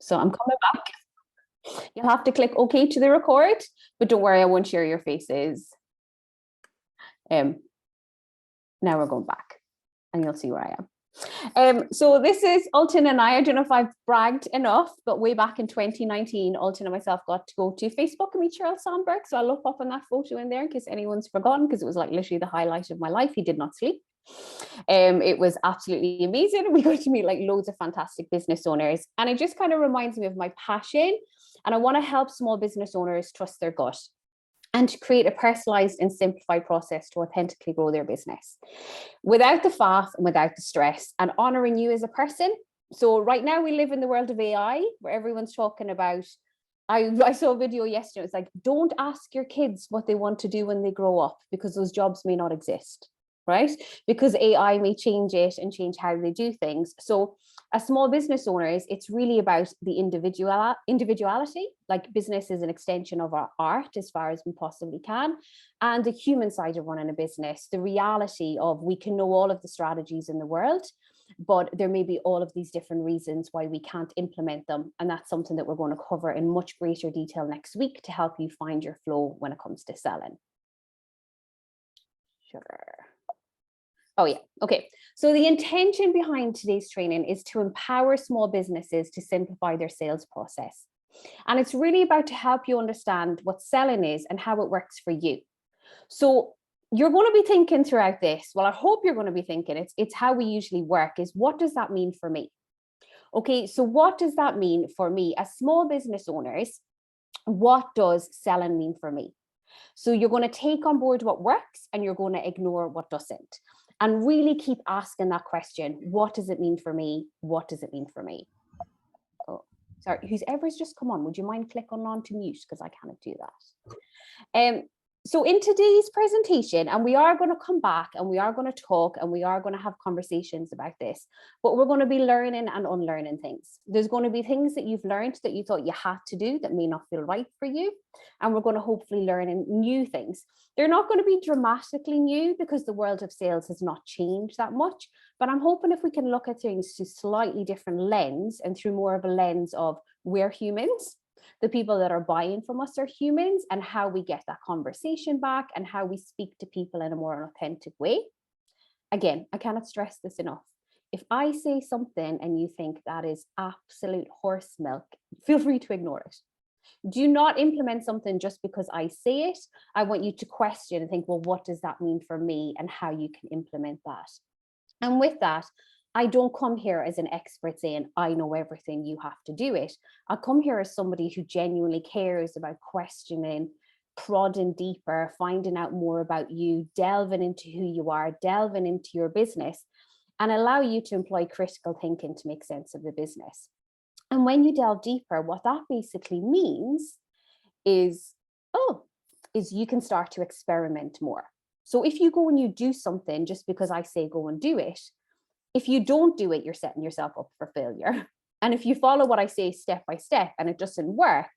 So I'm coming back. You'll have to click OK to the record, but don't worry, I won't share your faces. Now we're going back and you'll see where I am. So this is Alton and I don't know if I've bragged enough, but way back in 2019, Alton and myself got to go to Facebook and meet Sheryl Sandberg. So I'll look up on that photo in there in case anyone's forgotten, because it was like literally the highlight of my life. He did not sleep. It was absolutely amazing. We got to meet like loads of fantastic business owners, and it just kind of reminds me of my passion. And I want to help small business owners trust their gut and to create a personalized and simplified process to authentically grow their business without the faff and without the stress, and honoring you as a person. So right now we live in the world of AI where everyone's talking about, I saw a video yesterday. It's like, don't ask your kids what they want to do when they grow up, because those jobs may not exist, right? Because AI may change it and change how they do things. So as small business owners, it's really about the individuality, like business is an extension of our art as far as we possibly can, and the human side of running a business, the reality of we can know all of the strategies in the world, but there may be all of these different reasons why we can't implement them. And that's something that we're going to cover in much greater detail next week to help you find your flow when it comes to selling. Sugar. Oh yeah, okay. So the intention behind today's training is to empower small businesses to simplify their sales process. And it's really about to help you understand what selling is and how it works for you. So you're going to be thinking throughout this, well, I hope you're going to be thinking, it's how we usually work, is what does that mean for me? Okay, so what does that mean for me as small business owners? What does selling mean for me? So you're going to take on board what works and you're going to ignore what doesn't. And really keep asking that question. What does it mean for me? What does it mean for me? Oh, sorry, whoever's just come on, would you mind clicking on to mute, because I cannot do that. So in today's presentation, and we are going to come back and we are going to talk and we are going to have conversations about this, but we're going to be learning and unlearning things. There's going to be things that you've learned that you thought you had to do that may not feel right for you. And we're going to hopefully learn new things. They're not going to be dramatically new because the world of sales has not changed that much. But I'm hoping if we can look at things through slightly different lens and through more of a lens of we're humans. The people that are buying from us are humans, and how we get that conversation back and how we speak to people in a more authentic way. Again, I cannot stress this enough. If I say something and you think that is absolute horse milk, feel free to ignore it. Do not implement something just because I say it. I want you to question and think, well, what does that mean for me, and how you can implement that. And with that, I don't come here as an expert saying, I know everything, you have to do it. I come here as somebody who genuinely cares about questioning, prodding deeper, finding out more about you, delving into who you are, delving into your business, and allow you to employ critical thinking to make sense of the business. And when you delve deeper, what that basically means is you can start to experiment more. So if you go and you do something just because I say go and do it, if you don't do it, you're setting yourself up for failure. And if you follow what I say step by step and it doesn't work,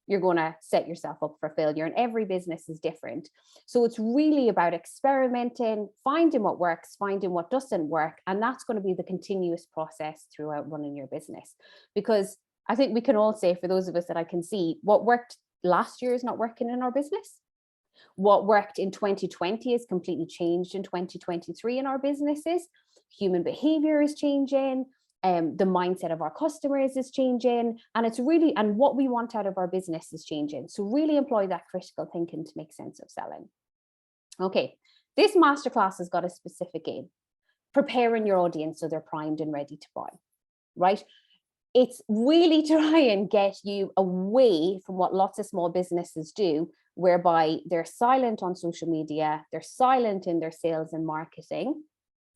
you're going to set yourself up for failure. And every business is different. So it's really about experimenting, finding what works, finding what doesn't work. And that's going to be the continuous process throughout running your business. Because I think we can all say, for those of us that I can see, what worked last year is not working in our business. What worked in 2020 is completely changed in 2023 in our businesses. Human behavior is changing. The mindset of our customers is changing, and it's really, and what we want out of our business is changing. So really employ that critical thinking to make sense of selling. Okay, this masterclass has got a specific aim: preparing your audience so they're primed and ready to buy, right? It's really try and get you away from what lots of small businesses do, whereby they're silent on social media, they're silent in their sales and marketing,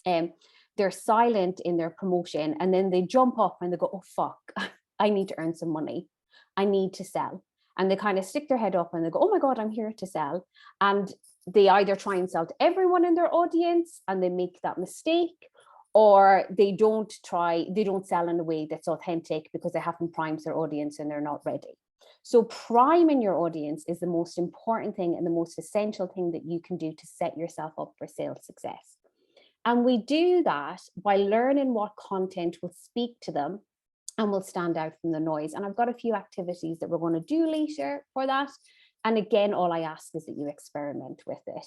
they're silent in their promotion, and then they jump up and they go, oh, fuck, I need to earn some money. I need to sell. And they kind of stick their head up and they go, oh my God, I'm here to sell. And they either try and sell to everyone in their audience and they make that mistake, or they don't sell in a way that's authentic because they haven't primed their audience and they're not ready. So priming your audience is the most important thing and the most essential thing that you can do to set yourself up for sales success. And we do that by learning what content will speak to them and will stand out from the noise. And I've got a few activities that we're going to do later for that. And again, all I ask is that you experiment with it.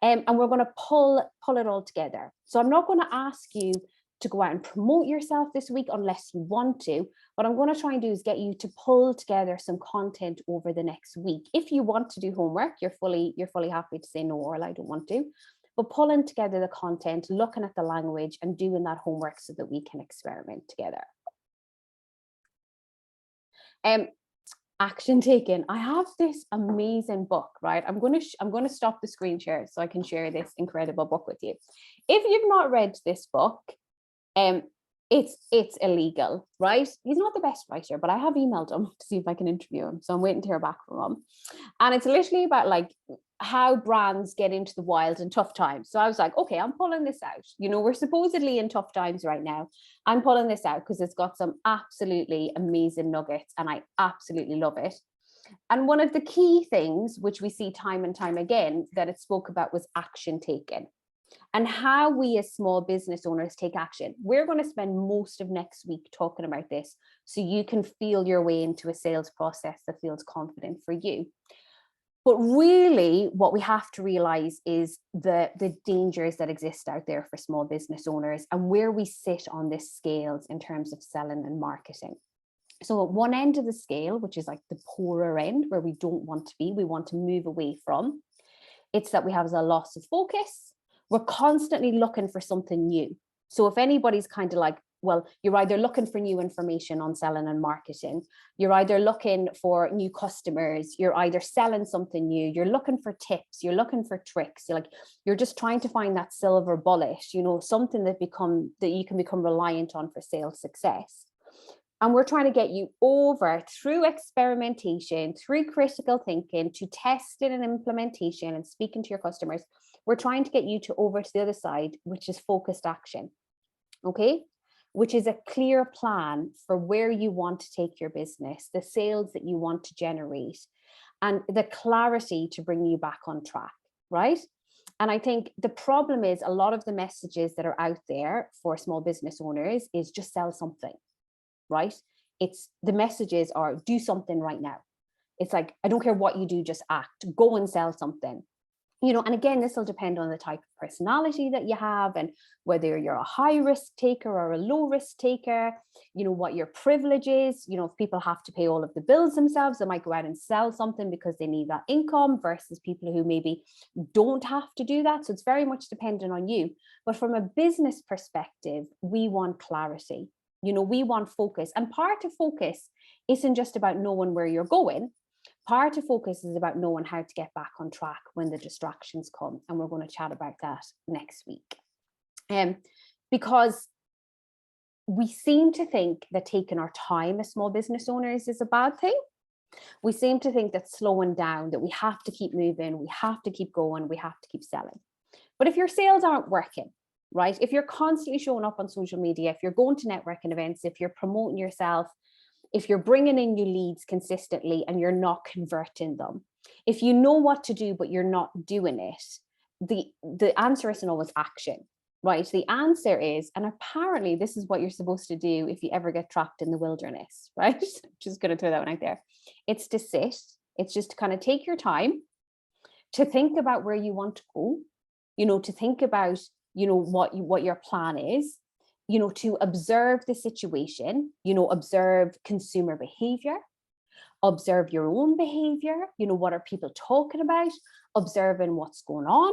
And we're going to pull it all together. So I'm not going to ask you to go out and promote yourself this week unless you want to. What I'm going to try and do is get you to pull together some content over the next week. If you want to do homework, you're fully happy to say no, or I don't want to. But pulling together the content, looking at the language and doing that homework so that we can experiment together. Action taken. I have this amazing book, right? I'm going to stop the screen share so I can share this incredible book with you. If you've not read this book, it's illegal, right? He's not the best writer, but I have emailed him to see if I can interview him. So I'm waiting to hear back from him. And it's literally about like how brands get into the wild in tough times. So I was like, okay, I'm pulling this out. You know, we're supposedly in tough times right now. I'm pulling this out because it's got some absolutely amazing nuggets and I absolutely love it. And one of the key things, which we see time and time again, that it spoke about was action taken. And how we as small business owners take action. We're going to spend most of next week talking about this so you can feel your way into a sales process that feels confident for you. But really what we have to realize is the dangers that exist out there for small business owners and where we sit on this scales in terms of selling and marketing. So at one end of the scale, which is like the poorer end where we don't want to be, we want to move away from, it's that we have a loss of focus. We're constantly looking for something new. So if anybody's kind of like, well, you're either looking for new information on selling and marketing, you're either looking for new customers, you're either selling something new, you're looking for tips, you're looking for tricks, you're just trying to find that silver bullet, you know, something that you can become reliant on for sales success. And we're trying to get you over through experimentation, through critical thinking, to testing and implementation and speaking to your customers. We're trying to get you over to the other side, which is focused action, okay? Which is a clear plan for where you want to take your business, the sales that you want to generate, and the clarity to bring you back on track, right? And I think the problem is a lot of the messages that are out there for small business owners is just sell something, right? It's the messages are do something right now. It's like, I don't care what you do, just act, go and sell something. You know, and again, this will depend on the type of personality that you have and whether you're a high risk taker or a low risk taker, you know, what your privilege is. You know, if people have to pay all of the bills themselves, they might go out and sell something because they need that income versus people who maybe don't have to do that. So it's very much dependent on you. But from a business perspective, we want clarity. You know, we want focus. And part of focus isn't just about knowing where you're going. Part of focus is about knowing how to get back on track when the distractions come. And we're going to chat about that next week. Because we seem to think that taking our time as small business owners is a bad thing. We seem to think that slowing down, that we have to keep moving, we have to keep going, we have to keep selling. But if your sales aren't working, right? If you're constantly showing up on social media, if you're going to networking events, if you're promoting yourself, if you're bringing in new leads consistently and you're not converting them, if you know what to do, but you're not doing it, the answer isn't always action, right? The answer is, and apparently this is what you're supposed to do if you ever get trapped in the wilderness, right? Just going to throw that one out there. It's to sit. It's just to kind of take your time to think about where you want to go, you know, to think about, you know, what your plan is, you know, to observe the situation, you know, observe consumer behavior, observe your own behavior, you know, what are people talking about, observing what's going on,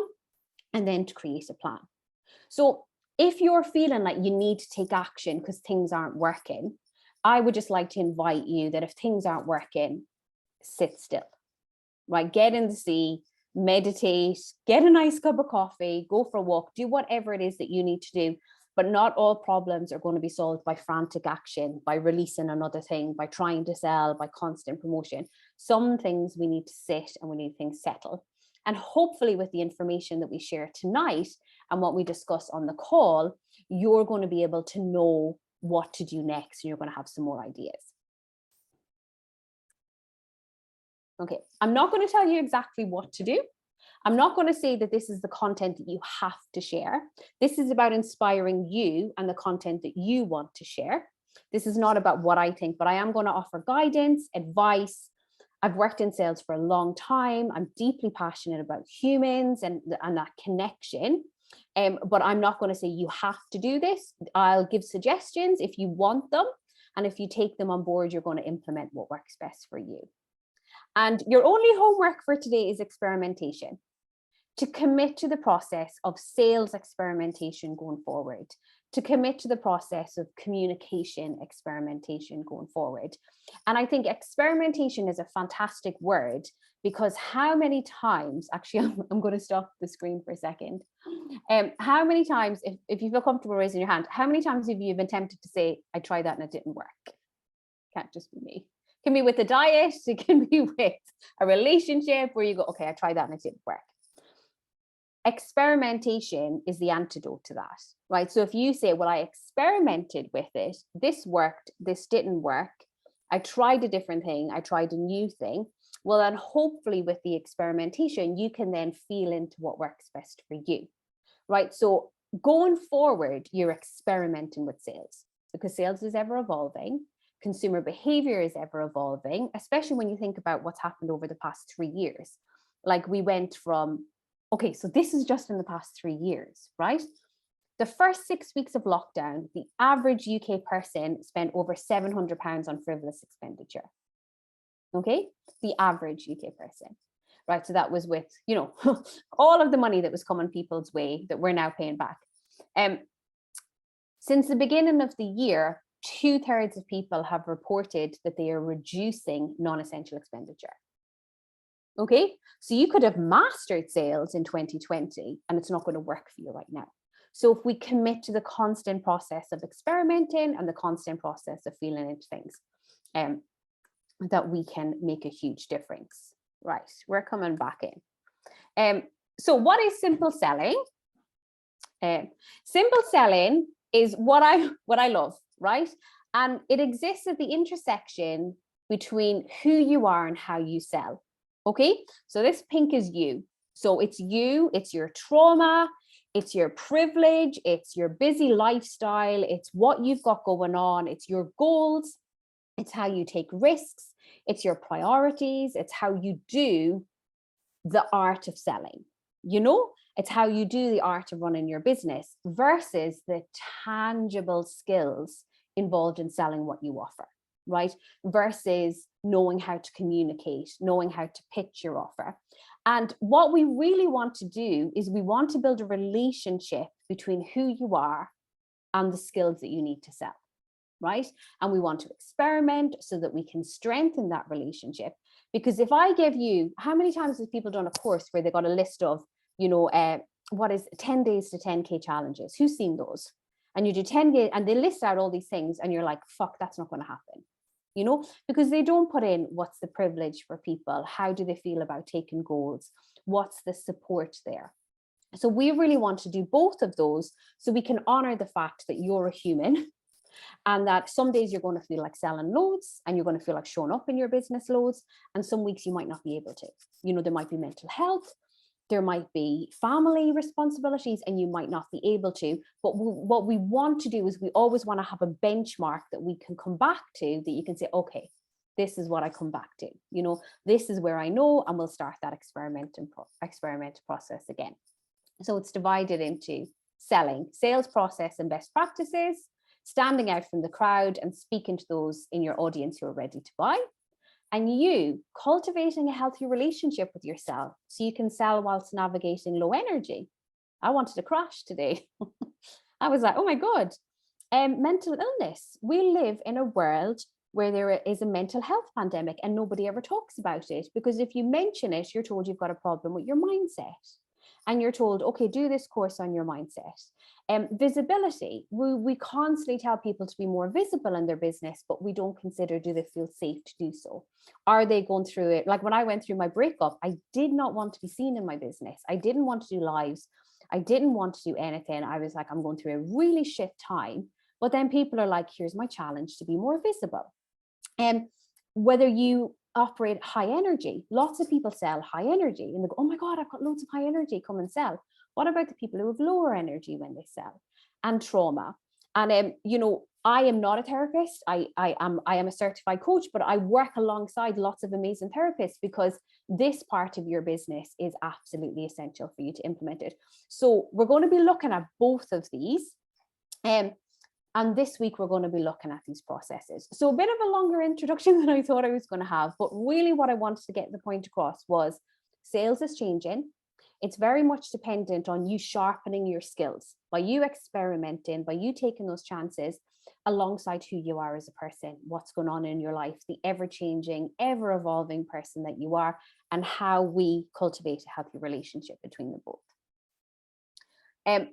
and then to create a plan. So if you're feeling like you need to take action because things aren't working, I would just like to invite you that if things aren't working, sit still, right? Get in the sea, meditate, get a nice cup of coffee, go for a walk, do whatever it is that you need to do. But not all problems are going to be solved by frantic action, by releasing another thing, by trying to sell, by constant promotion. Some things we need to sit and we need things settle. And hopefully with the information that we share tonight and what we discuss on the call, you're going to be able to know what to do next and you're going to have some more ideas. Okay, I'm not going to tell you exactly what to do. I'm not going to say that this is the content that you have to share. This is about inspiring you and the content that you want to share. This is not about what I think, but I am going to offer guidance, advice. I've worked in sales for a long time. I'm deeply passionate about humans and that connection. But I'm not going to say you have to do this. I'll give suggestions if you want them. And if you take them on board, you're going to implement what works best for you. And your only homework for today is experimentation. To commit to the process of sales experimentation going forward, to commit to the process of communication experimentation going forward. And I think experimentation is a fantastic word, because how many times, actually, I'm going to stop the screen for a second. How many times, if you feel comfortable raising your hand, how many times have you been tempted to say, I tried that and it didn't work? Can't just be me. It can be with a diet, it can be with a relationship where you go, okay, I tried that and it didn't work. Experimentation is the antidote to that, right? So if you say, well, I experimented with it, this worked, this didn't work, I tried a different thing, I tried a new thing, well, then hopefully with the experimentation, you can then feel into what works best for you, right? So going forward, you're experimenting with sales, because sales is ever evolving. Consumer behavior is ever evolving, especially when you think about what's happened over the past 3 years. Like we went from, okay, so this is just in the past 3 years, right? The first 6 weeks of lockdown, the average UK person spent over £700 on frivolous expenditure. Okay, the average UK person, right? So that was with, all of the money that was coming people's way that we're now paying back. Since the beginning of the year, 2/3 of people have reported that they are reducing non-essential expenditure. Okay, so you could have mastered sales in 2020 and it's not going to work for you right now. So if we commit to the constant process of experimenting and the constant process of feeling into things, that we can make a huge difference. Right, we're coming back in. So what is simple selling? Simple selling is what I love, right? And it exists at the intersection between who you are and how you sell. Okay, so this pink is you. So it's you, it's your trauma, it's your privilege, it's your busy lifestyle, it's what you've got going on, it's your goals, it's how you take risks, it's your priorities, it's how you do the art of selling. It's how you do the art of running your business versus the tangible skills involved in selling what you offer, right? Versus knowing how to communicate, knowing how to pitch your offer. And what we really want to do is we want to build a relationship between who you are and the skills that you need to sell, right? And we want to experiment so that we can strengthen that relationship. Because if I give you, how many times have people done a course where they got a list of, what is 10 days to 10K challenges? Who's seen those? And you do 10 days and they list out all these things and you're like, fuck, that's not going to happen. Because they don't put in what's the privilege for people, how do they feel about taking goals, what's the support there. So we really want to do both of those so we can honor the fact that you're a human and that some days you're going to feel like selling loads and you're going to feel like showing up in your business loads, and some weeks you might not be able to. There might be mental health, there might be family responsibilities, and you might not be able to. But what we want to do is we always want to have a benchmark that we can come back to, that you can say, okay, this is what I come back to. This is where I know, and we'll start that experiment process again. So it's divided into selling, sales process and best practices, standing out from the crowd and speaking to those in your audience who are ready to buy. And you cultivating a healthy relationship with yourself so you can sell whilst navigating low energy. I wanted to crash today. I was like, oh my God, mental illness. We live in a world where there is a mental health pandemic and nobody ever talks about it, because if you mention it, you're told you've got a problem with your mindset. And you're told, okay, do this course on your mindset. Visibility, we constantly tell people to be more visible in their business, but we don't consider, do they feel safe to do so? Are they going through it? Like when I went through my breakup, I did not want to be seen in my business. I didn't want to do lives. I didn't want to do anything. I was like, I'm going through a really shit time. But then people are like, here's my challenge to be more visible. And whether you operate high energy, lots of people sell high energy and they go, oh my God, I've got loads of high energy, come and sell. What about the people who have lower energy when they sell? And trauma. And I am not a therapist. I am a certified coach, but I work alongside lots of amazing therapists because this part of your business is absolutely essential for you to implement it. So we're going to be looking at both of these. And this week, we're going to be looking at these processes. So a bit of a longer introduction than I thought I was going to have. But really what I wanted to get the point across was sales is changing. It's very much dependent on you sharpening your skills, by you experimenting, by you taking those chances alongside who you are as a person, what's going on in your life, the ever-changing, ever-evolving person that you are, and how we cultivate a healthy relationship between the both.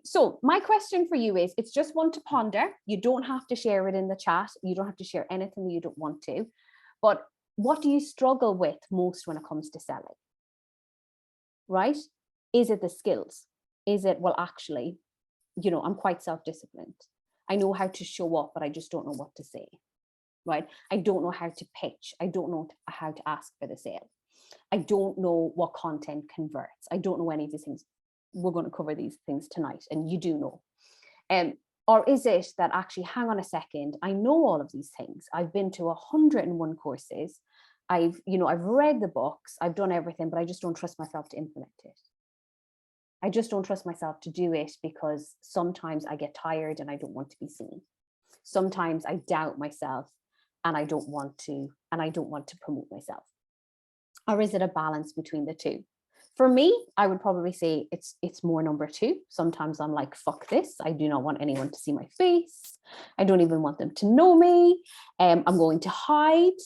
So my question for you is, it's just one to ponder. You don't have to share it in the chat. You don't have to share anything that you don't want to. But what do you struggle with most when it comes to selling? Right? Is it the skills? Is it, well, actually, I'm quite self-disciplined. I know how to show up, but I just don't know what to say. Right? I don't know how to pitch. I don't know how to ask for the sale. I don't know what content converts. I don't know any of these things. We're going to cover these things tonight, and you do know. Or is it that actually, hang on a second, I know all of these things. I've been to 101 courses. I've read the books, I've done everything, but I just don't trust myself to implement it. I just don't trust myself to do it because sometimes I get tired and I don't want to be seen. Sometimes I doubt myself and I don't want to promote myself. Or is it a balance between the two? For me, I would probably say it's more number two. Sometimes I'm like, fuck this. I do not want anyone to see my face. I don't even want them to know me. I'm going to hide.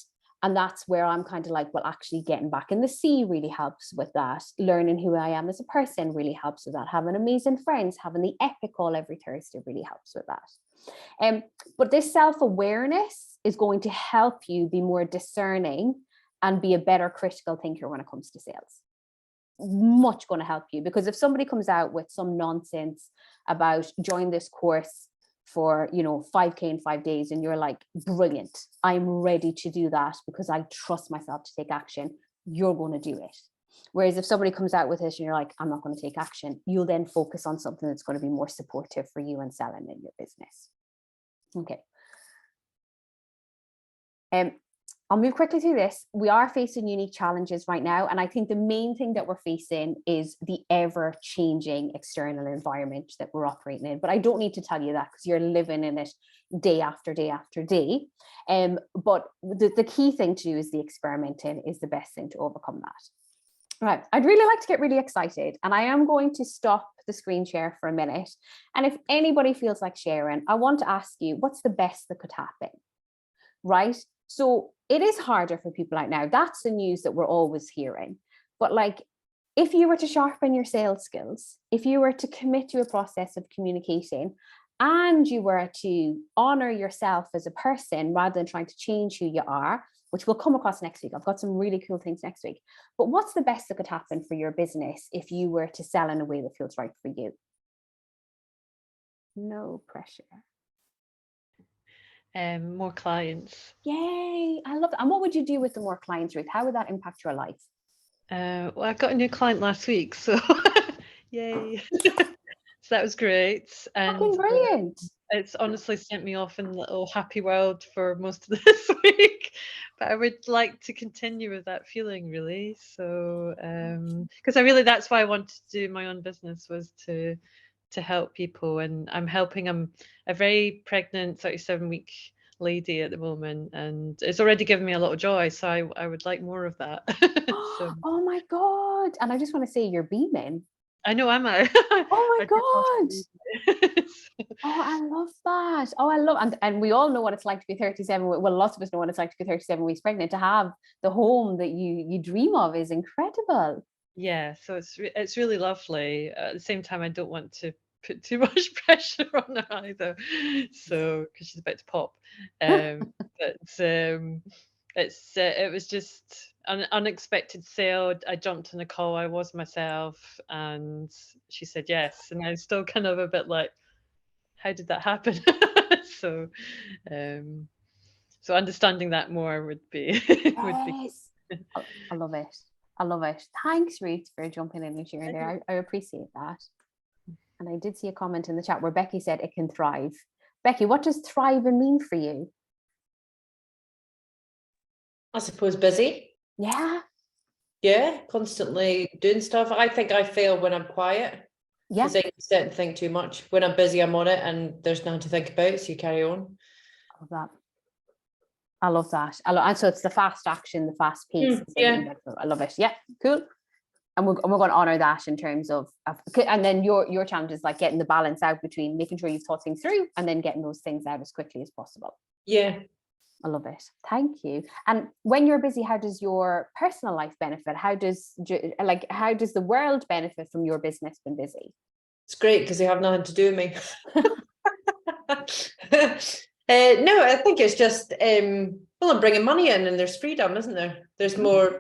And that's where I'm kind of like, well, actually getting back in the sea really helps with that. Learning who I am as a person really helps with that. Having amazing friends, having the epic call every Thursday really helps with that. But this self-awareness is going to help you be more discerning and be a better critical thinker when it comes to sales. Much going to help you, because if somebody comes out with some nonsense about join this course for 5K in 5 days, and you're like, brilliant, I'm ready to do that because I trust myself to take action, you're going to do it. Whereas if somebody comes out with it and you're like, I'm not going to take action, you'll then focus on something that's going to be more supportive for you and selling in your business. Okay. I'll move quickly through this. We are facing unique challenges right now. And I think the main thing that we're facing is the ever-changing external environment that we're operating in. But I don't need to tell you that because you're living in it day after day after day. But the key thing to do is the experimenting is the best thing to overcome that. Right. I'd really like to get really excited. And I am going to stop the screen share for a minute. And if anybody feels like sharing, I want to ask you, what's the best that could happen? Right? So it is harder for people right now. That's the news that we're always hearing. But like, if you were to sharpen your sales skills, if you were to commit to a process of communicating, and you were to honor yourself as a person rather than trying to change who you are, which will come across next week. I've got some really cool things next week. But what's the best that could happen for your business if you were to sell in a way that feels right for you? No pressure. More clients. Yay, I love that. And what would you do with the more clients, Ruth? How would that impact your life? Well, I got a new client last week, so yay. So that was great. And Fucking brilliant. It's honestly sent me off in a little happy world for most of this week. But I would like to continue with that feeling, really. So, because that's why I wanted to do my own business, was to help people. And I'm helping a very pregnant 37-week lady at the moment, and it's already given me a lot of joy. So I would like more of that. So. Oh my God. And I just want to say you're beaming. I know, am I? Oh my God. Oh, I love that. Oh, I love, and we all know what it's like to be 37. Well, lots of us know what it's like to be 37 weeks pregnant. To have the home that you dream of is incredible. Yeah, so it's really lovely. At the same time, I don't want to put too much pressure on her either. So, because she's about to pop. But it was just an unexpected sale. I jumped on a call. I was myself, and she said yes. And I was still kind of a bit like, how did that happen? So, so understanding that more would be would be. Yes. I love it. I love it. Thanks, Ruth, for jumping in and sharing there. I appreciate that. And I did see a comment in the chat where Becky said it can thrive. Becky, what does thriving mean for you? I suppose busy. Yeah. Yeah, constantly doing stuff. I think I fail when I'm quiet. Yeah. Because I can sit and think too much. When I'm busy, I'm on it and there's nothing to think about, so you carry on. I love that. I love that. And so it's the fast action, the fast pace. Yeah. I love it. Yeah, cool. And we're going to honor that in terms of and then your challenge is like getting the balance out between making sure you've thought things through and then getting those things out as quickly as possible. Yeah. I love it. Thank you. And when you're busy, how does your personal life benefit? How does the world benefit from your business being busy? It's great because they have nothing to do with me. No, I think it's just well, I'm bringing money in and there's freedom, isn't there? There's more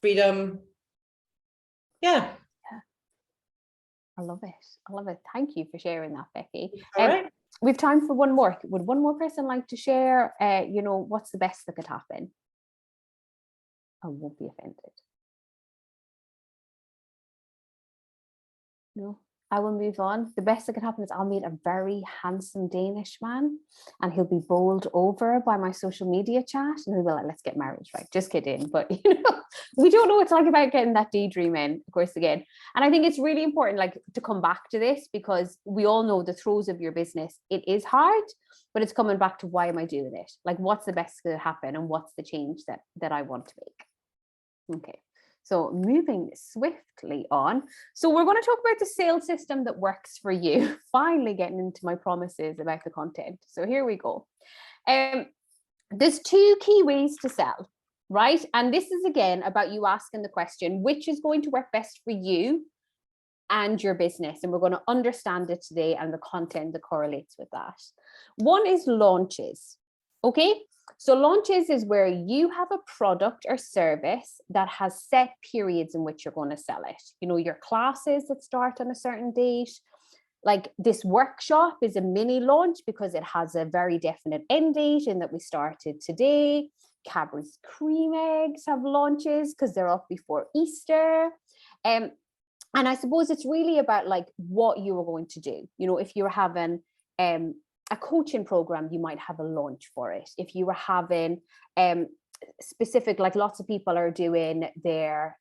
freedom. Yeah. I love it. I love it. Thank you for sharing that, Becky. All right. We've time for one more. Would one more person like to share, what's the best that could happen? I won't be offended. No, I will move on. The best that could happen is I'll meet a very handsome Danish man and he'll be bowled over by my social media chat and he'll be like, let's get married, right? Just kidding. But, we don't know what it's like about getting that daydream in, of course, again. And I think it's really important, like, to come back to this because we all know the throes of your business. It is hard, but it's coming back to why am I doing it? Like, what's the best that could happen and what's the change that I want to make? Okay. So moving swiftly on. So we're going to talk about the sales system that works for you. Finally getting into my promises about the content. So here we go. There's 2 key ways to sell, right? And this is again about you asking the question, which is going to work best for you and your business? And we're going to understand it today and the content that correlates with that. One is launches. Okay. So launches is where you have a product or service that has set periods in which you're going to sell it. Your classes that start on a certain date. Like this workshop is a mini launch because it has a very definite end date in that we started today. Cadbury's cream eggs have launches because they're up before Easter. And I suppose it's really about like what you are going to do. If you're having a coaching program, you might have a launch for it. If you were having specific, like lots of people are doing their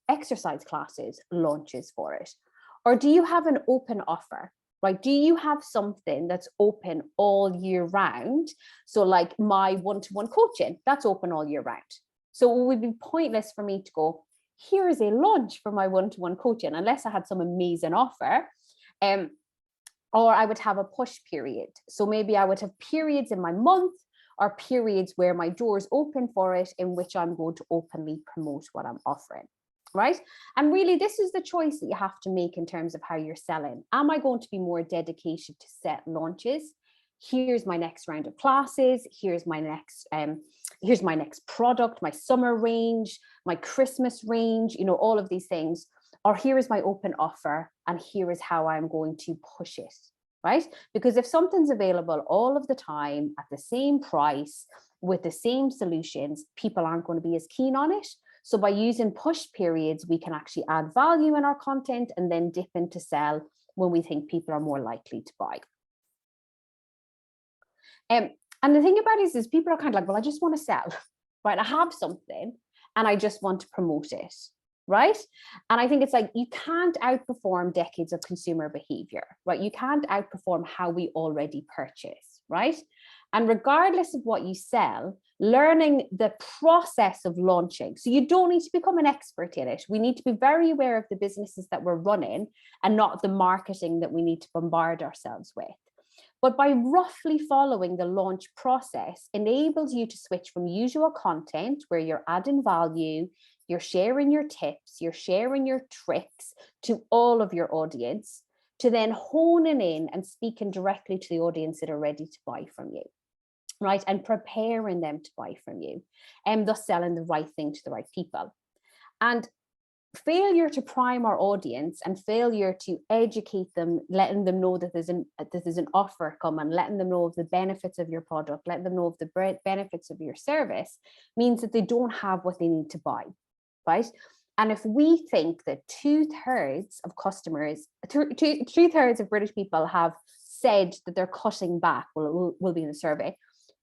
exercise classes, launches for it. Or do you have an open offer, right? Do you have something that's open all year round? So like my one-to-one coaching, that's open all year round. So it would be pointless for me to go, here is a launch for my one-to-one coaching, unless I had some amazing offer. Or I would have a push period. So maybe I would have periods in my month or periods where my doors open for it, in which I'm going to openly promote what I'm offering, right? And really, this is the choice that you have to make in terms of how you're selling. Am I going to be more dedicated to set launches? Here's my next round of classes. Here's my next product, my summer range, my Christmas range, all of these things. Or here is my open offer, and here is how I'm going to push it, right? Because if something's available all of the time at the same price with the same solutions, people aren't going to be as keen on it. So by using push periods, we can actually add value in our content and then dip into sell when we think people are more likely to buy. And the thing about it is people are kind of like, well, I just want to sell, right? I have something and I just want to promote it. Right. And I think it's like, you can't outperform decades of consumer behavior, right? You can't outperform how we already purchase, right? And regardless of what you sell, learning the process of launching. So you don't need to become an expert in it. We need to be very aware of the businesses that we're running and not the marketing that we need to bombard ourselves with. But by roughly following the launch process enables you to switch from usual content where you're adding value, you're sharing your tips, you're sharing your tricks to all of your audience, to then honing in and speaking directly to the audience that are ready to buy from you, right? And preparing them to buy from you, and thus selling the right thing to the right people. And failure to prime our audience and failure to educate them, letting them know that there's an offer coming, letting them know of the benefits of your product, letting them know of the benefits of your service, means that they don't have what they need to buy, right? And if we think that 2/3 of customers, 2/3 of British people have said that they're cutting back, well, it will be in the survey,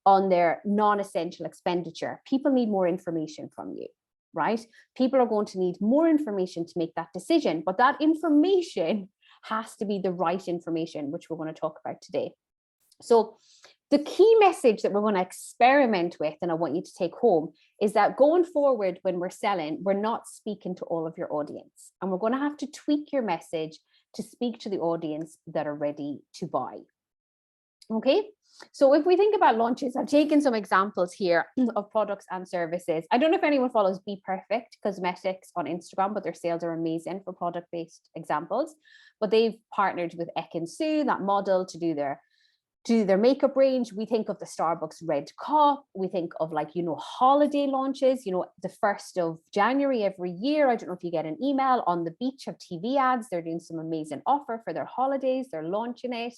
on their non-essential expenditure, people need more information from you, right? People are going to need more information to make that decision, but that information has to be the right information, which we're going to talk about today. So the key message that we're going to experiment with, and I want you to take home, is that going forward, when we're selling, we're not speaking to all of your audience, and we're going to have to tweak your message to speak to the audience that are ready to buy. Okay, so if we think about launches, I've taken some examples here of products and services. I don't know if anyone follows Be Perfect Cosmetics on Instagram, but their sales are amazing for product-based examples. But they've partnered with Ekin-Su, that model, to do their makeup range. We think of the Starbucks red cup. We think of, like, you know, holiday launches, you know, the 1st of January every year. I don't know if you get an email, On the Beach have TV ads. They're doing some amazing offer for their holidays. They're launching it.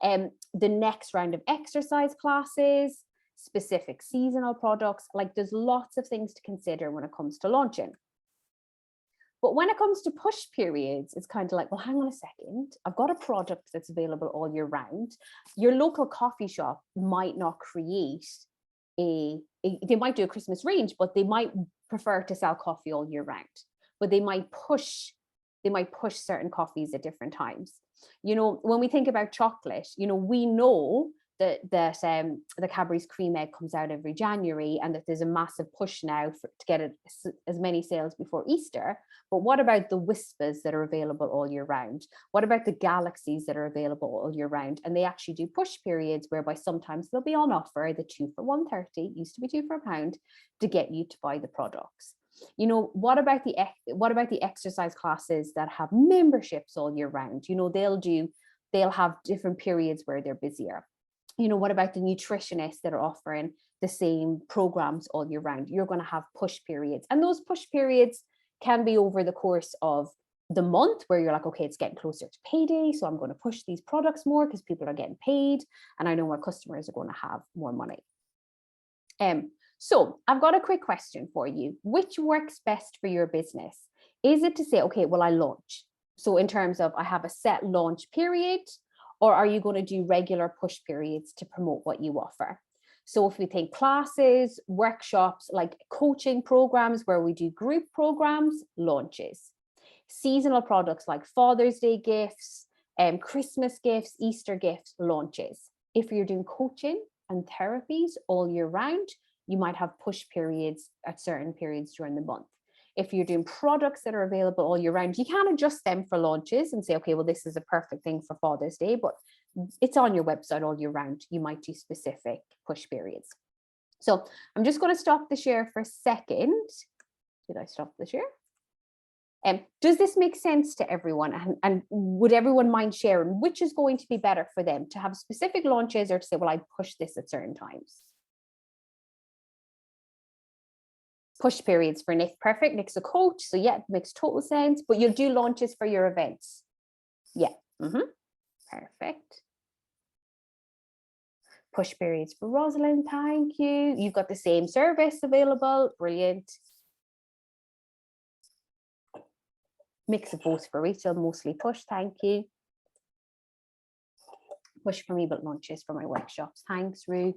The next round of exercise classes, specific seasonal products, like there's lots of things to consider when it comes to launching. But when it comes to push periods, it's kind of like, well, hang on a second, I've got a product that's available all year round. Your local coffee shop might not create they might do a Christmas range, but they might prefer to sell coffee all year round, but they might push certain coffees at different times. You know, when we think about chocolate, you know, we know that the Cadbury's Cream Egg comes out every January, and that there's a massive push now to get as many sales before Easter. But what about the Wispas that are available all year round? What about the Galaxies that are available all year round? And they actually do push periods whereby sometimes they'll be on offer, the 2 for £1.30, used to be 2 for £1, to get you to buy the products. You know, what about the exercise classes that have memberships all year round? You know, they'll have different periods where they're busier. You know, what about the nutritionists that are offering the same programs all year round? You're going to have push periods, and those push periods can be over the course of the month, where you're like, okay, it's getting closer to payday, so I'm going to push these products more because people are getting paid, and I know my customers are going to have more money. So I've got a quick question for you. Which works best for your business? Is it to say, okay, well, I launch. So in terms of, I have a set launch period, or are you going to do regular push periods to promote what you offer? So if we think classes, workshops, like coaching programs where we do group programs, launches. Seasonal products like Father's Day gifts, Christmas gifts, Easter gifts, launches. If you're doing coaching and therapies all year round, you might have push periods at certain periods during the month. If you're doing products that are available all year round, you can adjust them for launches and say, okay, well, this is a perfect thing for Father's Day, but it's on your website all year round. You might do specific push periods. So I'm just going to stop the share for a second. Did I stop the share? Does this make sense to everyone? And would everyone mind sharing which is going to be better for them, to have specific launches or to say, well, I push this at certain times? Push periods for Nick. Perfect. Nick's a coach, so yeah, it makes total sense. But you'll do launches for your events. Yeah. Perfect. Push periods for Rosalind. Thank you. You've got the same service available. Brilliant. Mix of both for Rachel, mostly push. Thank you. Push for me, but launches for my workshops. Thanks, Ruth.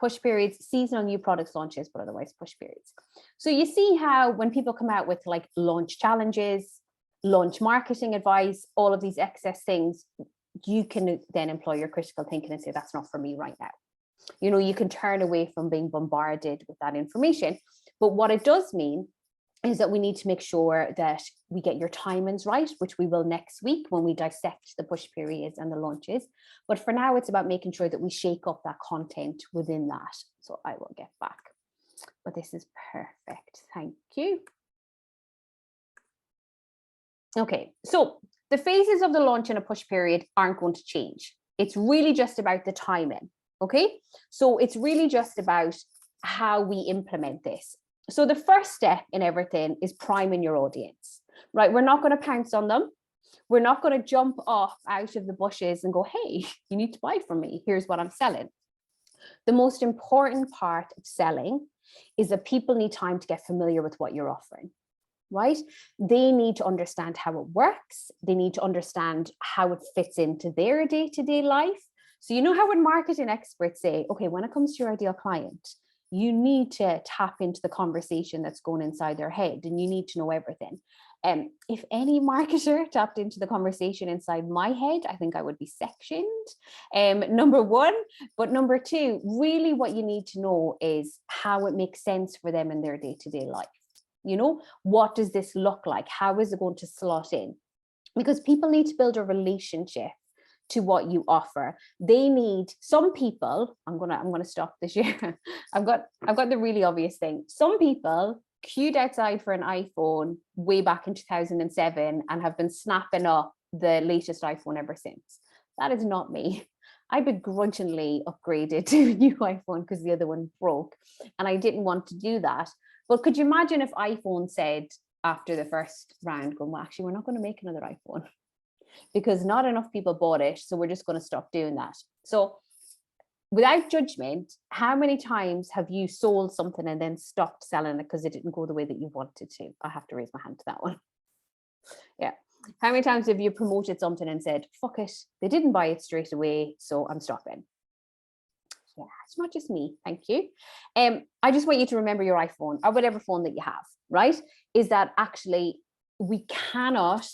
Push periods, seasonal new products launches, but otherwise push periods. So you see how when people come out with like launch challenges, launch marketing advice, all of these excess things, you can then employ your critical thinking and say, that's not for me right now. You know, you can turn away from being bombarded with that information. But what it does mean is that we need to make sure that we get your timings right, which we will next week when we dissect the push periods and the launches. But for now, it's about making sure that we shake up that content within that. So I will get back. But this is perfect. Thank you. Okay, so the phases of the launch and a push period aren't going to change. It's really just about the timing. Okay, so it's really just about how we implement this. So the first step in everything is priming your audience, right? We're not going to pounce on them. We're not going to jump off out of the bushes and go, hey, you need to buy from me. Here's what I'm selling. The most important part of selling is that people need time to get familiar with what you're offering, right? They need to understand how it works. They need to understand how it fits into their day-to-day life. So you know how when marketing experts say, okay, when it comes to your ideal client, you need to tap into the conversation that's going inside their head and you need to know everything. If any marketer tapped into the conversation inside my head, I think I would be sectioned, number one. But number two, really what you need to know is how it makes sense for them in their day-to-day life. You know, what does this look like? How is it going to slot in? Because people need to build a relationship to what you offer. They need, some people, I'm gonna stop this year. I've got the really obvious thing. Some people queued outside for an iPhone way back in 2007 and have been snapping up the latest iPhone ever since. That is not me. I begrudgingly upgraded to a new iPhone because the other one broke and I didn't want to do that. But could you imagine if iPhone said after the first round, going, well, actually, we're not going to make another iPhone because not enough people bought it. So we're just going to stop doing that. So without judgment, how many times have you sold something and then stopped selling it because it didn't go the way that you wanted to? I have to raise my hand to that one. Yeah. How many times have you promoted something and said, fuck it, they didn't buy it straight away, so I'm stopping? Yeah, it's not just me. Thank you. I just want you to remember your iPhone or whatever phone that you have, right? Is that actually we cannot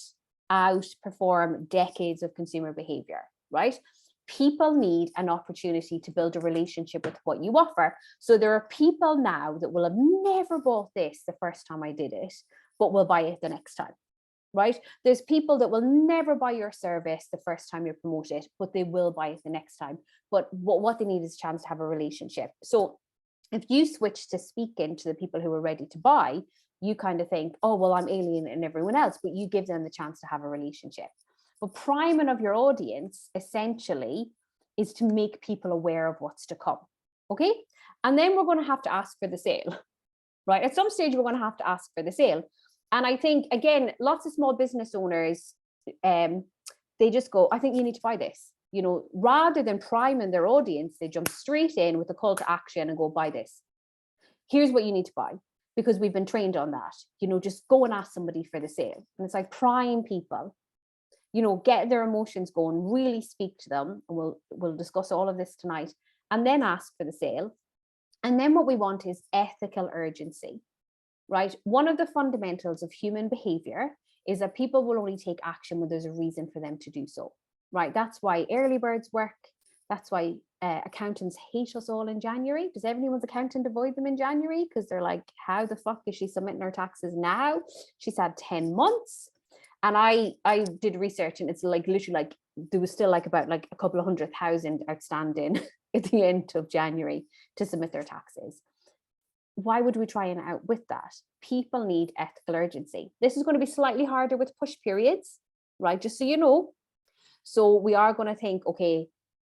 outperform decades of consumer behavior, right? People need an opportunity to build a relationship with what you offer. So there are people now that will have never bought this the first time I did it, but will buy it the next time. Right? There's people that will never buy your service the first time you promote it, but they will buy it the next time. But what they need is a chance to have a relationship. So if you switch to speaking to the people who are ready to buy, you kind of think, oh, well, I'm alienating everyone else, but you give them the chance to have a relationship. But priming of your audience essentially is to make people aware of what's to come. Okay. And then we're going to have to ask for the sale, right? At some stage, we're going to have to ask for the sale. And I think, again, lots of small business owners, they just go, I think you need to buy this, you know, rather than priming their audience, they jump straight in with a call to action and go, buy this. Here's what you need to buy, because we've been trained on that, you know, just go and ask somebody for the sale. And it's like prime people, you know, get their emotions going, really speak to them. And we'll discuss all of this tonight and then ask for the sale. And then what we want is ethical urgency. Right? One of the fundamentals of human behavior is that people will only take action when there's a reason for them to do so. Right? That's why early birds work. That's why accountants hate us all in January. Does everyone's accountant avoid them in January? Because they're like, how the fuck is she submitting her taxes now? She's had 10 months. And I did research and it's like literally like there was still like about like a couple of 100,000 outstanding at the end of January to submit their taxes. Why would we try and outwit that? People need ethical urgency. This is going to be slightly harder with push periods, right? Just so you know. So we are going to think, okay,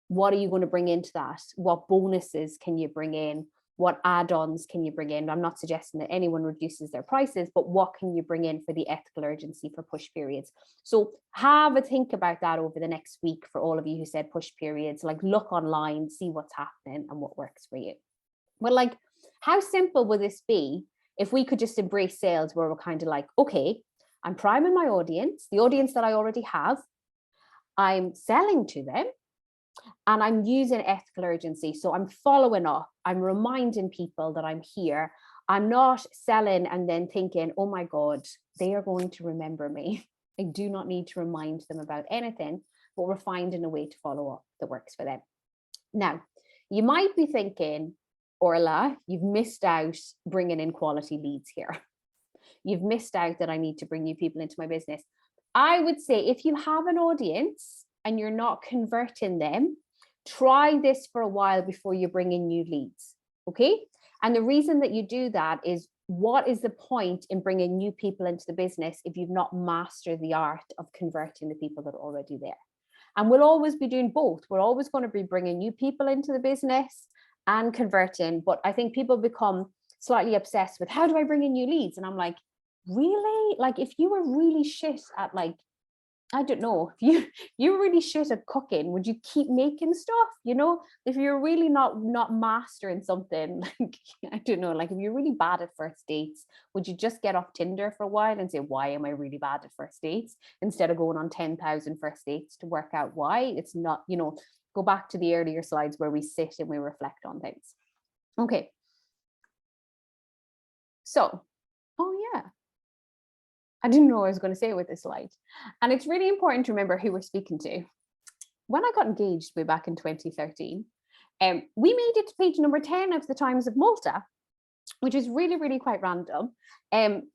what are you going to bring into that? What bonuses can you bring in? What add-ons can you bring in? I'm not suggesting that anyone reduces their prices, but what can you bring in for the ethical urgency for push periods? So have a think about that over the next week for all of you who said push periods, like look online, see what's happening and what works for you. But like, how simple would this be if we could just embrace sales where we're kind of like, okay, I'm priming my audience, the audience that I already have, I'm selling to them, and I'm using ethical urgency. So I'm following up, I'm reminding people that I'm here. I'm not selling and then thinking, oh my God, they are going to remember me. I do not need to remind them about anything, but we're finding a way to follow up that works for them. Now, you might be thinking, Orla, you've missed out bringing in quality leads here. You've missed out that I need to bring new people into my business. I would say if you have an audience and you're not converting them, try this for a while before you bring in new leads, okay? And the reason that you do that is, what is the point in bringing new people into the business if you've not mastered the art of converting the people that are already there? And we'll always be doing both. We're always going to be bringing new people into the business and converting, but I think people become slightly obsessed with, how do I bring in new leads? And I'm like, really? Like, if you were really shit at like I don't know, if you're really shit at cooking, would you keep making stuff? You know, if you're really not mastering something, like I don't know, like if you're really bad at first dates, would you just get off Tinder for a while and say, why am I really bad at first dates? Instead of going on 10,000 first dates to work out why. It's not, you know, go back to the earlier slides where we sit and we reflect on things. Okay. So, oh yeah, I didn't know what I was going to say with this slide. And it's really important to remember who we're speaking to. When I got engaged way back in 2013, we made it to page number 10 of the Times of Malta, which is really, really quite random.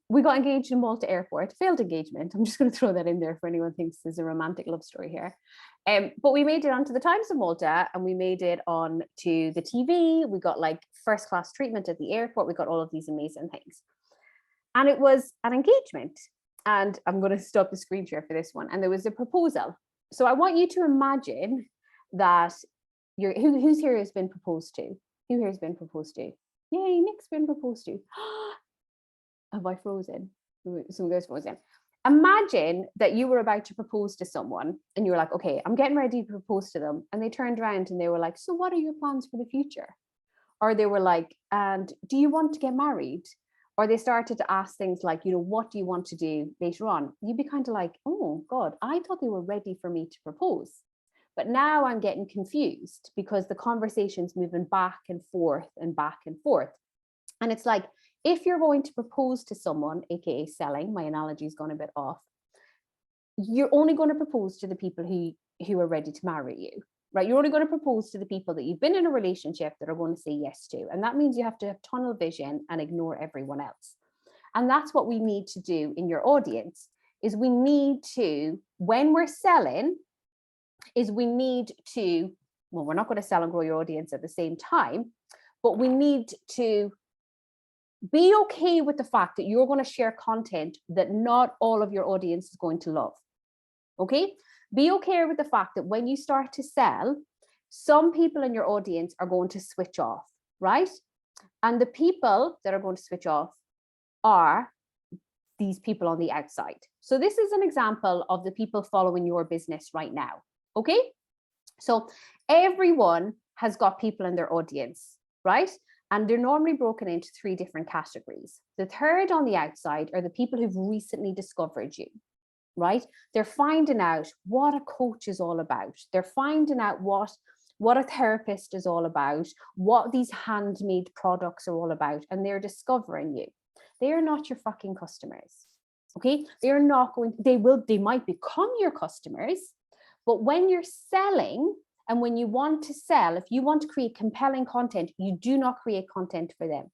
We got engaged in Malta Airport, failed engagement. I'm just going to throw that in there for anyone who thinks there's a romantic love story here. But we made it onto the Times of Malta, and we made it on to the TV. We got like first class treatment at the airport. We got all of these amazing things. And it was an engagement. And I'm going to stop the screen share for this one. And there was a proposal. So I want you to imagine that who's here has been proposed to? Who here has been proposed to? Yay, Nick's been proposed to. Have I frozen? Some guys frozen. Imagine that you were about to propose to someone and you were like, okay, I'm getting ready to propose to them. And they turned around and they were like, so what are your plans for the future? Or they were like, and do you want to get married? Or they started to ask things like, you know, what do you want to do later on? You'd be kind of like, oh God, I thought they were ready for me to propose. But now I'm getting confused because the conversation's moving back and forth and back and forth. And it's like, if you're going to propose to someone, AKA selling, my analogy's gone a bit off, you're only going to propose to the people who are ready to marry you, right? You're only going to propose to the people that you've been in a relationship that are going to say yes to. And that means you have to have tunnel vision and ignore everyone else. And that's what we need to do in your audience, is we need to, when we're selling, well, we're not going to sell and grow your audience at the same time, but we need to be okay with the fact that you're going to share content that not all of your audience is going to love. Okay? Be okay with the fact that when you start to sell, some people in your audience are going to switch off, right? And the people that are going to switch off are these people on the outside. So this is an example of the people following your business right now. Okay? So everyone has got people in their audience, right? And they're normally broken into 3 different categories. The third on the outside are the people who've recently discovered you, right? They're finding out what a coach is all about. They're finding out what a therapist is all about, what these handmade products are all about, and they're discovering you. They are not your fucking customers, okay? They're not going, they might become your customers, but when you're selling, and when you want to sell, if you want to create compelling content, you do not create content for them,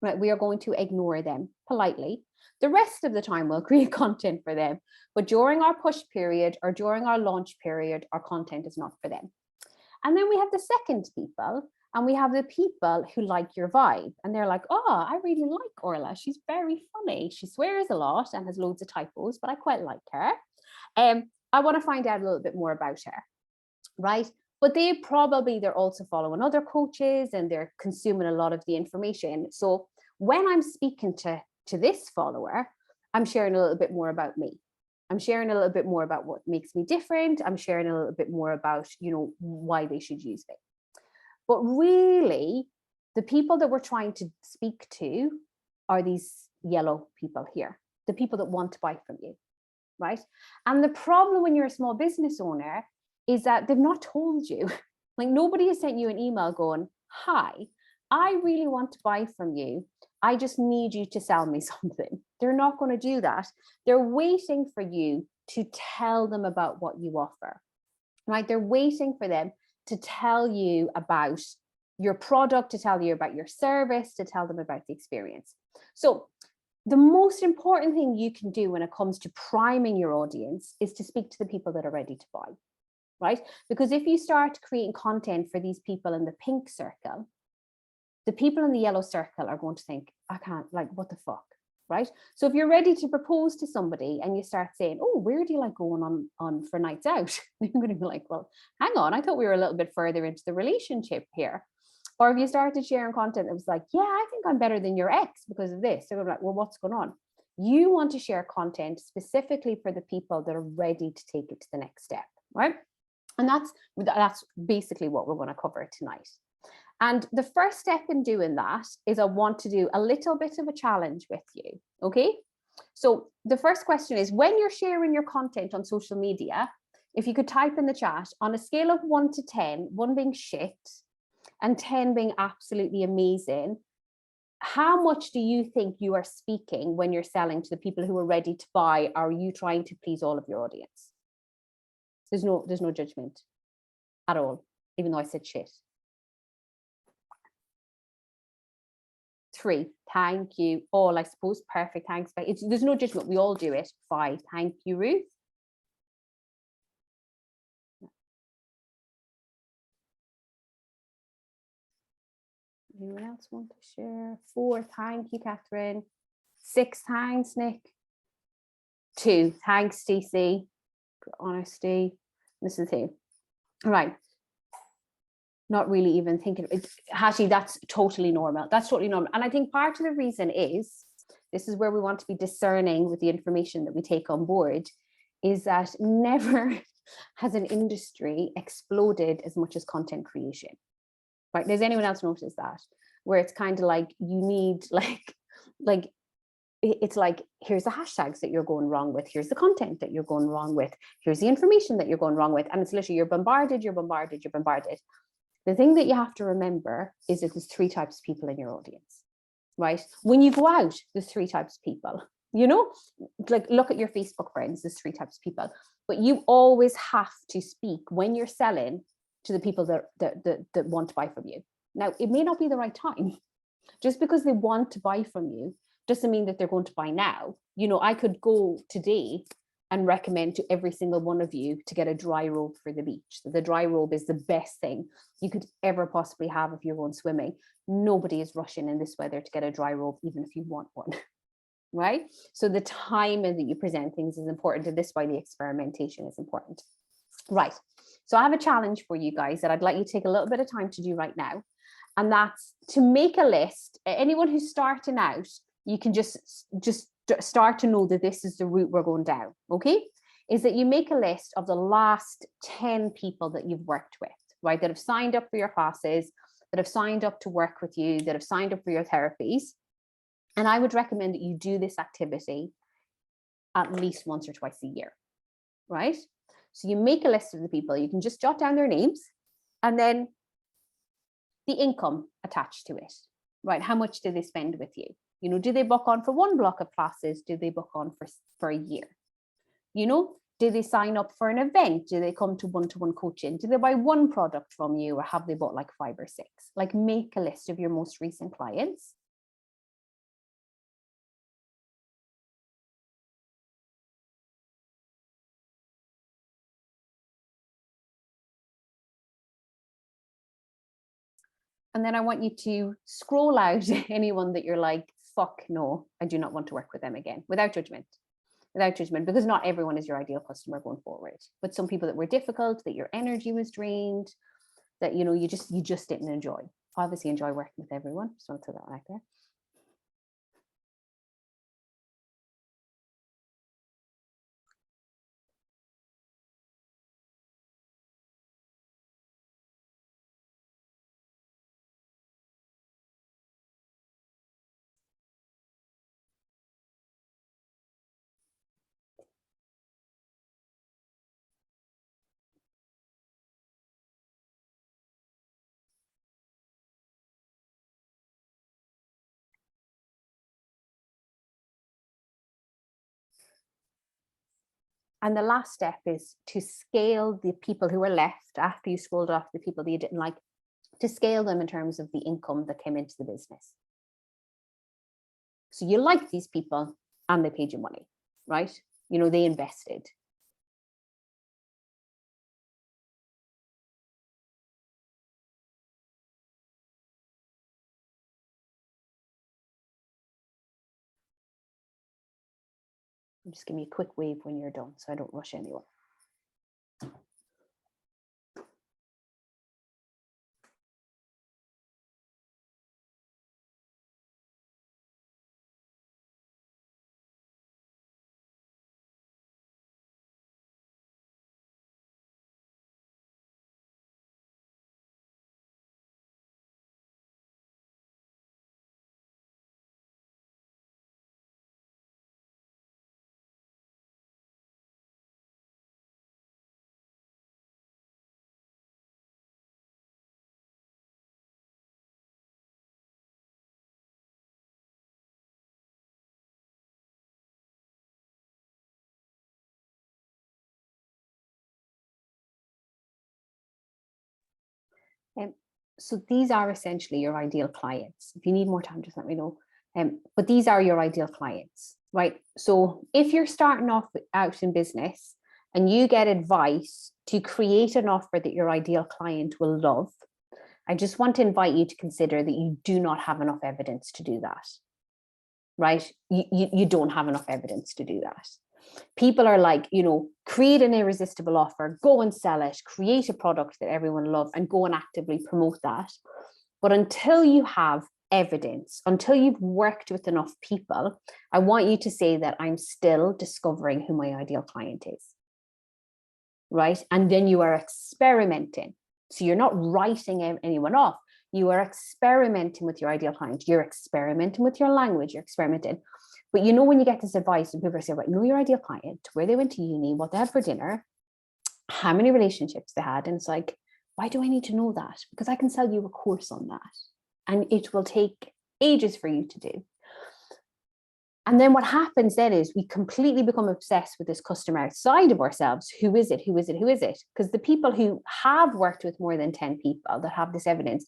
right? We are going to ignore them politely. The rest of the time we'll create content for them, but during our push period or during our launch period, our content is not for them. And then we have the second people, and we have the people who like your vibe, and they're like, oh, I really like Orla. She's very funny. She swears a lot and has loads of typos, but I quite like her. I want to find out a little bit more about her. Right? But they're also following other coaches and they're consuming a lot of the information. So when I'm speaking to this follower, I'm sharing a little bit more about me. I'm sharing a little bit more about what makes me different. I'm sharing a little bit more about, you know, why they should use me. But really, the people that we're trying to speak to are these yellow people here, the people that want to buy from you, right? And the problem when you're a small business owner is that they've not told you. Like, nobody has sent you an email going, hi, I really want to buy from you. I just need you to sell me something. They're not going to do that. They're waiting for you to tell them about what you offer, right? They're waiting for them to tell you about your product, to tell you about your service, to tell them about the experience. So the most important thing you can do when it comes to priming your audience is to speak to the people that are ready to buy. Right? Because if you start creating content for these people in the pink circle, the people in the yellow circle are going to think, I can't, like, what the fuck, right? So if you're ready to propose to somebody and you start saying, oh, where do you like going on for nights out? They're going to be like, well, hang on, I thought we were a little bit further into the relationship here. Or if you started sharing content that was like, yeah, I think I'm better than your ex because of this. They're like, well, what's going on? You want to share content specifically for the people that are ready to take it to the next step, right? And that's basically what we're going to cover tonight. And the first step in doing that is I want to do a little bit of a challenge with you, okay? So the first question is, when you're sharing your content on social media, if you could type in the chat, on a scale of 1 to 10, 1 being shit and 10 being absolutely amazing, how much do you think you are speaking when you're selling to the people who are ready to buy? Are you trying to please all of your audience? There's no judgment at all, even though I said shit. 3, thank you. All, I suppose, perfect, thanks. There's no judgment, we all do it. 5, thank you, Ruth. Anyone else want to share? 4, thank you, Catherine. 6, thanks, Nick. 2, thanks, Stacey, for honesty. This is the thing. All right. Not really even thinking it. Hattie, that's totally normal. That's totally normal. And I think part of the reason is, this is where we want to be discerning with the information that we take on board, is that never has an industry exploded as much as content creation. Right? Does anyone else notice that? Where it's kind of like you need like it's like, here's the hashtags that you're going wrong with, here's the content that you're going wrong with, here's the information that you're going wrong with, and it's literally you're bombarded. The thing that you have to remember is that there's 3 types of people in your audience, right? When you go out, there's 3 types of people, you know, like look at your Facebook friends, there's 3 types of people, but you always have to speak when you're selling to the people that want to buy from you. Now, it may not be the right time. Just because they want to buy from you doesn't mean that they're going to buy now. You know, I could go today and recommend to every single one of you to get a dry robe for the beach. The dry robe is the best thing you could ever possibly have if you're going swimming. Nobody is rushing in this weather to get a dry robe, even if you want one, right? So the timing that you present things is important, and this is why the experimentation is important. Right, so I have a challenge for you guys that I'd like you to take a little bit of time to do right now. And that's to make a list. Anyone who's starting out, you can just start to know that this is the route we're going down, okay? Is that you make a list of the last 10 people that you've worked with, right? That have signed up for your classes, that have signed up to work with you, that have signed up for your therapies. And I would recommend that you do this activity at least once or twice a year, right? So you make a list of the people, you can just jot down their names, and then the income attached to it, right? How much do they spend with you? You know, do they book on for 1 block of classes? Do they book on for a year? You know, do they sign up for an event? Do they come to one-to-one coaching? Do they buy 1 product from you, or have they bought like 5 or 6? Like, make a list of your most recent clients. And then I want you to scroll out anyone that you're like, fuck no, I do not want to work with them again, without judgment. Without judgment, because not everyone is your ideal customer going forward. But some people that were difficult, that your energy was drained, that, you know, you just didn't enjoy. Obviously enjoy working with everyone. Just want to throw that out there. And the last step is to scale the people who are left after you scrolled off the people that you didn't like, to scale them in terms of the income that came into the business. So you like these people and they paid you money, right? You know, they invested. Just give me a quick wave when you're done so I don't rush anyone. So these are essentially your ideal clients. If you need more time, just let me know. But these are your ideal clients, right? So if you're starting off out in business and you get advice to create an offer that your ideal client will love, I just want to invite you to consider that you do not have enough evidence to do that, right? You don't have enough evidence to do that. People are like, create an irresistible offer, go and sell it, create a product that everyone loves and go and actively promote that. But until you have evidence, until you've worked with enough people, I want you to say that I'm still discovering who my ideal client is, right? And then you are experimenting. So you're not writing anyone off. You are experimenting with your ideal client. You're experimenting with your language. You're experimenting. But when you get this advice and people say, right, know your ideal client, where they went to uni, what they had for dinner, how many relationships they had. And it's like, why do I need to know that? Because I can sell you a course on that. And it will take ages for you to do. And then what happens then is we completely become obsessed with this customer outside of ourselves. Who is it? Who is it? Who is it? Because the people who have worked with more than 10 people that have this evidence,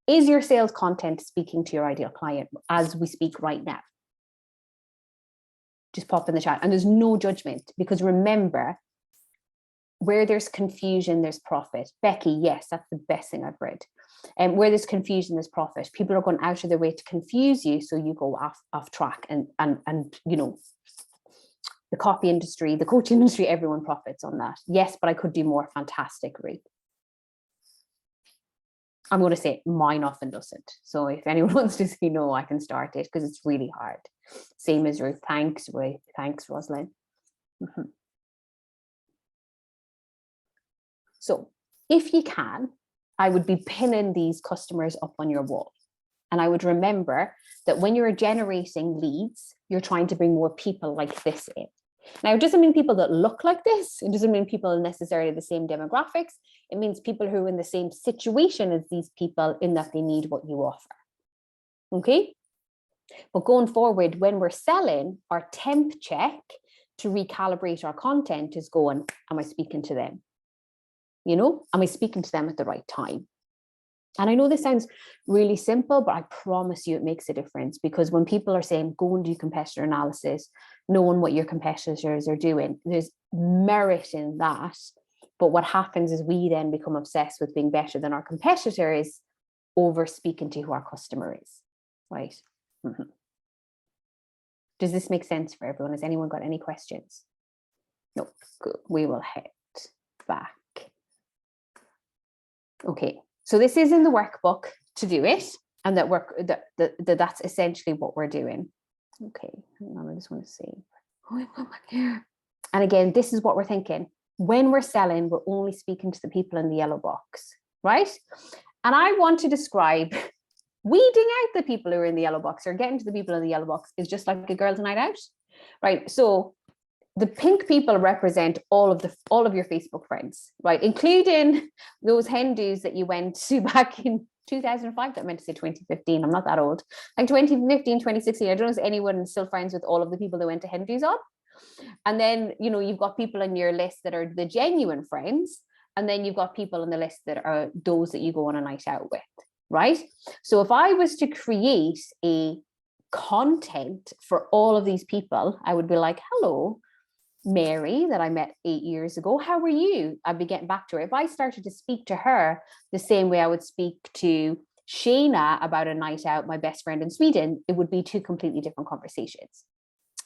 is your sales content speaking to your ideal client as we speak right now? Just pop in the chat. And there's no judgment, because remember, where there's confusion, there's profit. Becky, yes, that's the best thing I've read. And where there's confusion, there's profit. People are going out of their way to confuse you, so you go off track. And the copy industry, the coaching industry, everyone profits on that. Yes, but I could do more. Fantastic, Ruth. I'm going to say mine often doesn't. So if anyone wants to say no, I can start it, because it's really hard. Same as Ruth. Thanks, Ruth. Thanks, Rosalind. So if you can, I would be pinning these customers up on your wall. And I would remember that when you're generating leads, you're trying to bring more people like this in. Now, it doesn't mean people that look like this. It doesn't mean people necessarily the same demographics. It means people who are in the same situation as these people, in that they need what you offer. Okay? But going forward, when we're selling, our temp check to recalibrate our content is going, am I speaking to them? Am I speaking to them at the right time? And I know this sounds really simple, but I promise you it makes a difference, because when people are saying, go and do competitor analysis, knowing what your competitors are doing, there's merit in that. But what happens is we then become obsessed with being better than our competitors over speaking to who our customer is, right? Does this make sense for everyone? Has anyone got any questions? No, good. We will head back. Okay, so this is in the workbook to do it, and that's essentially what we're doing. Okay, hang on, I just want to see. And again, this is what we're thinking. When we're selling, we're only speaking to the people in the yellow box, right? And I want to describe weeding out the people who are in the yellow box, or getting to the people in the yellow box, is just like a girls' night out, right? So the pink people represent all of your Facebook friends, right? Including those hen dos that you went to back in 2005, that I meant to say 2015. I'm not that old. Like 2015, 2016. I don't know if anyone still friends with all of the people that went to hen dos on. And then, you've got people on your list that are the genuine friends. And then you've got people on the list that are those that you go on a night out with, right? So if I was to create a content for all of these people, I would be like, hello, Mary, that I met 8 years ago, how are you? I'd be getting back to her. If I started to speak to her the same way I would speak to Shayna about a night out, my best friend in Sweden, it would be two completely different conversations.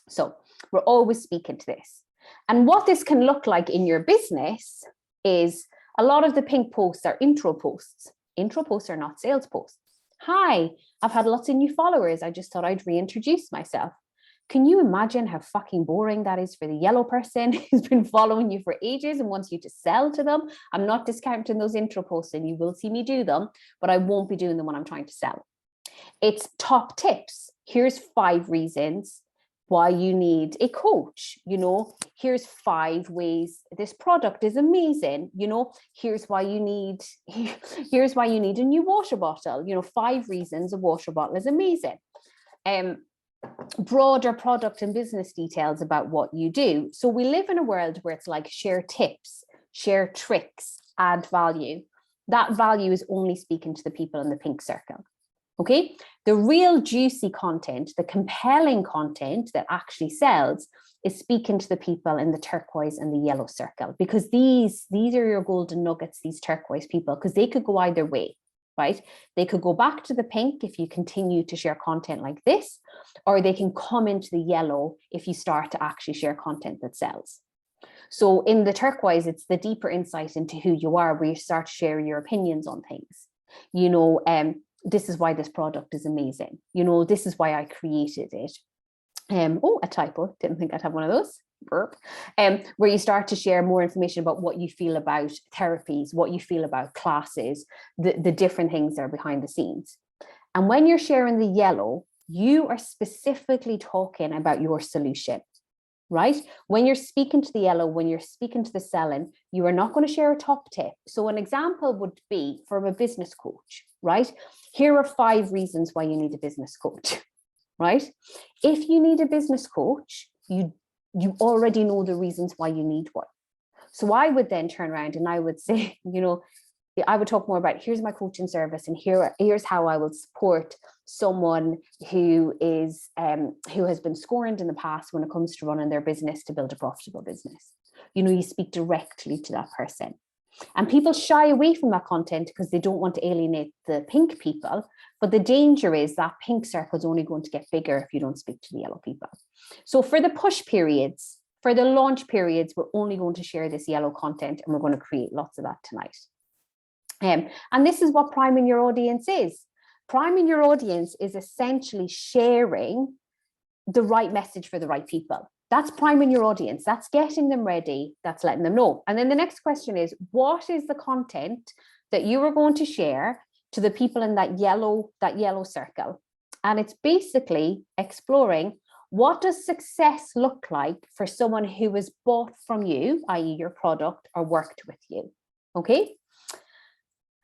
So we're always speaking to this. And what this can look like in your business is a lot of the pink posts are intro posts. Intro posts are not sales posts. Hi, I've had lots of new followers. I just thought I'd reintroduce myself. Can you imagine how fucking boring that is for the yellow person who's been following you for ages and wants you to sell to them? I'm not discounting those intro posts, and you will see me do them, but I won't be doing them when I'm trying to sell. It's top tips. Here's 5 reasons why you need a coach. Here's 5 ways this product is amazing. Here's why you need a new water bottle. 5 reasons a water bottle is amazing. Broader product and business details about what you do. So we live in a world where it's like share tips, share tricks, add value. that value is only speaking to the people in the pink circle. Okay, the real juicy content, the compelling content that actually sells, is speaking to the people in the turquoise and the yellow circle, because these are your golden nuggets, these turquoise people, because they could go either way, right? They could go back to the pink if you continue to share content like this, or they can come into the yellow if you start to actually share content that sells. So in the turquoise, it's the deeper insight into who you are, where you start to share your opinions on things. You know, this is why this product is amazing. You know, this is why I created it. Oh, a typo, didn't think I'd have one of those. Burp. Where you start to share more information about what you feel about therapies, what you feel about classes, the different things that are behind the scenes. And when you're sharing the yellow, you are specifically talking about your solution, right? When you're speaking to the yellow, when you're speaking to the selling, you are not going to share a top tip. So an example would be from a business coach, right? Here are 5 reasons why you need a business coach, right? If you need a business coach, you already know the reasons why you need one. So I would then turn around and I would say, you know, I would talk more about, here's my coaching service, and here's how I will support someone who has been scorned in the past when it comes to running their business to build a profitable business. You know, you speak directly to that person. And people shy away from that content because they don't want to alienate the pink people. But the danger is that pink circle is only going to get bigger if you don't speak to the yellow people. So for the push periods, for the launch periods, we're only going to share this yellow content, and we're going to create lots of that tonight. And this is what priming your audience is. Priming your audience is essentially sharing the right message for the right people. That's priming your audience. That's getting them ready. That's letting them know. And then the next question is, what is the content that you are going to share to the people in that yellow circle? And it's basically exploring, what does success look like for someone who has bought from you, i.e. your product, or worked with you? Okay.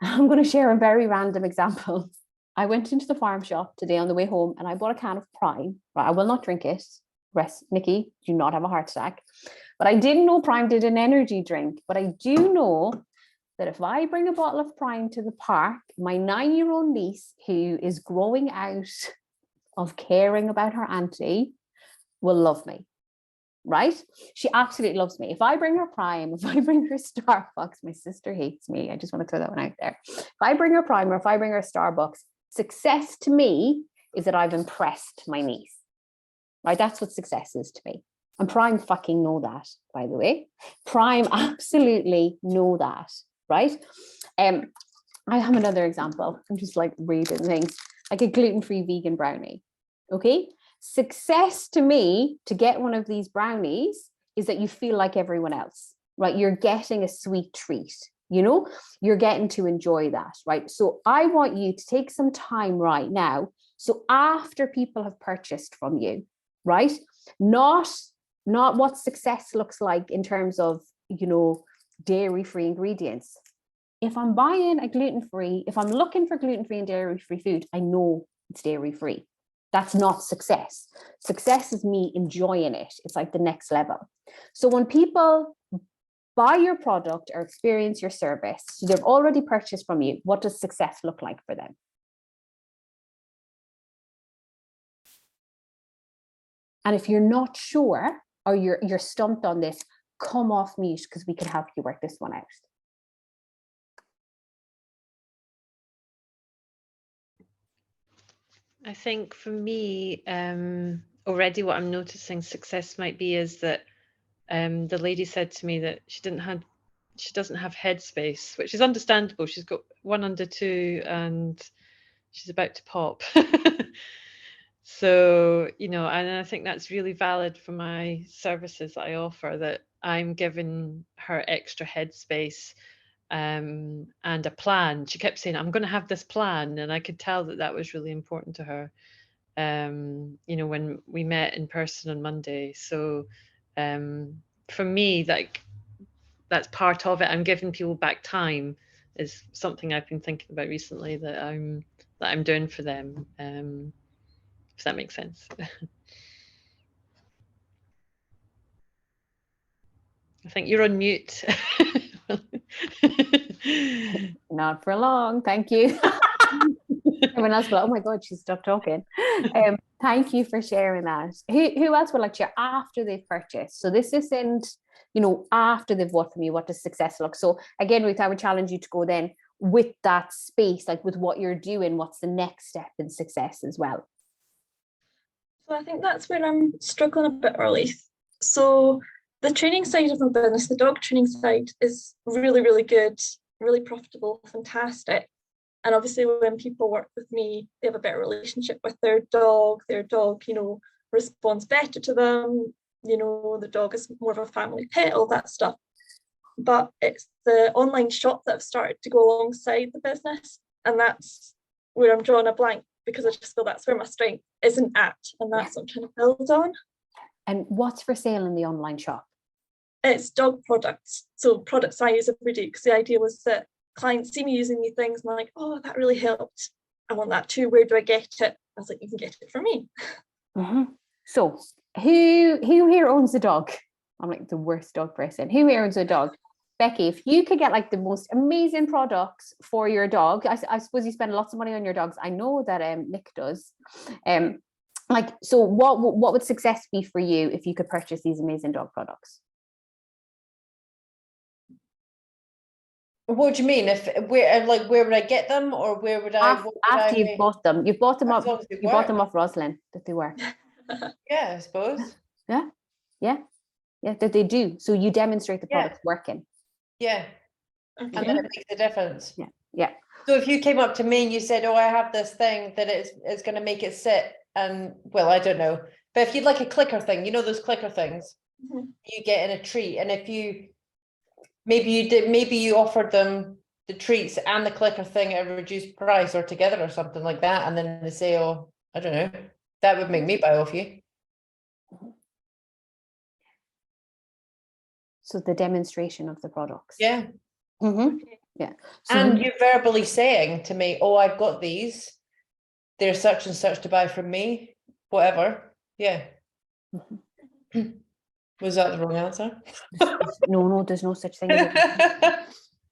I'm going to share a very random example. I went into the farm shop today on the way home and I bought a can of Prime. Right, I will not drink it. Rest, Nikki, do not have a heart attack. But I didn't know Prime did an energy drink. But I do know that if I bring a bottle of Prime to the park, my 9-year-old niece, who is growing out of caring about her auntie, will love me. Right? She absolutely loves me. If I bring her Prime, if I bring her Starbucks, my sister hates me. I just want to throw that one out there. If I bring her Prime or if I bring her Starbucks, success to me is that I've impressed my niece. Right? That's what success is to me. And Prime fucking know that, by the way. Prime absolutely know that. Right? I have another example. I'm just like reading things, like a gluten-free vegan brownie. Okay. Success to me, to get one of these brownies, is that you feel like everyone else, right? You're getting a sweet treat, you know, you're getting to enjoy that, right? So I want you to take some time right now. So after people have purchased from you, right? Not what success looks like in terms of, you know, dairy-free ingredients. If I'm buying a gluten-free, if I'm looking for gluten-free and dairy-free food, I know it's dairy-free. That's not success. Success is me enjoying it. It's like the next level. So when people buy your product or experience your service, so they've already purchased from you, what does success look like for them? And if you're not sure, or you're stumped on this, come off mute, because we can help you work this one out. I think for me, already what I'm noticing success might be is that the lady said to me that she doesn't have headspace, which is understandable. She's got 1 under 2 and she's about to pop. So, you know, and I think that's really valid for my services that I offer, that I'm giving her extra headspace and a plan. She kept saying, I'm going to have this plan. And I could tell that that was really important to her, you know, when we met in person on Monday. So for me, like, that's part of it. I'm giving people back time is something I've been thinking about recently that I'm doing for them. If that makes sense. I think you're on mute. Not for long, thank you. Everyone else will, oh my God, she's stopped talking. Thank you for sharing that. Who else would like to share after they've purchased? So this isn't, after they've bought from you, what does success look? So again, Ruth, I would challenge you to go then with that space, like with what you're doing, what's the next step in success as well? So I think that's where I'm struggling a bit early. So the training side of my business, the dog training side, is really, really good, really profitable, fantastic. And obviously when people work with me, they have a better relationship with their dog, responds better to them, the dog is more of a family pet, all that stuff. But it's the online shop that I've started to go alongside the business. And that's where I'm drawing a blank, because I just feel that's where my strength isn't at. And that's what I'm trying to build on. And what's for sale in the online shop? It's dog products. So products I use every day, because the idea was that clients see me using these things and they're like, oh, that really helped. I want that too. Where do I get it? I was like, you can get it from me. Mm-hmm. So who here owns a dog? I'm like the worst dog person. Who here owns a dog? Becky, if you could get like the most amazing products for your dog, I suppose you spend lots of money on your dogs. I know that Nick does. So what would success be for you if you could purchase these amazing dog products? What do you mean? Where would I get them, or where would I? After you've bought them, you've bought them As up. long as they You bought work. them off Rosalind that they work. Yeah, I suppose. Yeah, that they do. So you demonstrate the Yeah. products working. Yeah, Okay. and then it makes a difference. Yeah. So if you came up to me and you said, "Oh, I have this thing that is going to make it sit," and well, I don't know, but if you'd like a clicker thing, those clicker things, Mhm. you get in a treat, and if you maybe you offered them the treats and the clicker thing at a reduced price or together or something like that, and then they say, "Oh, I don't know," that would make me buy off you. So the demonstration of the products. Yeah. Mm-hmm. Okay. Yeah. So And you verbally saying to me, "Oh, I've got these. They're such and such to buy from me," whatever. Yeah. Was that the wrong answer? no, there's no such thing as a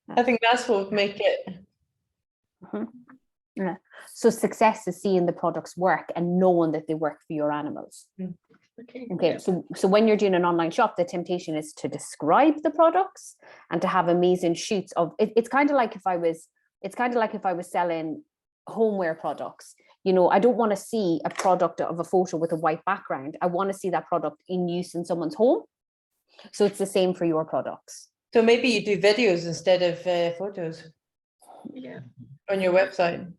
I think that's what would make it. Yeah. So success is seeing the products work and knowing that they work for your animals. Okay. Okay, Yeah. so when you're doing an online shop, the temptation is to describe the products and to have amazing shoots of it. It's kind of like if I was selling homeware products. I don't want to see a product of a photo with a white background. I want to see that product in use in someone's home. So it's the same for your products. So maybe you do videos instead of photos Yeah. on your website.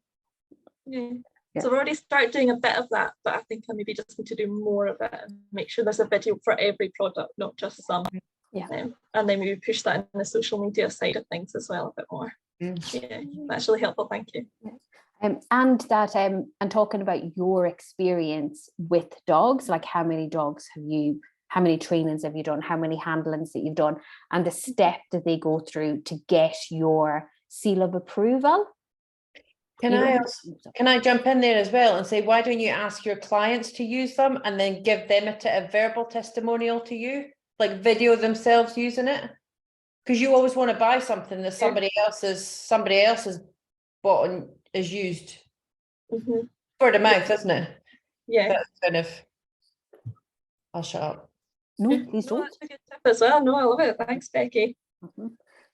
Yeah. Yeah. So I've already started doing a bit of that, but I think I maybe just need to do more of it and make sure there's a video for every product, not just some. Yeah. And then maybe push that in the social media side of things as well a bit more. Yeah, that's really helpful. Thank you. And that and talking about your experience with dogs, like how many trainings have you done, how many handlings that you've done, and the step that they go through to get your seal of approval. Can I jump in there as well and say, why don't you ask your clients to use them and then give them a verbal testimonial to you, like video themselves using it? Because you always want to buy something that somebody else has bought and is used. Mhm. Word of mouth, isn't it? Yeah. That's kind of. I'll shut up. No, please No, don't. that's a good tip as well. No, I love it. Thanks, Becky.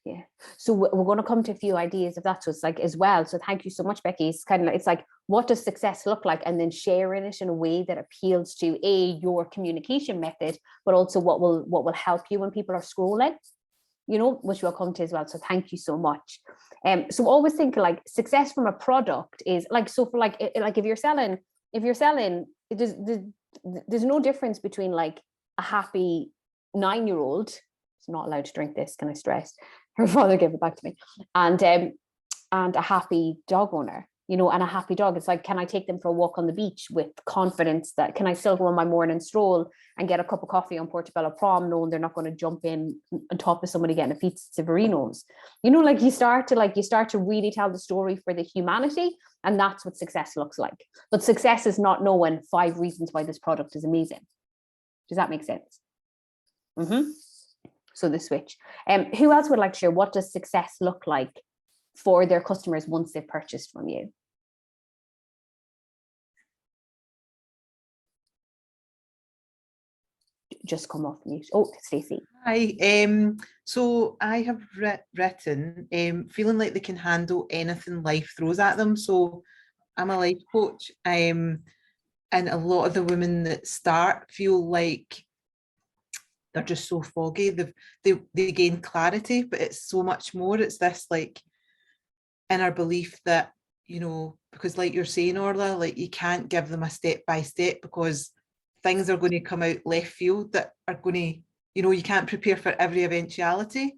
Yeah, so we're going to come to a few ideas of that, so it's like as well, so thank you so much, Becky. It's like what does success look like, and then sharing it in a way that appeals to your communication method, but also what will help you when people are scrolling, which we'll come to as well. So thank you so much. So always think like success from a product is like, so for like if you're selling there's no difference between like a happy 9-year-old, it's not allowed to drink this, can I stress? Her father gave it back to me, and a happy dog owner, and a happy dog. It's like, can I take them for a walk on the beach with confidence that can I still go on my morning stroll and get a cup of coffee on Portobello Prom, knowing they're not going to jump in on top of somebody getting a pizza at Severino's? You start to really tell the story for the humanity, and that's what success looks like. But success is not knowing 5 reasons why this product is amazing. Does that make sense? So the switch. Who else would like to share? What does success look like for their customers once they've purchased from you? Just come off mute. Oh, Stacey. Hi. So I have written feeling like they can handle anything life throws at them. So I'm a life coach, and a lot of the women that start feel like they're just so foggy. They gain clarity, but it's so much more. It's this like inner belief that, you know, because like you're saying, Orla, like you can't give them a step by step because things are going to come out left field that are going to, you know, you can't prepare for every eventuality.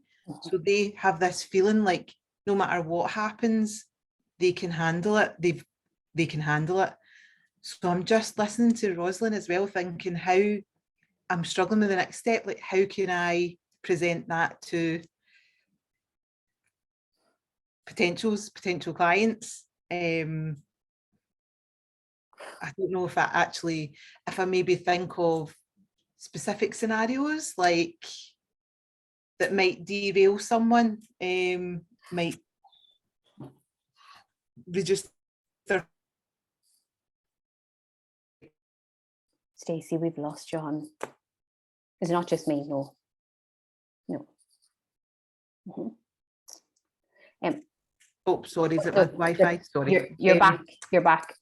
So they have this feeling like no matter what happens, they can handle it. They can handle it. So I'm just listening to Rosalind as well, thinking how I'm struggling with the next step. Like, how can I present that to potential clients? I don't know if I maybe think of specific scenarios like that might derail someone, might reduce their. Stacey, we've lost John. It's not just me, no. Oh, sorry, is it my Wi-Fi? Sorry. You're back. You're back.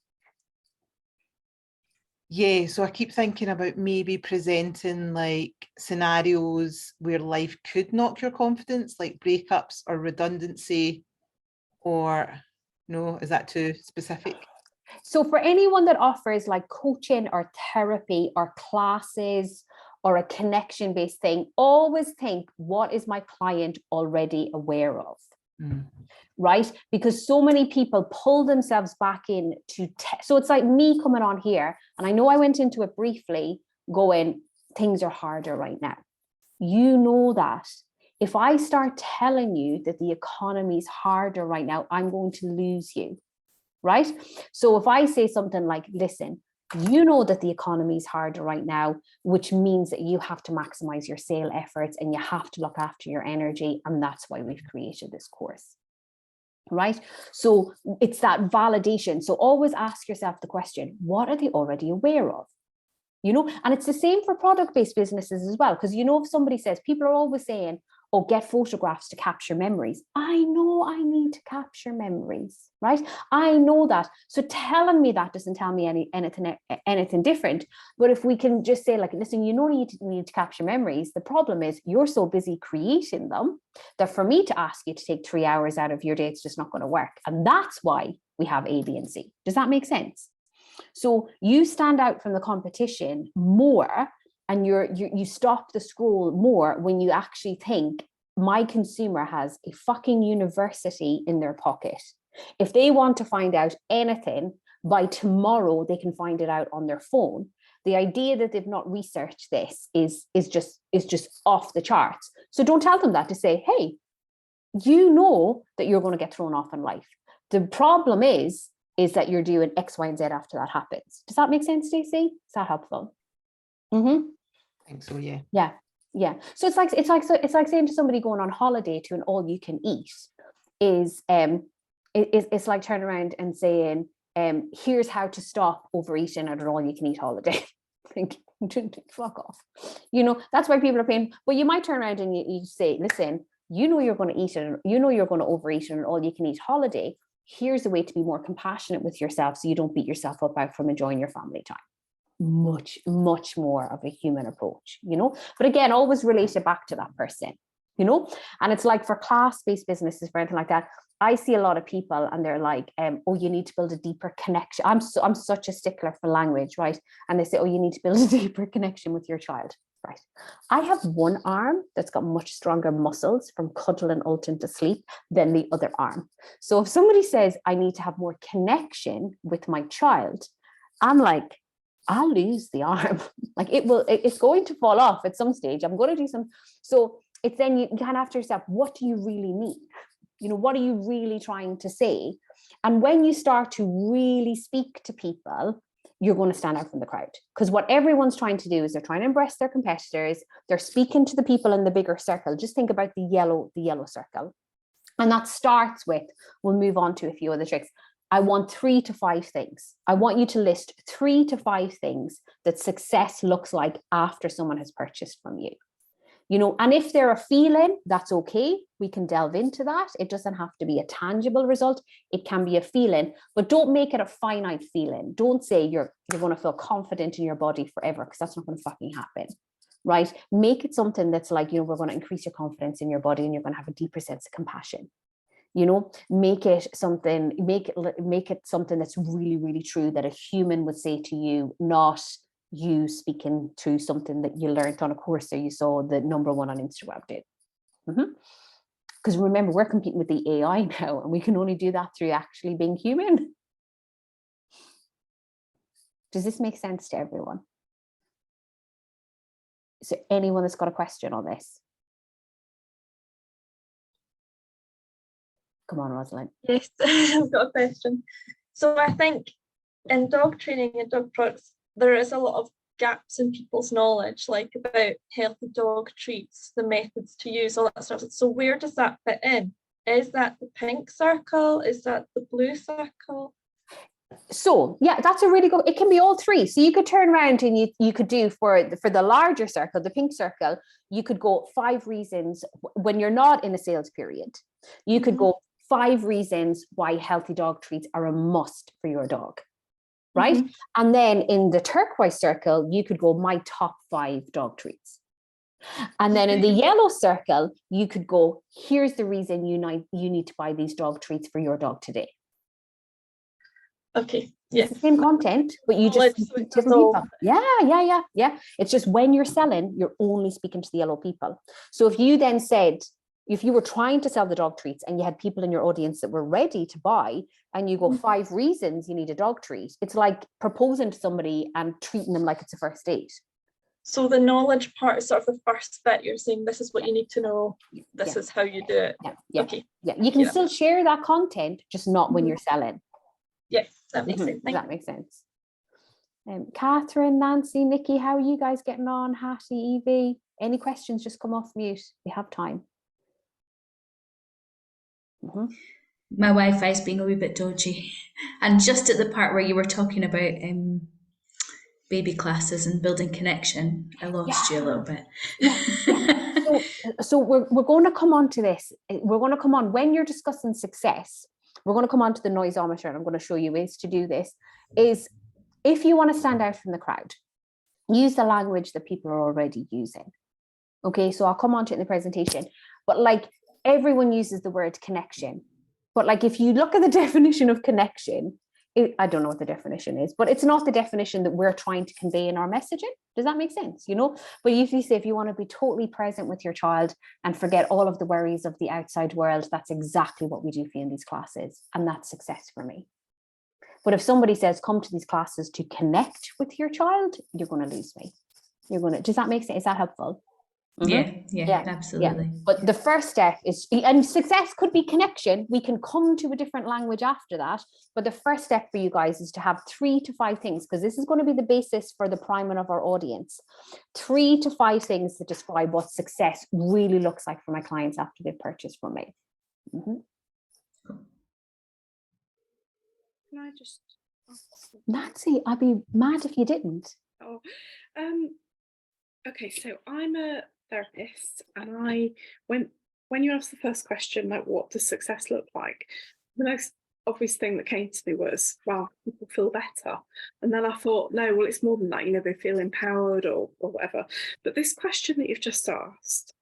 Yeah, so I keep thinking about maybe presenting like scenarios where life could knock your confidence, like breakups or redundancy, or no, is that too specific? So for anyone that offers like coaching or therapy or classes or a connection-based thing, always think, what is my client already aware of? Right? Because so many people pull themselves back in to, so it's like me coming on here, and I know I went into it briefly going, things are harder right now. You know that. If I start telling you that the economy is harder right now, I'm going to lose you, right? So if I say something like, listen, you know that the economy is harder right now, which means that you have to maximize your sale efforts and you have to look after your energy. And that's why we've created this course, right? So it's that validation. So always ask yourself the question, what are they already aware of? You know, and it's the same for product-based businesses as well. Because, you know, if somebody says, people are always saying, oh, get photographs to capture memories. I know I need to capture memories, right? I know that. So telling me that doesn't tell me anything different. But if we can just say like, listen, you know, you need to capture memories. The problem is you're so busy creating them that for me to ask you to take 3 hours out of your day, it's just not going to work. And that's why we have A, B, and C. Does that make sense? So you stand out from the competition more, and you stop the scroll more when you actually think, my consumer has a fucking university in their pocket. If they want to find out anything by tomorrow, they can find it out on their phone. The idea that they've not researched this is just off the charts. So don't tell them that, to say, hey, you know that you're going to get thrown off in life. The problem is that you're doing X, Y, and Z after that happens. Does that make sense, Stacey? Is that helpful? I think so, yeah. Yeah. So it's like saying to somebody going on holiday to an all-you-can-eat is it's like turning around and saying, here's how to stop overeating at an all-you-can-eat holiday. Think, fuck off. You know, that's why people are paying. But you might turn around and you say, listen, you know you're going to eat it, you know you're going to overeat at an all-you-can-eat holiday. Here's a way to be more compassionate with yourself so you don't beat yourself up out from enjoying your family time. Much more of a human approach, you know, but again, always relate it back to that person, you know. And it's like for class-based businesses, for anything like that, I see a lot of people and they're like, oh, you need to build a deeper connection. I'm such a stickler for language, right? And they say, oh, you need to build a deeper connection with your child, right? I have one arm that's got much stronger muscles from cuddling Ulton to sleep than the other arm. So if somebody says I need to have more connection with my child, I'm like, I'll lose the arm. Like it's going to fall off at some stage. I'm going to do some. So it's then you kind of ask yourself, what do you really mean? You know, what are you really trying to say? And when you start to really speak to people, you're going to stand out from the crowd, because what everyone's trying to do is they're trying to impress their competitors. They're speaking to the people in the bigger circle. Just think about the yellow circle. And that starts with, we'll move on to a few other tricks. I want 3 to 5 things. I want you to list 3 to 5 things that success looks like after someone has purchased from you. And if they're a feeling, that's okay. We can delve into that. It doesn't have to be a tangible result. It can be a feeling, but don't make it a finite feeling. Don't say you're going to feel confident in your body forever, because that's not going to fucking happen, right? Make it something that's like, we're going to increase your confidence in your body and you're going to have a deeper sense of compassion. Make it something that's really, really true, that a human would say to you, not you speaking to something that you learned on a course or you saw the number one on Instagram did. Because remember, we're competing with the AI now, and we can only do that through actually being human. Does this make sense to everyone? Is there anyone that's got a question on this? Come on, Rosalind. Yes, I've got a question. So I think in dog training and dog products, there is a lot of gaps in people's knowledge, like about healthy dog treats, the methods to use, all that stuff. So where does that fit in? Is that the pink circle? Is that the blue circle? So yeah, that's a really good, it can be all 3. So you could turn around and you could do for the larger circle, the pink circle, you could go 5 reasons when you're not in a sales period. You could go 5 reasons why healthy dog treats are a must for your dog. Right? And then in the turquoise circle, you could go my top 5 dog treats. And then in the yellow circle, you could go, here's the reason you need to buy these dog treats for your dog today. Okay. Yes. Same content, but you just speak to different people. Yeah. It's just when you're selling, you're only speaking to the yellow people. So if you then said, if you were trying to sell the dog treats and you had people in your audience that were ready to buy, and you go 5 reasons you need a dog treat, it's like proposing to somebody and treating them like it's a first date. So the knowledge part is sort of the first bit. You're saying this is what you need to know. This is how you do it. Yeah. Okay. Yeah. You can still share that content, just not when you're selling. Yes, that makes sense. Does that make sense? Catherine, Nancy, Nikki, how are you guys getting on? Hattie, Evie, any questions? Just come off mute. We have time. My Wi-Fi's being a wee bit dodgy, and just at the part where you were talking about baby classes and building connection, I lost you a little bit. So we're going to come on to this. We're going to come on when you're discussing success. We're going to come on to the noisometer, and I'm going to show you ways to do this. Is if you want to stand out from the crowd, use the language that people are already using. Okay, so I'll come on to it in the presentation, but like everyone uses the word connection. But like if you look at the definition of connection, I don't know what the definition is, but it's not the definition that we're trying to convey in our messaging. Does that make sense? But usually say if you want to be totally present with your child and forget all of the worries of the outside world, that's exactly what we do for you in these classes. And that's success for me. But if somebody says, come to these classes to connect with your child, you're going to lose me. Does that make sense? Is that helpful? Yeah, absolutely. Yeah. But the first step is, and success could be connection. We can come to a different language after that. But the first step for you guys is to have 3 to 5 things, because this is going to be the basis for the priming of our audience. 3 to 5 things that describe what success really looks like for my clients after they've purchased from me. Can I just? Nancy, I'd be mad if you didn't. Okay, so I'm a therapist, and when you asked the first question, like what does success look like, the most obvious thing that came to me was, well, people feel better. And then I thought, no, well, it's more than that, they feel empowered or whatever. But this question that you've just asked,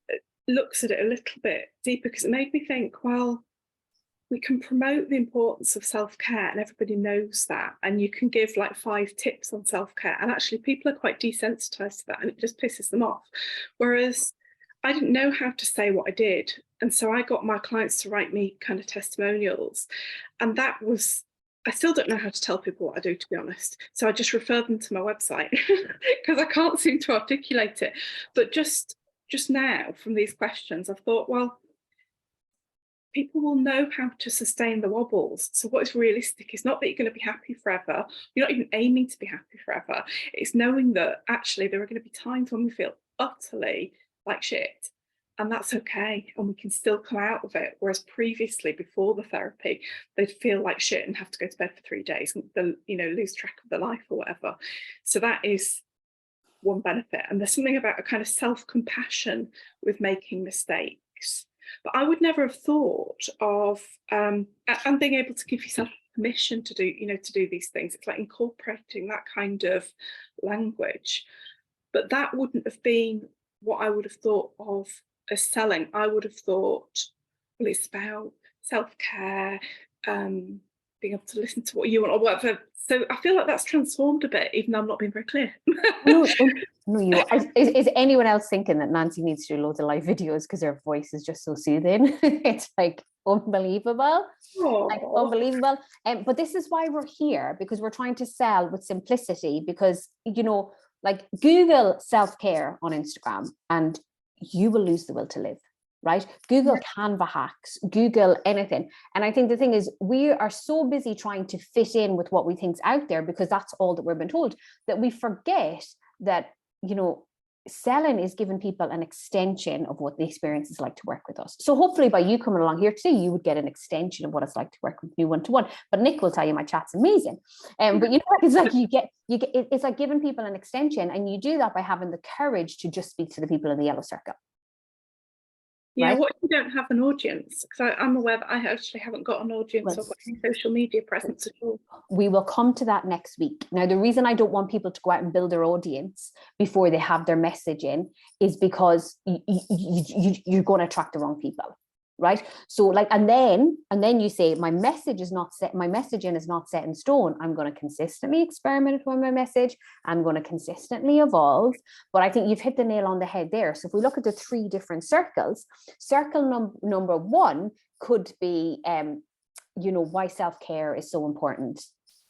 it looks at it a little bit deeper, because it made me think, well, we can promote the importance of self-care, and everybody knows that, and you can give like 5 tips on self-care, and actually people are quite desensitized to that, and it just pisses them off. Whereas I didn't know how to say what I did, and so I got my clients to write me kind of testimonials, and that was, I still don't know how to tell people what I do, to be honest, so I just refer them to my website because I can't seem to articulate it. But just now from these questions, I've thought, well, people will know how to sustain the wobbles. So what is realistic is not that you're going to be happy forever. You're not even aiming to be happy forever. It's knowing that actually there are going to be times when we feel utterly like shit. And that's okay, and we can still come out of it. Whereas previously, before the therapy, they'd feel like shit and have to go to bed for 3 days, and lose track of their life or whatever. So that is one benefit. And there's something about a kind of self-compassion with making mistakes. But I would never have thought of and being able to give yourself permission to do these things. It's like incorporating that kind of language. But that wouldn't have been what I would have thought of as selling. I would have thought, well, it's about self-care, being able to listen to what you want or whatever. So I feel like that's transformed a bit, even though I'm not being very clear. No, you are. Is anyone else thinking that Nancy needs to do loads of live videos because her voice is just so soothing? It's like unbelievable. Like unbelievable. But this is why we're here, because we're trying to sell with simplicity, because like Google self-care on Instagram and you will lose the will to live, right? Google Canva hacks, Google anything. And I think the thing is, we are so busy trying to fit in with what we think's out there, because that's all that we're being told, that we forget that, selling is giving people an extension of what the experience is like to work with us. So hopefully by you coming along here today, you would get an extension of what it's like to work with me one-to-one. But Nick will tell you my chat's amazing. But it's like it's like giving people an extension, and you do that by having the courage to just speak to the people in the yellow circle. Yeah, right? what if you don't have an audience? Because I'm aware that I actually haven't got an audience or got any social media presence at all. We will come to that next week. Now, the reason I don't want people to go out and build their audience before they have their message in is because you're going to attract the wrong people, right? So like, and then you say, my message is not set, my messaging is not set in stone. I'm going to consistently experiment with my message. I'm going to consistently evolve. But I think you've hit the nail on the head there. So if we look at the 3 different circles, circle number 1 could be, why self-care is so important.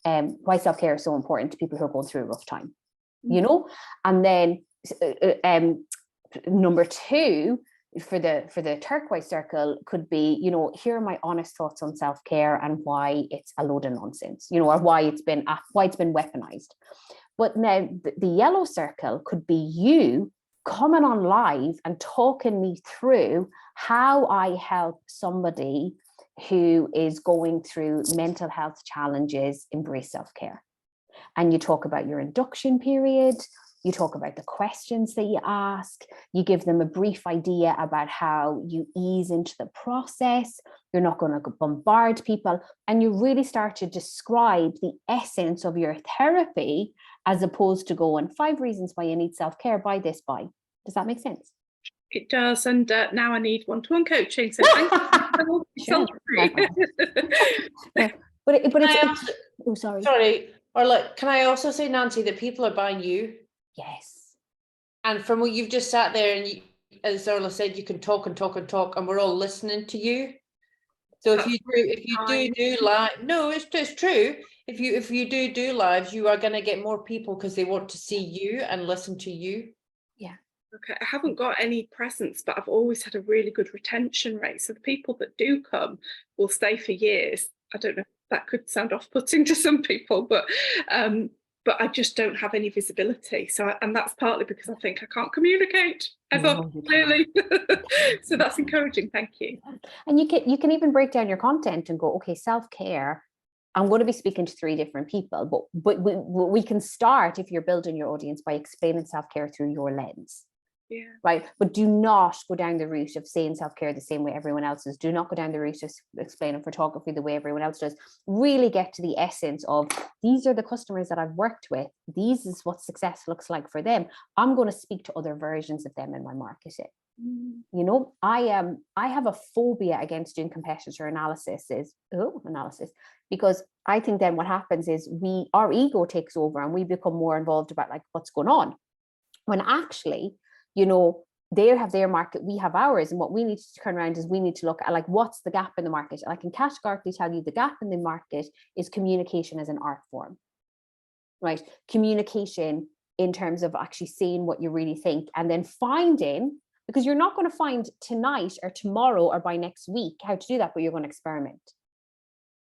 Why self-care is so important to people who are going through a rough time, and then number 2 for the turquoise circle could be, here are my honest thoughts on self-care and why it's a load of nonsense, or why it's been weaponized. But now the yellow circle could be you coming on live and talking me through how I help somebody who is going through mental health challenges embrace self-care. And you talk about your induction period, you talk about the questions that you ask, you give them a brief idea about how you ease into the process, you're not going to bombard people, and you really start to describe the essence of your therapy, as opposed to going 5 reasons why you need self-care, buy this, buy. Does that make sense? It does, and now I need one-to-one coaching. So thank you. Sure. But it's oh, sorry. Or like, can I also say, Nancy, that people are buying you? Yes. And from what you've just sat there and you, as Orla said, you can talk and talk and talk, and we're all listening to you. So if you do live, no, it's true. If you do lives, you are going to get more people because they want to see you and listen to you. Yeah. Okay, I haven't got any presence, but I've always had a really good retention rate. So the people that do come will stay for years. I don't know if that could sound off-putting to some people, but I just don't have any visibility. So, and that's partly because I think I can't communicate ever, clearly. So that's encouraging. Thank you. And you can even break down your content and go, okay, self-care, I'm going to be speaking to 3 different people, but we can start, if you're building your audience, by explaining self-care through your lens. Yeah. Right. But do not go down the route of saying self-care the same way everyone else does. Do not go down the route of explaining photography the way everyone else does. Really get to the essence of, these are the customers that I've worked with. These is what success looks like for them. I'm going to speak to other versions of them in my marketing. I have a phobia against doing competitor analysis, because I think then what happens is our ego takes over and we become more involved about like what's going on, when actually, they have their market, we have ours, and what we need to turn around is we need to look at like, what's the gap in the market. And I can categorically tell you the gap in the market is communication as an art form, right? Communication in terms of actually saying what you really think, and then finding, because you're not going to find tonight or tomorrow or by next week how to do that, but you're going to experiment.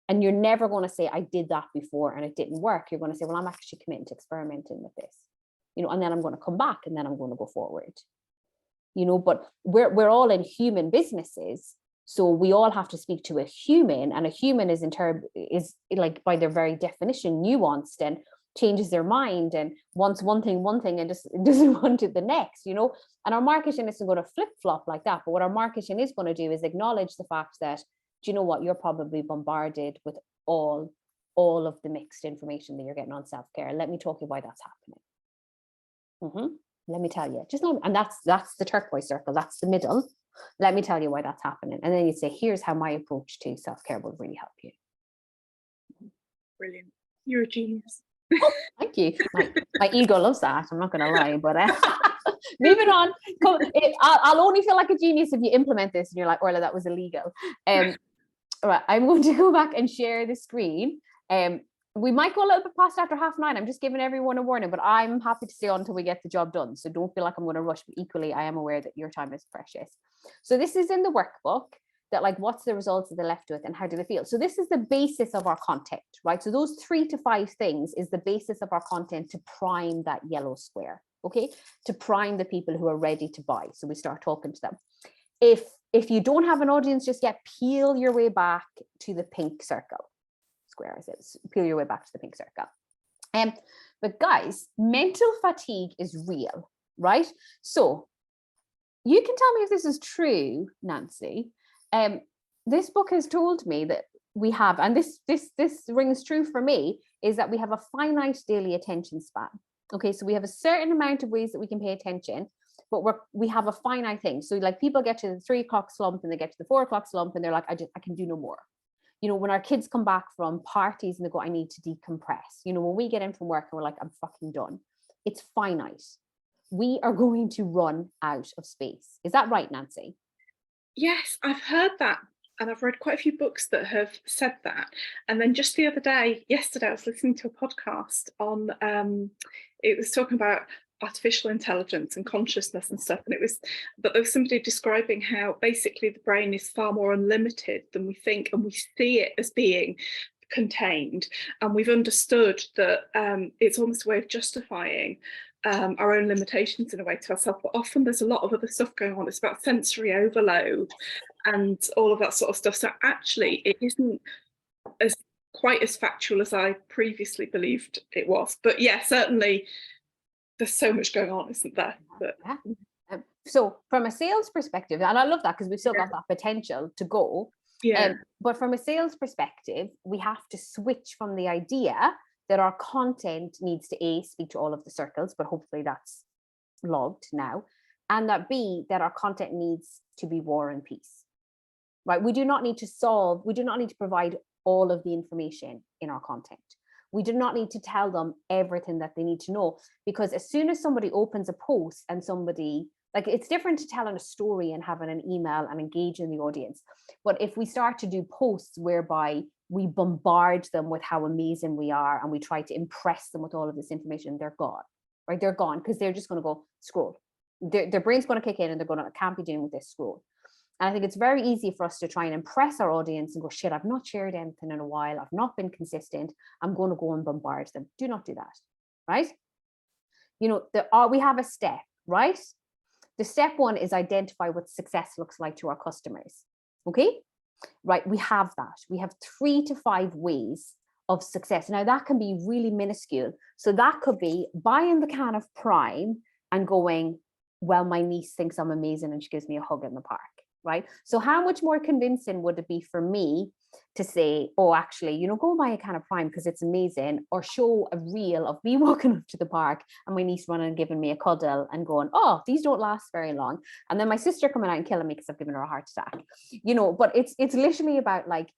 And you're never going to say, I did that before and it didn't work. You're going to say, well, I'm actually committed to experimenting with this. And then I'm going to come back and then I'm going to go forward. you know, but we're all in human businesses. So we all have to speak to a human, and a human is is like by their very definition nuanced and changes their mind and wants one thing and just doesn't want it the next, you know. And our marketing isn't going to flip-flop like that. But what our marketing is going to do is acknowledge the fact that, do you know what, you're probably bombarded with all of the mixed information that you're getting on self-care. Let me talk you why that's happening. Let me tell you, and that's the turquoise circle, that's the middle. Let me tell you why that's happening. And then you'd say, here's how my approach to self-care will really help you. Brilliant. You're a genius. Oh, thank you. My ego loves that, I'm not going to lie, but moving on. I'll only feel like a genius if you implement this and you're like, Orla, that was illegal. All right, I'm going to go back and share the screen. We might go a little bit past after 9:30. I'm just giving everyone a warning, but I'm happy to stay on until we get the job done. So don't feel like I'm going to rush, but equally, I am aware that your time is precious. So this is in the workbook, that like, what's the results that they're left with and how do they feel? So this is the basis of our content, right? So those 3 to 5 things is the basis of our content to prime that yellow square, okay? To prime the people who are ready to buy. So we start talking to them. If you don't have an audience just yet, peel your way back to the pink circle. Square is it? Peel your way back to the pink circle. But guys, mental fatigue is real, right? So you can tell me if this is true, Nancy. This book has told me that we have, and this rings true for me, is that we have a finite daily attention span. Okay, so we have a certain amount of ways that we can pay attention, but we have a finite thing. So like people get to the 3 o'clock slump and they get to the 4 o'clock slump and they're like, I can do no more. You know, when our kids come back from parties and they go, I need to decompress. You know, when we get in from work and we're like, I'm fucking done. It's finite. We are going to run out of space. Is that right, Nancy? Yes, I've heard that. And I've read quite a few books that have said that. And then just the other day, yesterday, I was listening to a podcast on, it was talking about artificial intelligence and consciousness and stuff. And but there was somebody describing how basically the brain is far more unlimited than we think, and we see it as being contained. And we've understood that it's almost a way of justifying our own limitations in a way to ourselves. But often there's a lot of other stuff going on. It's about sensory overload and all of that sort of stuff. So actually it isn't quite as factual as I previously believed it was. But yeah, certainly there's so much going on, isn't there? But yeah. So from a sales perspective, and I love that because we've still got that potential to go. Yeah. But from a sales perspective, we have to switch from the idea that our content needs to speak to all of the circles, but hopefully that's logged now, and that B, that our content needs to be war and peace, right? We do not need to provide all of the information in our content. We do not need to tell them everything that they need to know, because as soon as somebody opens a post and somebody, like, it's different to telling a story and having an email and engaging the audience. But if we start to do posts whereby we bombard them with how amazing we are and we try to impress them with all of this information, they're gone, right? They're gone because they're just going to go scroll. Their brain's going to kick in and they're going to, can't be doing with this, scroll. And I think it's very easy for us to try and impress our audience and go, shit, I've not shared anything in a while. I've not been consistent. I'm going to go and bombard them. Do not do that, right? You know, we have a step, right? The step 1 is identify what success looks like to our customers. Okay, right? We have that. We have 3 to 5 ways of success. Now that can be really minuscule. So that could be buying the can of Prime and going, well, my niece thinks I'm amazing and she gives me a hug in the park, right? So how much more convincing would it be for me to say, oh, actually, you know, go buy a can of Prime because it's amazing, or show a reel of me walking up to the park and my niece running and giving me a cuddle and going, oh, these don't last very long. And then my sister coming out and killing me because I've given her a heart attack, you know. But it's literally about like,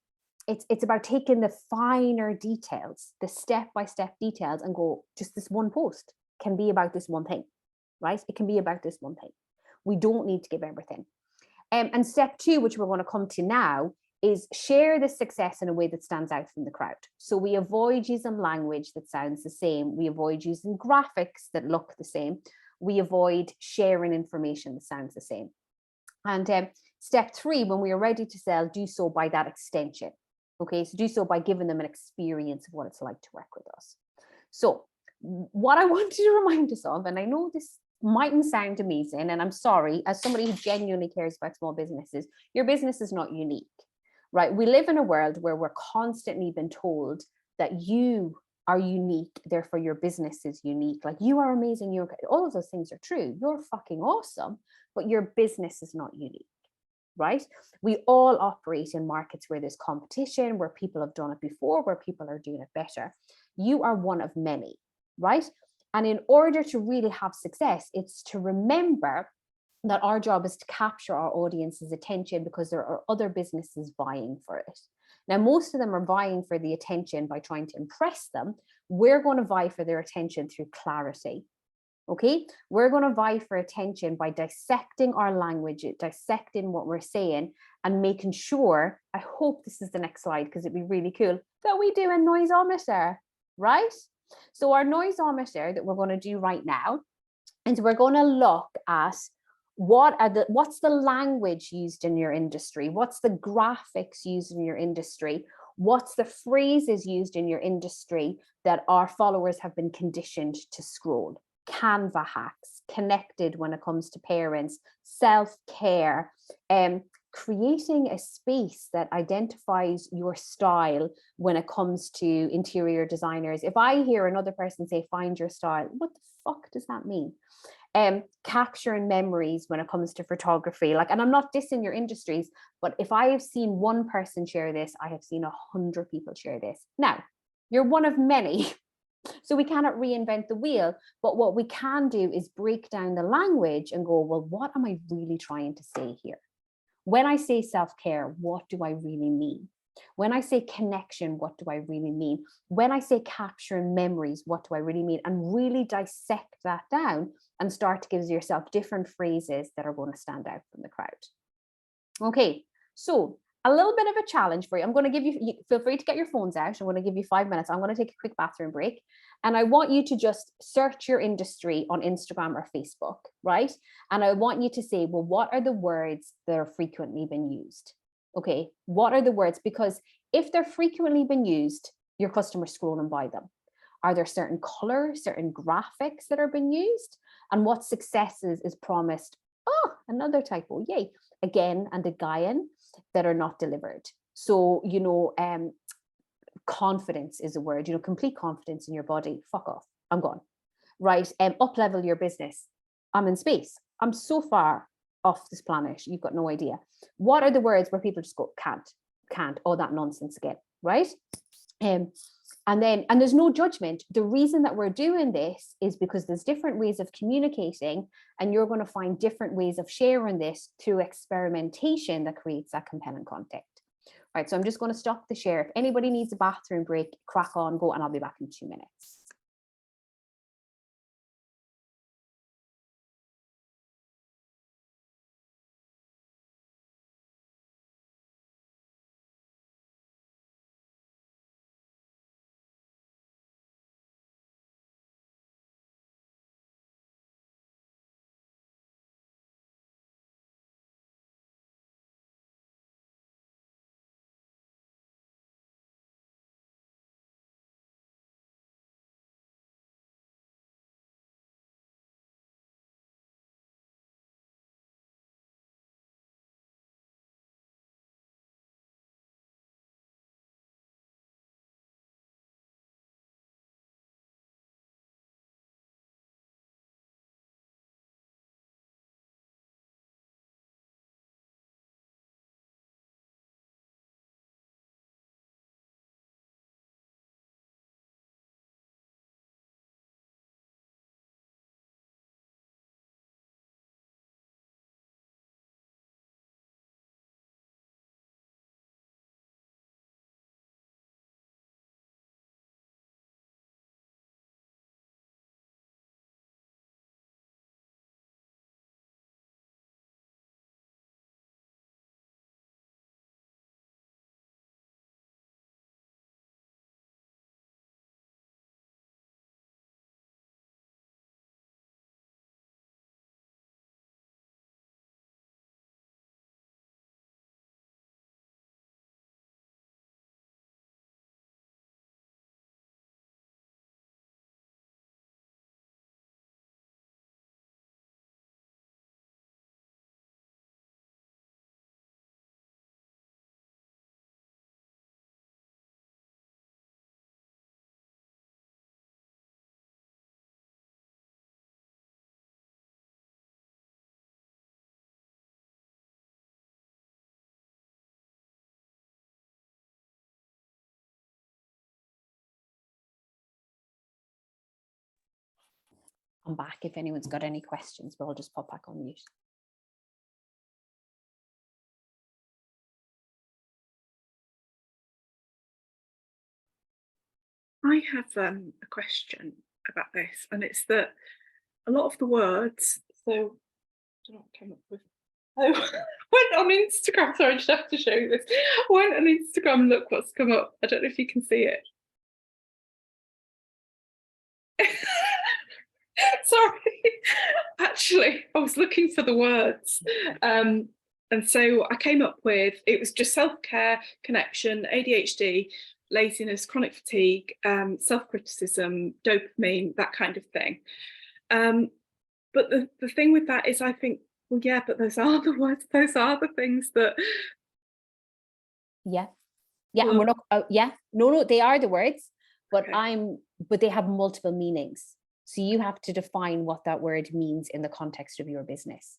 it's about taking the finer details, the step-by-step details, and go, just this one post can be about this one thing, right? It can be about this one thing. We don't need to give everything. And step 2, which we're going to come to now, is share the success in a way that stands out from the crowd. So we avoid using language that sounds the same. We avoid using graphics that look the same. We avoid sharing information that sounds the same. And step 3, when we are ready to sell, do so by that extension. Okay, so do so by giving them an experience of what it's like to work with us. So what I wanted to remind us of, and I know this mightn't sound amazing. And I'm sorry, as somebody who genuinely cares about small businesses, your business is not unique, right? We live in a world where we're constantly been told that you are unique, therefore your business is unique. Like, you are amazing, you're all of those things are true. You're fucking awesome, but your business is not unique, right? We all operate in markets where there's competition, where people have done it before, where people are doing it better. You are one of many, right? And in order to really have success, it's to remember that our job is to capture our audience's attention, because there are other businesses vying for it. Now, most of them are vying for the attention by trying to impress them. We're going to vie for their attention through clarity. Okay, we're going to vie for attention by dissecting our language, dissecting what we're saying, and making sure, I hope this is the next slide because it'd be really cool, that we do a noisometer, right? So our noisometer that we're going to do right now is we're going to look at what's the language used in your industry, what's the graphics used in your industry, what's the phrases used in your industry that our followers have been conditioned to scroll. Canva hacks, connected when it comes to parents, self-care, creating a space that identifies your style when it comes to interior designers. If I hear another person say, find your style, what the fuck does that mean? Capturing memories when it comes to photography. Like, and I'm not dissing your industries, but if I have seen one person share this, I have seen 100 people share this. Now, you're one of many. So we cannot reinvent the wheel, but what we can do is break down the language and go, well, what am I really trying to say here? When I say self-care, what do I really mean? When I say connection, what do I really mean? When I say capturing memories, what do I really mean? And really dissect that down and start to give yourself different phrases that are going to stand out from the crowd. Okay, so a little bit of a challenge for you. I'm going to give you, feel free to get your phones out. I'm going to give you 5 minutes. I'm going to take a quick bathroom break. And I want you to just search your industry on Instagram or Facebook, right? And I want you to say, well, what are the words that are frequently been used? Okay, what are the words? Because if they're frequently been used, your customers scroll and buy them. Are there certain colors, certain graphics that are being used? And what successes is promised? Oh, another typo, yay. Again, and again, that are not delivered. So, you know, confidence is a word, you know, complete confidence in your body. Fuck off, I'm gone. Right, up level your business. I'm in space. I'm so far off this planet, you've got no idea. What are the words where people just go, can't, all that nonsense again, right? And there's no judgment. The reason that we're doing this is because there's different ways of communicating, and you're going to find different ways of sharing this through experimentation that creates that compelling content. All right, so I'm just going to stop the share. If anybody needs a bathroom break, crack on, go, and I'll be back in 2 minutes. I'm back if anyone's got any questions, but I'll just pop back on mute. I have a question about this, and it's that a lot of the words, so I don't know what I came up with. I went on Instagram, sorry, I just have to show you this. I went on Instagram and look what's come up. I don't know if you can see it. Sorry, actually, I was looking for the words. And so I came up with, it was just self-care, connection, ADHD, laziness, chronic fatigue, self-criticism, dopamine, that kind of thing. But the thing with that is I think, well, yeah, but those are the words, those are the things that. Yeah. Yeah, and we're not, no, they are the words, but Okay. but they have multiple meanings. So you have to define what that word means in the context of your business.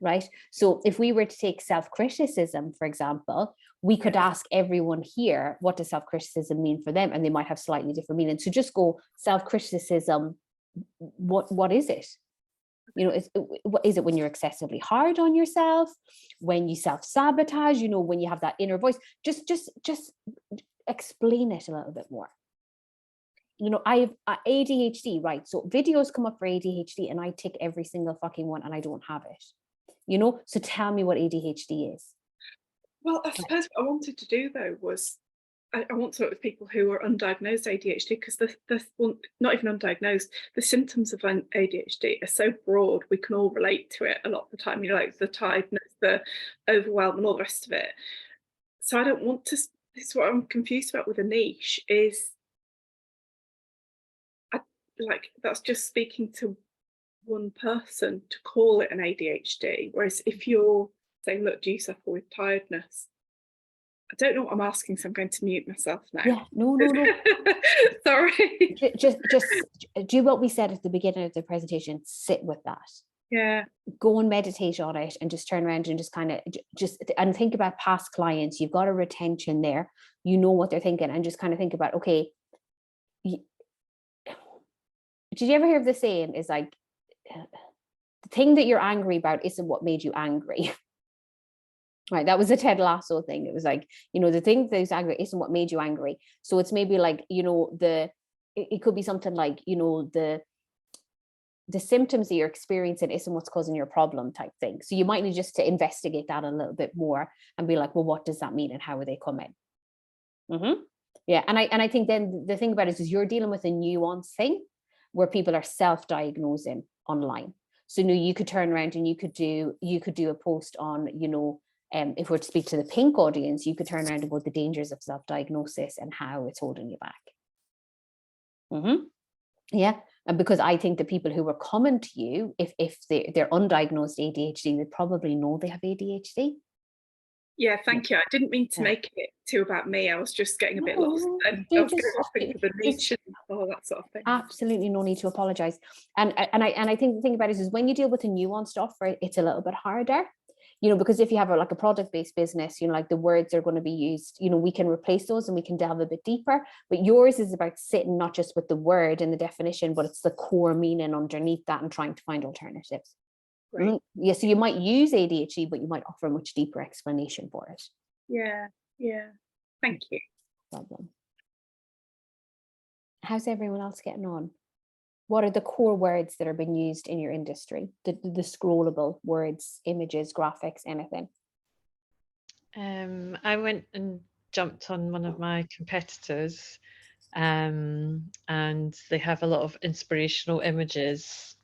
Right? So if we were to take self-criticism, for example, we could ask everyone here, what does self-criticism mean for them? And they might have slightly different meanings. So just go self-criticism, what is it? You know, is it when you're excessively hard on yourself, when you self-sabotage, you know, when you have that inner voice? Just explain it a little bit more. You know, I have ADHD, right? So videos come up for ADHD and I tick every single fucking one and I don't have it. You know, so tell me what ADHD is. Well, I suppose what I wanted to do though was I want to work with people who are undiagnosed ADHD, because well, not even undiagnosed, the symptoms of ADHD are so broad, we can all relate to it a lot of the time, you know, like the tiredness, the overwhelm and all the rest of it. So I don't want to, this is what I'm confused about with a niche is, like that's just speaking to one person to call it an ADHD. Whereas if you're saying, look, do you suffer with tiredness? I don't know what I'm asking, so I'm going to mute myself now. Yeah, no. Sorry. Just do what we said at the beginning of the presentation. Sit with that. Yeah. Go and meditate on it and just turn around and just kind of and think about past clients. You've got a retention there. You know what they're thinking, and just kind of think about, okay, did you ever hear of the saying is like, the thing that you're angry about isn't what made you angry. Right, that was a Ted Lasso thing. It was like, you know, the thing that is angry isn't what made you angry. So it's maybe like, you know, it could be something like, you know, the symptoms that you're experiencing isn't what's causing your problem type thing. So you might need just to investigate that a little bit more and be like, well, what does that mean and how are they coming? Yeah, and I think then the thing about it is you're dealing with a nuance thing where people are self-diagnosing online. So you know, you could turn around and you could do a post on, you know, if we're to speak to the pink audience, you could turn around about the dangers of self-diagnosis and how it's holding you back. Yeah, and because I think the people who are coming to you, if they're undiagnosed ADHD, they probably know they have ADHD. Yeah, thank you. I didn't mean to make it too about me. I was just getting a bit lost, and I was going off into the niche and all that sort of thing. Absolutely no need to apologize. And I think the thing about it is when you deal with a nuanced offer, it's a little bit harder. You know, because if you have a product-based business, you know, like the words are going to be used, you know, we can replace those and we can delve a bit deeper. But yours is about sitting not just with the word and the definition, but it's the core meaning underneath that and trying to find alternatives. Right. Yeah, so you might use ADHD, but you might offer a much deeper explanation for it. Yeah. Thank you. No problem. How's everyone else getting on? What are the core words that are being used in your industry? The scrollable words, images, graphics, anything? I went and jumped on one of my competitors, and they have a lot of inspirational images,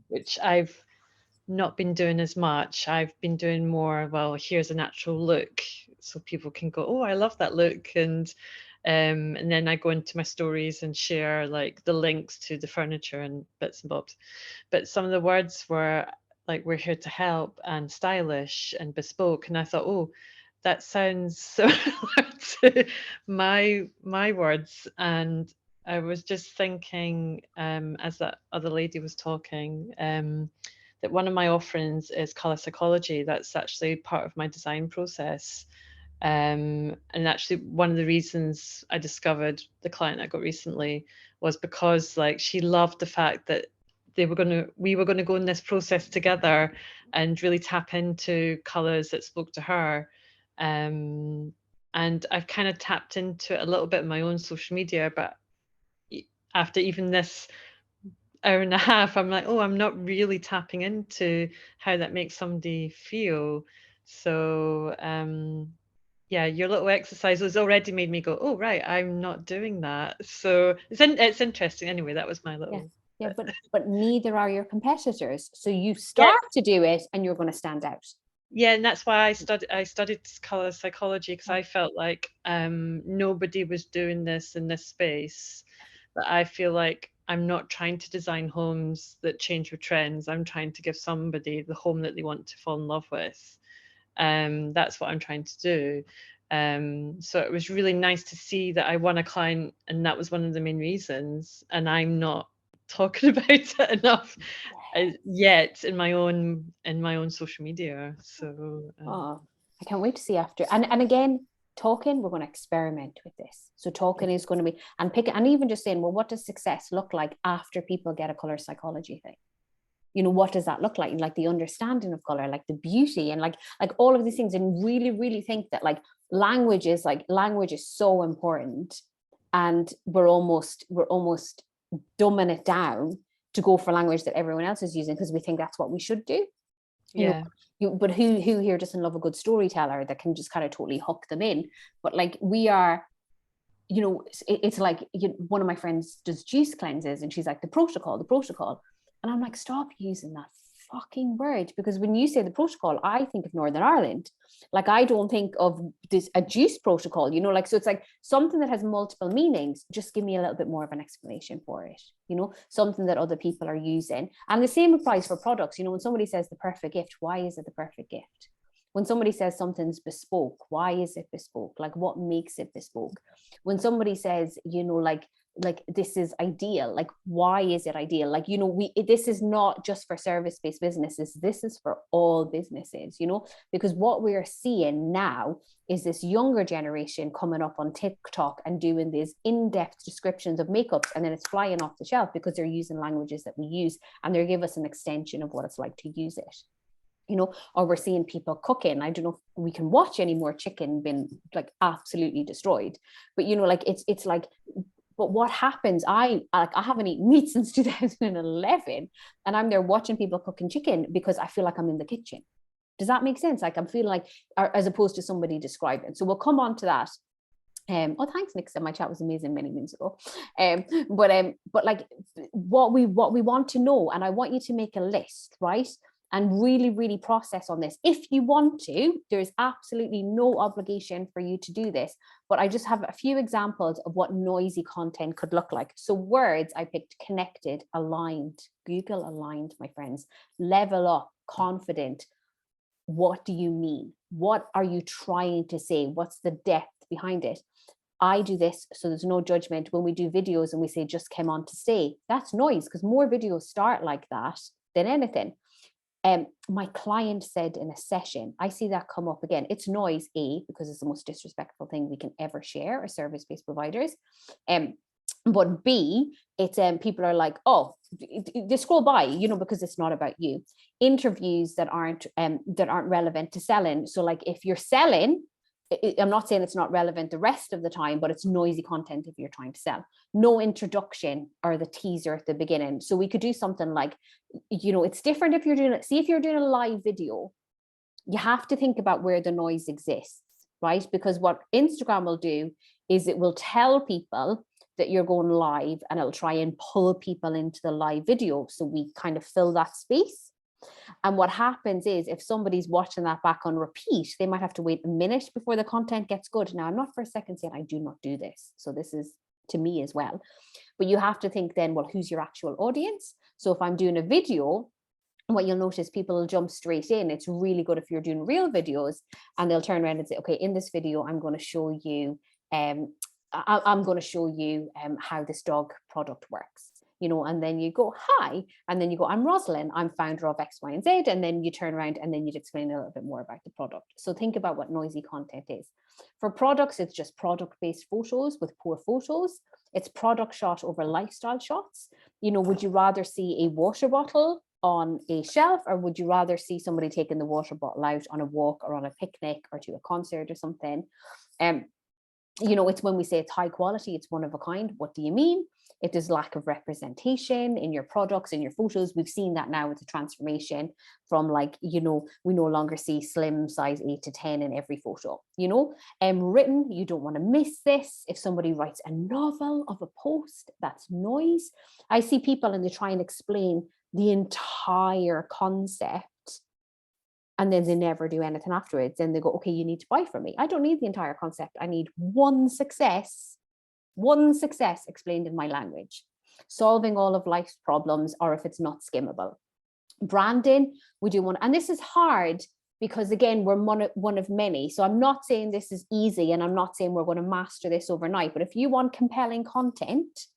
which I've not been doing as much. I've been doing more, well, here's a natural look, so people can go, oh, I love that look, and then I go into my stories and share like the links to the furniture and bits and bobs. But some of the words were like, we're here to help, and stylish and bespoke, and I thought, oh, that sounds similar to my words. And I was just thinking, as that other lady was talking, that one of my offerings is color psychology. That's actually part of my design process. And actually one of the reasons I discovered the client I got recently was because like she loved the fact that we were going to go in this process together and really tap into colours that spoke to her. And I've kind of tapped into it a little bit in my own social media, but after even this hour and a half, I'm like, oh, I'm not really tapping into how that makes somebody feel. So yeah, your little exercise has already made me go, oh right, I'm not doing that. So it's interesting. Anyway, that was my little. Yeah, but neither are your competitors. So you start to do it, and you're going to stand out. Yeah, and that's why I studied colour psychology, because I felt like nobody was doing this in this space. But I feel like I'm not trying to design homes that change with trends. I'm trying to give somebody the home that they want to fall in love with. That's what I'm trying to do. So it was really nice to see that I won a client, and that was one of the main reasons. And I'm not talking about it enough yet in my own social media. So Oh, I can't wait to see after. And again, talking, we're going to experiment with this. So talking is going to be, and even just saying, well, what does success look like after people get a color psychology thing? You know, what does that look like? Like the understanding of color, like the beauty, and like all of these things, and really, really think that like language is so important, and we're almost dumbing it down to go for language that everyone else is using because we think that's what we should do. yeah. But who here doesn't love a good storyteller that can just kind of totally hook them in? But like we are, you know, it's like one of my friends does juice cleanses, and she's like, the protocol. And I'm like, stop using that fucking word, because when you say the protocol, I think of Northern Ireland. Like, I don't think of a juice protocol, you know, like, so it's like something that has multiple meanings. Just give me a little bit more of an explanation for it, you know, something that other people are using. And the same applies for products. You know, when somebody says the perfect gift, why is it the perfect gift? When somebody says something's bespoke, why is it bespoke? Like, what makes it bespoke? When somebody says, you know, like this is ideal, like, why is it ideal? Like, you know, this is not just for service-based businesses, this is for all businesses, you know, because what we're seeing now is this younger generation coming up on TikTok and doing these in-depth descriptions of makeups, and then it's flying off the shelf because they're using languages that we use, and they give us an extension of what it's like to use it. You know, or we're seeing people cooking. I don't know if we can watch any more chicken being like absolutely destroyed, but you know, like it's like, but what happens? I haven't eaten meat since 2011, and I'm there watching people cooking chicken because I feel like I'm in the kitchen. Does that make sense? Like, I'm feeling like, as opposed to somebody describing. So we'll come on to that. Oh, thanks, Nixon. My chat was amazing many minutes ago. But like what we want to know, and I want you to make a list, right? And really, really process on this. If you want to, there's absolutely no obligation for you to do this, but I just have a few examples of what noisy content could look like. So words, I picked connected, aligned, Google aligned, my friends, level up, confident. What do you mean? What are you trying to say? What's the depth behind it? I do this, so there's no judgment. When we do videos and we say just came on to stay, that's noise, because more videos start like that than anything. My client said in a session, I see that come up again. It's noise, A, because it's the most disrespectful thing we can ever share as service-based providers. But B, it's people are like, oh, they scroll by, you know, because it's not about you. Interviews that aren't relevant to selling. So like, if you're selling, I'm not saying it's not relevant the rest of the time, but it's noisy content if you're trying to sell. No introduction or the teaser at the beginning. So we could do something like, you know, it's different if you're doing it. See, if you're doing a live video, you have to think about where the noise exists, right? Because what Instagram will do is it will tell people that you're going live, and it'll try and pull people into the live video. So we kind of fill that space. And what happens is, if somebody's watching that back on repeat, they might have to wait a minute before the content gets good. Now, I'm not for a second saying I do not do this. So this is to me as well. But you have to think then, well, who's your actual audience? So if I'm doing a video, what you'll notice, people will jump straight in. It's really good if you're doing real videos, and they'll turn around and say, okay, in this video, I'm going to show you, I'm going to show you how this dog product works. you know, and then you go, hi, and then you go, I'm Rosalind, I'm founder of X, Y, and Z, and then you turn around and then you'd explain a little bit more about the product. So think about what noisy content is. For products, it's just product-based photos with poor photos. It's product shot over lifestyle shots. You know, would you rather see a water bottle on a shelf, or would you rather see somebody taking the water bottle out on a walk or on a picnic or to a concert or something? You know, it's when we say it's high quality, it's one of a kind. What do you mean? If there's lack of representation in your products, in your photos, we've seen that now with the transformation from, like, you know, we no longer see slim size 8 to 10 in every photo, you know. Written, you don't want to miss this. If somebody writes a novel of a post, that's noise. I see people and they try and explain the entire concept, and then they never do anything afterwards. And they go, okay, you need to buy from me. I don't need the entire concept. I need one success explained in my language, solving all of life's problems, or if it's not skimmable. Branding, we do want, and this is hard because, again, we're one of many. So I'm not saying this is easy, and I'm not saying we're going to master this overnight, but if you want compelling content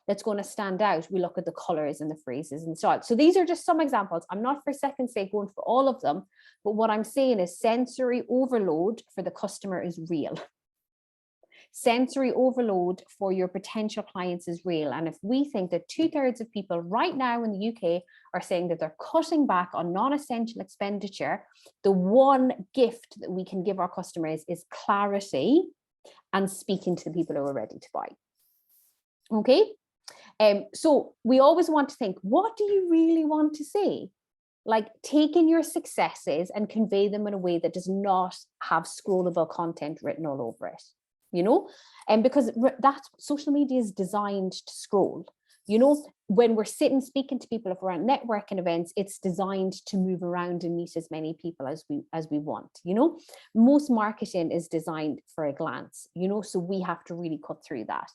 that's going to stand out, we look at the colors and the phrases and so on. So these are just some examples. I'm not for second's sake going for all of them, but what I'm saying is sensory overload for the customer is real. Sensory overload for your potential clients is real. And if we think that 2/3 of people right now in the UK are saying that they're cutting back on non-essential expenditure, the one gift that we can give our customers is clarity and speaking to the people who are ready to buy. Okay. So we always want to think, what do you really want to say? Like, take in your successes and convey them in a way that does not have scrollable content written all over it, you know, and because that social media is designed to scroll, you know, when we're sitting speaking to people, if we're at networking events, it's designed to move around and meet as many people as we want, you know. Most marketing is designed for a glance, you know, so we have to really cut through that.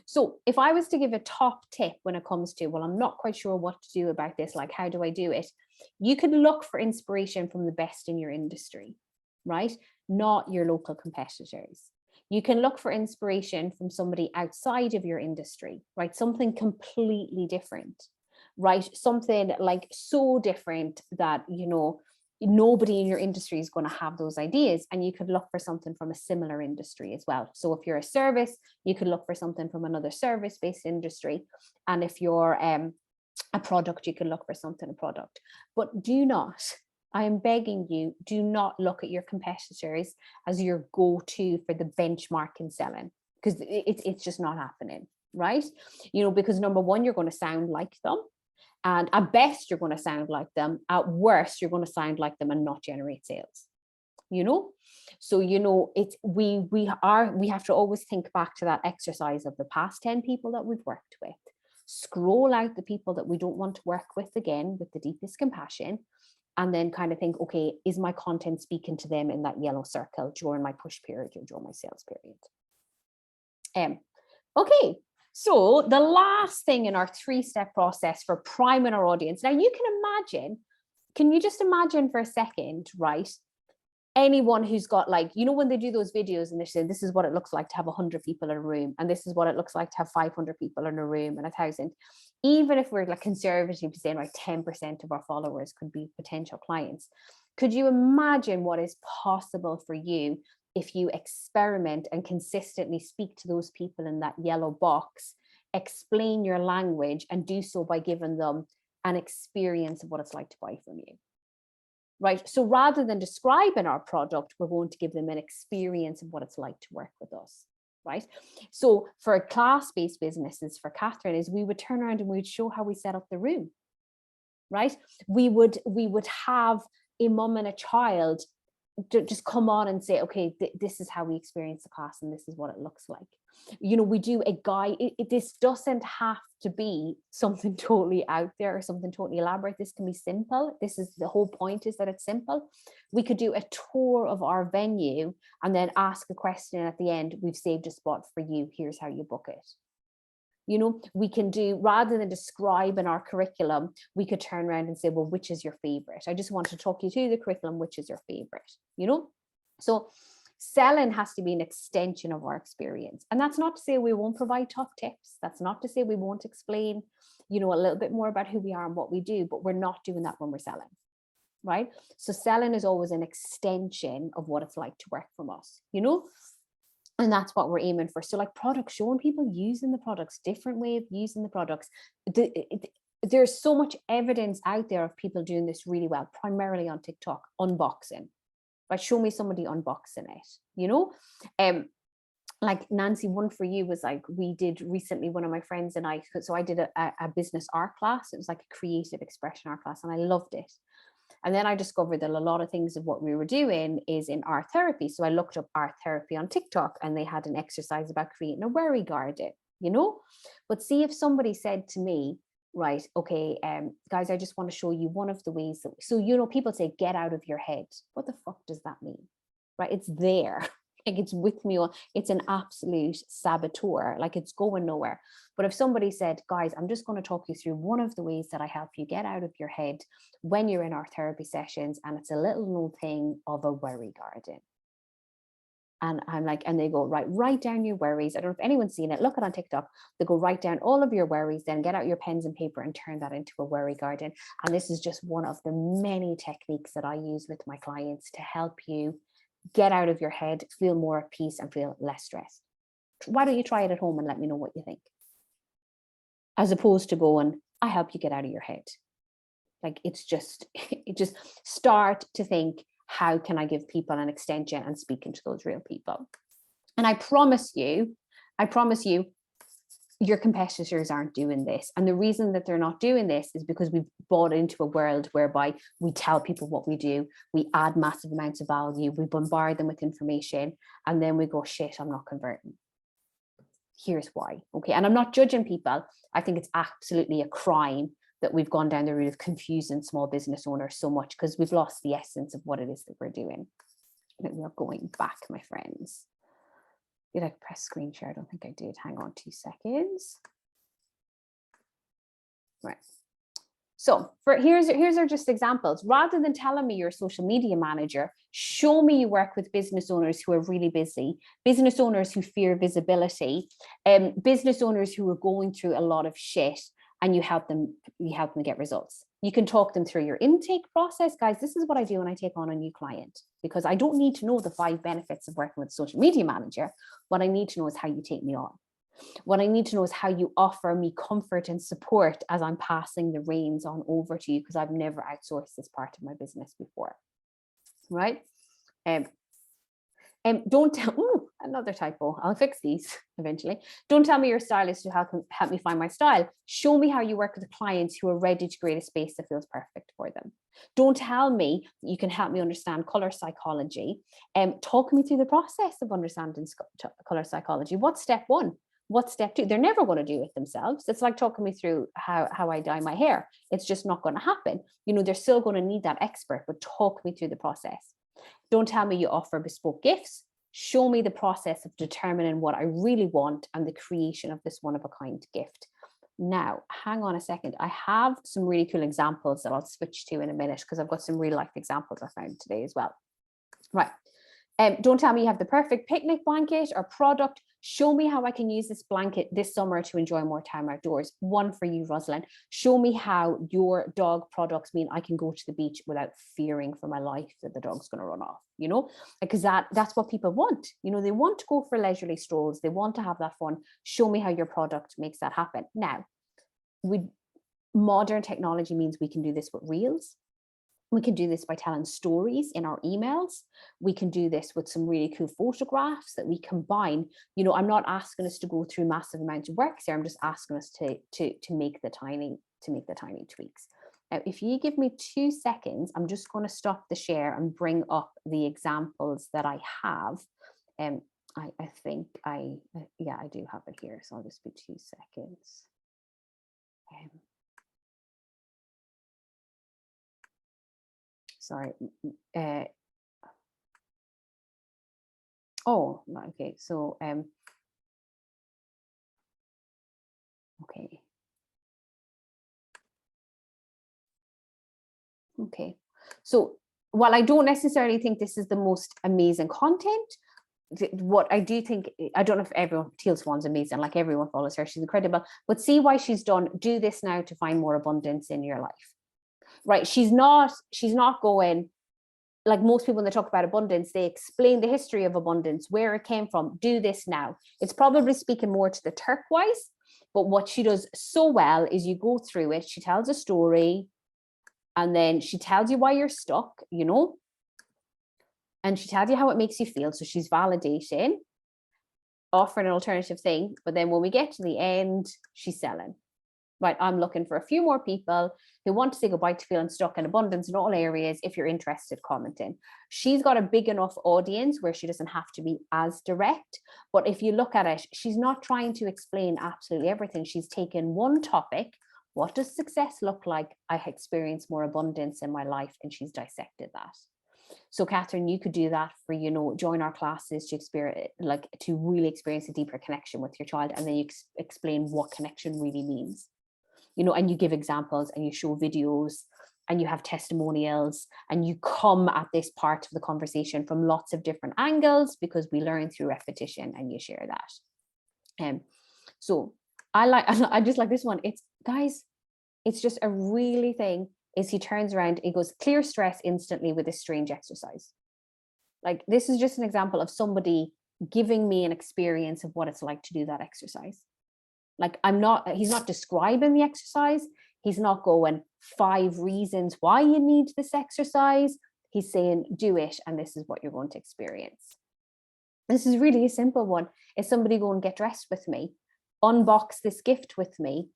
So if I was to give a top tip when it comes to, well, I'm not quite sure what to do about this, like, how do I do it? You could look for inspiration from the best in your industry, right? Not your local competitors. You can look for inspiration from somebody outside of your industry, right? Something completely different, right? Something like so different that, you know, nobody in your industry is going to have those ideas, and you could look for something from a similar industry as well. So if you're a service, you could look for something from another service-based industry, and if you're a product, you could look for something, a product. But do not, I am begging you, do not look at your competitors as your go-to for the benchmark in selling, because it's just not happening, right? You know, because number one, you're going to sound like them. And at best, you're going to sound like them. At worst, you're going to sound like them and not generate sales, you know? So, you know, we have to always think back to that exercise of the past 10 people that we've worked with. Scroll out the people that we don't want to work with again with the deepest compassion. And then kind of think, okay, is my content speaking to them in that yellow circle during my push period or during my sales period? Okay. So the last thing in our 3-step process for priming our audience. Now you can you just imagine for a second, right? Anyone who's got, like, you know, when they do those videos and they say, this is what it looks like to have 100 people in a room, and this is what it looks like to have 500 people in a room and 1,000. Even if we're like conservative saying, right, 10% of our followers could be potential clients. Could you imagine what is possible for you if you experiment and consistently speak to those people in that yellow box, explain your language, and do so by giving them an experience of what it's like to buy from you, right? So rather than describing our product, we're going to give them an experience of what it's like to work with us, right? So for class-based businesses, for Catherine, is we would turn around and we'd show how we set up the room, right? We would have a mum and a child to just come on and say, okay, this is how we experience the class and this is what it looks like. You know, we do a guide. This doesn't have to be something totally out there or something totally elaborate. This can be simple. This is the whole point, is that it's simple. We could do a tour of our venue and then ask a question at the end. We've saved a spot for you. Here's how you book it. You know, we can do, rather than describe in our curriculum, we could turn around and say, well, which is your favorite? I just want to talk you through the curriculum, which is your favorite, you know? So Selling has to be an extension of our experience. And that's not to say we won't provide top tips. That's not to say we won't explain, you know, a little bit more about who we are and what we do, but we're not doing that when we're selling, right? So selling is always an extension of what it's like to work from us, you know? And that's what we're aiming for. So like products, showing people using the products, different way of using the products. There's so much evidence out there of people doing this really well, primarily on TikTok, unboxing, right? Show me somebody unboxing it, you know? Like Nancy, one for you was like, we did recently, one of my friends and I, so I did a business art class. It was like a creative expression art class and I loved it. And then I discovered that a lot of things of what we were doing is in art therapy. So I looked up art therapy on TikTok and they had an exercise about creating a worry garden, you know? But see if somebody said to me, right, okay, guys, I just want to show you one of the ways that, so, you know, people say, get out of your head. What the fuck does that mean? Right? It's there. Like it's with me. It's an absolute saboteur. Like it's going nowhere. But if somebody said, guys, I'm just going to talk you through one of the ways that I help you get out of your head when you're in our therapy sessions, and it's a little known thing of a worry garden. And I'm like, and they go, right, write down your worries. I don't know if anyone's seen it. Look at it on TikTok. They go, write down all of your worries, then get out your pens and paper and turn that into a worry garden. And this is just one of the many techniques that I use with my clients to help you get out of your head, feel more at peace and feel less stressed. Why don't you try it at home and let me know what you think? As opposed to going, I help you get out of your head. Like it's just, it just start to think, how can I give people an extension and speaking to those real people? And I promise you, your competitors aren't doing this. And the reason that they're not doing this is because we've bought into a world whereby we tell people what we do, we add massive amounts of value, we bombard them with information, and then we go, shit, I'm not converting. Here's why. Okay. And I'm not judging people. I think it's absolutely a crime that we've gone down the route of confusing small business owners so much, because we've lost the essence of what it is that we're doing. We are going back, my friends. Did I press screen share? I don't think I did. Hang on 2 seconds. Right. So here's are just examples. Rather than telling me you're a social media manager, show me you work with business owners who are really busy, business owners who fear visibility, business owners who are going through a lot of shit, and you help them get results. You can talk them through your intake process. Guys, this is what I do when I take on a new client, because I don't need to know the 5 benefits of working with a social media manager. What I need to know is how you take me on. What I need to know is how you offer me comfort and support as I'm passing the reins on over to you, because I've never outsourced this part of my business before, right? Don't tell, another typo, I'll fix these eventually. Don't tell me you're a stylist to help me find my style. Show me how you work with clients who are ready to create a space that feels perfect for them. Don't tell me you can help me understand color psychology. Talk me through the process of understanding color psychology. What's step 1? What's step 2? They're never going to do it themselves. It's like talking me through how I dye my hair. It's just not going to happen. You know, they're still going to need that expert, but talk me through the process. Don't tell me you offer bespoke gifts. Show me the process of determining what I really want and the creation of this one-of-a-kind gift. Now, hang on a second. I have some really cool examples that I'll switch to in a minute, because I've got some real life examples I found today as well. Right. Don't tell me you have the perfect picnic blanket or product. Show me how I can use this blanket this summer to enjoy more time outdoors. One for you, Rosalind. Show me how your dog products mean I can go to the beach without fearing for my life that the dog's going to run off, you know, because that's what people want. You know, they want to go for leisurely strolls. They want to have that fun. Show me how your product makes that happen. Now, modern technology means we can do this with Reels. We can do this by telling stories in our emails. We can do this with some really cool photographs that we combine. You know, I'm not asking us to go through massive amounts of work here. I'm just asking us to make the tiny tweaks. Now, if you give me 2 seconds, I'm just going to stop the share and bring up the examples that I have. I think I do have it here. So I'll just be 2 seconds. Sorry. Oh, okay. So, okay. Okay. So while I don't necessarily think this is the most amazing content, what I do think, I don't know if everyone, Teal Swan's amazing, like everyone follows her, she's incredible, but see why she's done, do this now to find more abundance in your life, right? She's not going, like most people when they talk about abundance, they explain the history of abundance, where it came from, do this now. It's probably speaking more to the turquoise, but what she does so well is you go through it, she tells a story, and then she tells you why you're stuck, you know, and she tells you how it makes you feel. So she's validating, offering an alternative thing. But then when we get to the end, she's selling. Right, I'm looking for a few more people who want to say goodbye to feeling stuck in abundance in all areas. If you're interested, comment in. She's got a big enough audience where she doesn't have to be as direct. But if you look at it, she's not trying to explain absolutely everything. She's taken one topic. What does success look like? I experience more abundance in my life, and she's dissected that. So Catherine, you could do that for, you know, join our classes to experience, like to really experience a deeper connection with your child, and then you explain what connection really means, you know, and you give examples and you show videos and you have testimonials, and you come at this part of the conversation from lots of different angles, because we learn through repetition, and you share that. So I just like this one. It's, guys, it's just a really thing. Is he turns around, he goes, clear stress instantly with a strange exercise. Like, this is just an example of somebody giving me an experience of what it's like to do that exercise. Like, he's not describing the exercise. He's not going 5 reasons why you need this exercise. He's saying, do it, and this is what you're going to experience. This is really a simple one. Is somebody go and get dressed with me, unbox this gift with me.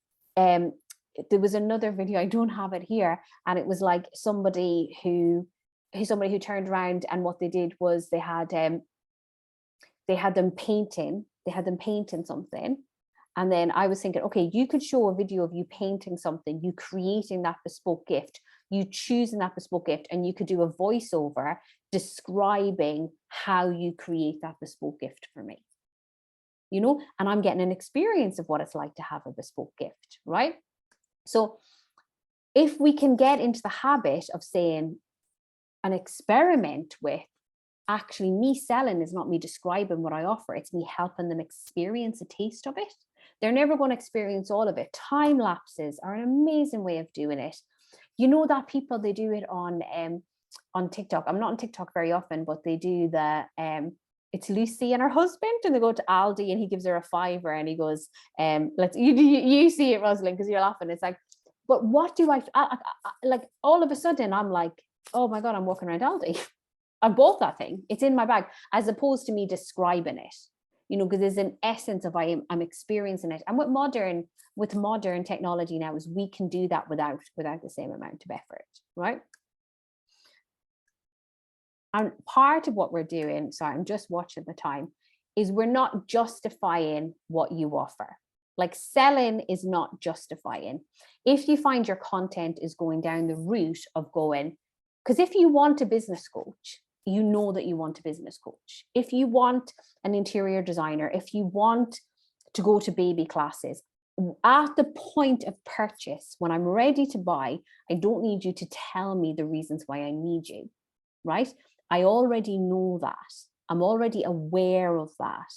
There was another video, I don't have it here, and it was like somebody who turned around, and what they did was they had them painting something. And then I was thinking, okay, you could show a video of you painting something, you creating that bespoke gift, you choosing that bespoke gift, and you could do a voiceover describing how you create that bespoke gift for me, you know, and I'm getting an experience of what it's like to have a bespoke gift, right? So if we can get into the habit of saying, an experiment with, actually me selling is not me describing what I offer, it's me helping them experience a taste of it. They're never going to experience all of it. Time lapses are an amazing way of doing it. You know that people, they do it on TikTok. I'm not on TikTok very often, but they do the it's Lucy and her husband, and they go to Aldi, and he gives her a $5 and he goes, you see it, Rosalind, because you're laughing. It's like, but what do I like, all of a sudden I'm like, oh my God, I'm walking around Aldi. I bought that thing, it's in my bag, as opposed to me describing it, you know, because there's an essence of I'm experiencing it. And with modern technology now, is we can do that without the same amount of effort, right? And part of what we're doing, sorry, I'm just watching the time, is we're not justifying what you offer. Like, selling is not justifying. If you find your content is going down the route of going, because if you want a business coach, you know that you want a business coach. If you want an interior designer, if you want to go to baby classes, at the point of purchase, when I'm ready to buy, I don't need you to tell me the reasons why I need you, right? I already know that. I'm already aware of that,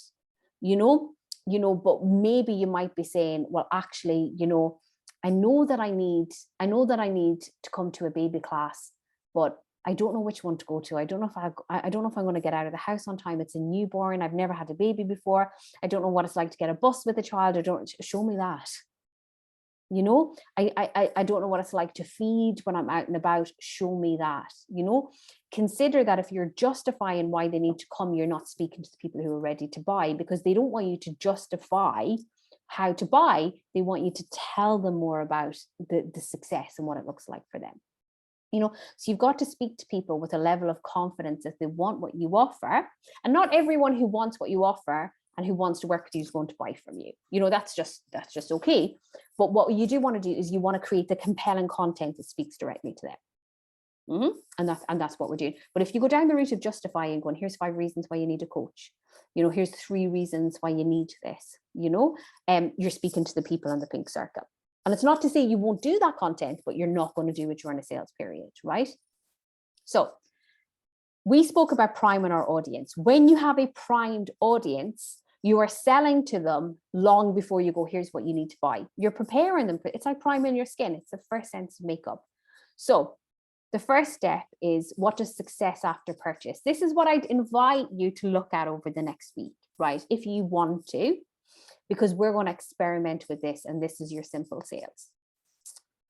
you know, but maybe you might be saying, well, actually, you know, I know that I need to come to a baby class, but I don't know which one to go to. I don't know if I don't know if I'm going to get out of the house on time. It's a newborn. I've never had a baby before. I don't know what it's like to get a bus with a child. Show me that. You know, I don't know what it's like to feed when I'm out and about. Show me that. You know, consider that if you're justifying why they need to come, you're not speaking to the people who are ready to buy, because they don't want you to justify how to buy. They want you to tell them more about the success and what it looks like for them. You know, so you've got to speak to people with a level of confidence that they want what you offer, and not everyone who wants what you offer and who wants to work with you is going to buy from you. You know, that's just okay. But what you do want to do is you want to create the compelling content that speaks directly to them. And that's what we're doing. But if you go down the route of justifying, going, here's 5 reasons why you need a coach, you know, here's 3 reasons why you need this, you know, you're speaking to the people in the pink circle. And it's not to say you won't do that content, but you're not going to do it during a sales period, right? So we spoke about priming our audience. When you have a primed audience, you are selling to them long before you go, here's what you need to buy. You're preparing them. It's like priming your skin. It's the first sense of makeup. So the first step is, what does success after purchase? This is what I'd invite you to look at over the next week, right? If you want to, because we're going to experiment with this, and this is your simple sales.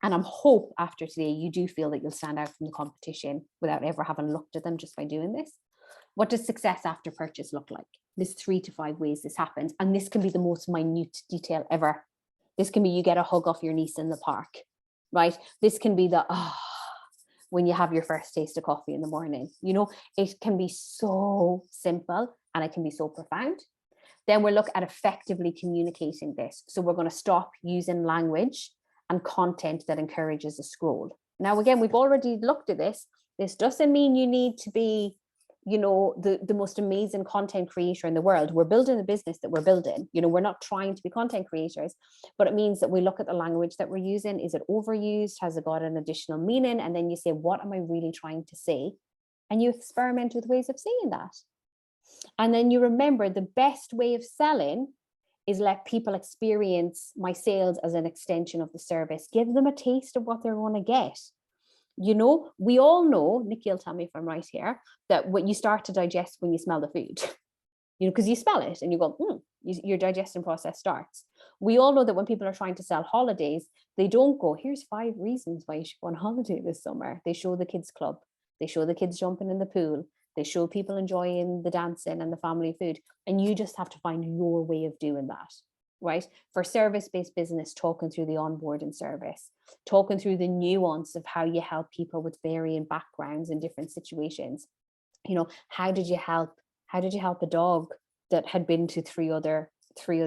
And I'm hope after today, you do feel that you'll stand out from the competition without ever having looked at them just by doing this. What does success after purchase look like? There's 3 to 5 ways this happens. And this can be the most minute detail ever. This can be you get a hug off your niece in the park, right? This can be the, when you have your first taste of coffee in the morning. You know, it can be so simple and it can be so profound. Then we'll look at effectively communicating this. So we're going to stop using language and content that encourages a scroll. Now, again, we've already looked at this. This doesn't mean you need to be, you know, the most amazing content creator in the world. We're building the business that we're building. You know, we're not trying to be content creators, but it means that we look at the language that we're using. Is it overused? Has it got an additional meaning? And then you say, what am I really trying to say? And you experiment with ways of saying that. And then you remember the best way of selling is let people experience my sales as an extension of the service. Give them a taste of what they're going to get. You know, we all know, Nikki will tell me if I'm right here, that what you start to digest when you smell the food, you know, because you smell it and you go, your digestion process starts. We all know that when people are trying to sell holidays, they don't go, here's 5 reasons why you should go on holiday this summer. They show the kids club. They show the kids jumping in the pool. They show people enjoying the dancing and the family food. And you just have to find your way of doing that, right? For service-based business, talking through the onboarding service, talking through the nuance of how you help people with varying backgrounds in different situations. You know, how did you help a dog that had been to three other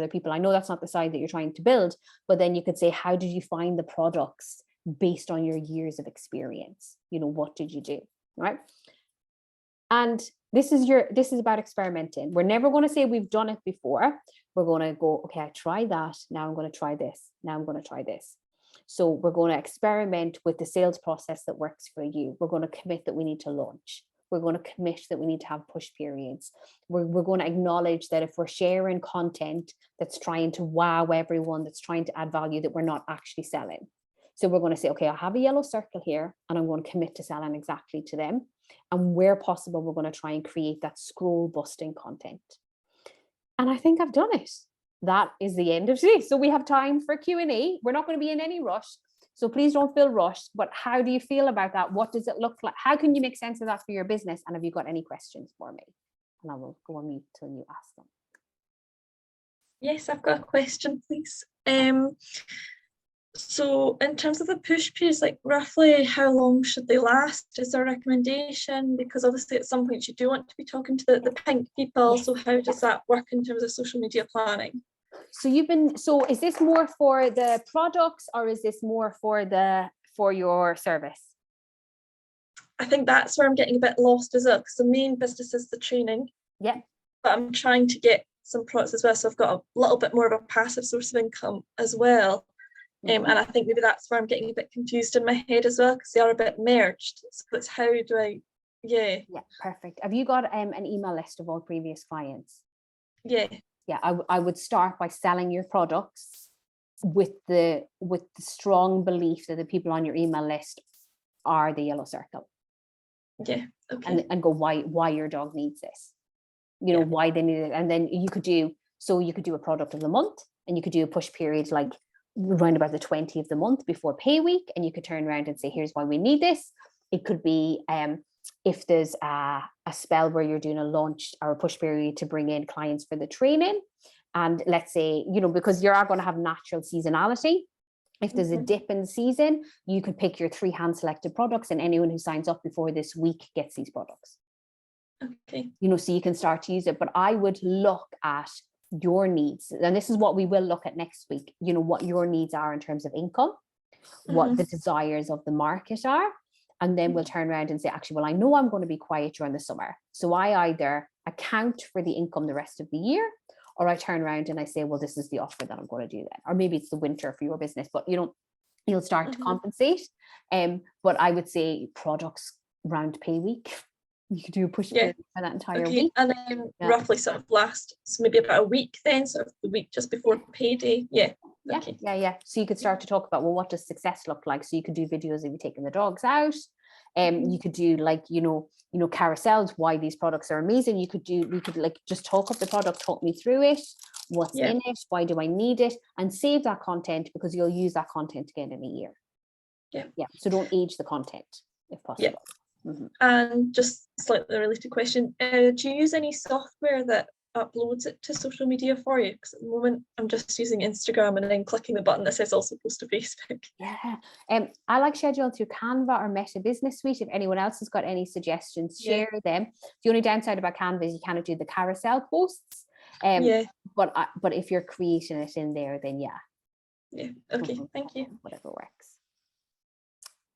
people? I know that's not the side that you're trying to build, but then you could say, how did you find the products based on your years of experience? You know, what did you do, right? And this is about experimenting. We're never going to say we've done it before. We're going to go, okay, I tried that. Now I'm going to try this. Now I'm going to try this. So we're going to experiment with the sales process that works for you. We're going to commit that we need to launch. We're going to commit that we need to have push periods. We're going to acknowledge that if we're sharing content that's trying to wow everyone, that's trying to add value, that we're not actually selling. So we're going to say, okay, I have a yellow circle here and I'm going to commit to selling exactly to them. And where possible, we're going to try and create that scroll busting content. And I think I've done it. That is the end of today. So we have time for Q&A. We're not going to be in any rush. So please don't feel rushed. But how do you feel about that? What does it look like? How can you make sense of that for your business? And have you got any questions for me? And I will go on mute till you ask them. Yes, I've got a question, please. So in terms of the push periods, like roughly how long should they last? Is there a recommendation? Because obviously at some point you do want to be talking to the pink people. So how does that work in terms of social media planning? So is this more for the products or is this more for your service? I think that's where I'm getting a bit lost as well, because the main business is the training. Yeah. But I'm trying to get some products as well. So I've got a little bit more of a passive source of income as well. And I think maybe that's where I'm getting a bit confused in my head as well, because they are a bit merged. So it's how do I, yeah, perfect. Have you got an email list of all previous clients? Yeah, I would start by selling your products with the strong belief that the people on your email list are the yellow circle. Yeah, okay. And go why your dog needs this, you know, why they need it. And then you could do a product of the month, and you could do a push period like around about the 20th of the month before pay week, and you could turn around and say, here's why we need this. It could be if there's a spell where you're doing a launch or a push period to bring in clients for the training, and let's say, you know, because you are going to have natural seasonality, if there's a dip in the season, you could pick your 3 hand selected products, and anyone who signs up before this week gets these products. Okay. You know, so you can start to use it. But I would look at your needs, and this is what we will look at next week, you know, what your needs are in terms of income, what the desires of the market are, and then we'll turn around and say, actually, well, I know I'm going to be quiet during the summer, so I either account for the income the rest of the year, or I turn around and I say, well, this is the offer that I'm going to do then. Or maybe it's the winter for your business, but you know, you'll start to compensate. But I would say products round pay week, You could do a push Yeah. period for that entire Okay, week. and then Yeah. roughly sort of last, so maybe about a week then, sort of the week just before payday. Yeah. Yeah, Okay. yeah. So you could start to talk about, well, what does success look like? So you could do videos of you taking the dogs out. You could do like, carousels, why these products are amazing. We could like just talk up the product, talk me through it, what's Yeah. in it, why do I need it, and save that content because you'll use that content again in a year. Yeah. So don't age the content if possible. Mhm. And just slightly related question, do you use any software that uploads it to social media for you? Because at the moment I'm just using Instagram and then clicking the button that says also post to Facebook. Yeah. I like schedule through Canva or Meta Business Suite. If anyone else has got any suggestions, Yeah. share them. The only downside about Canva is you cannot do the carousel posts. Yeah. But if you're creating it in there, then yeah. Yeah. Okay. Mhm. Thank you. Whatever works.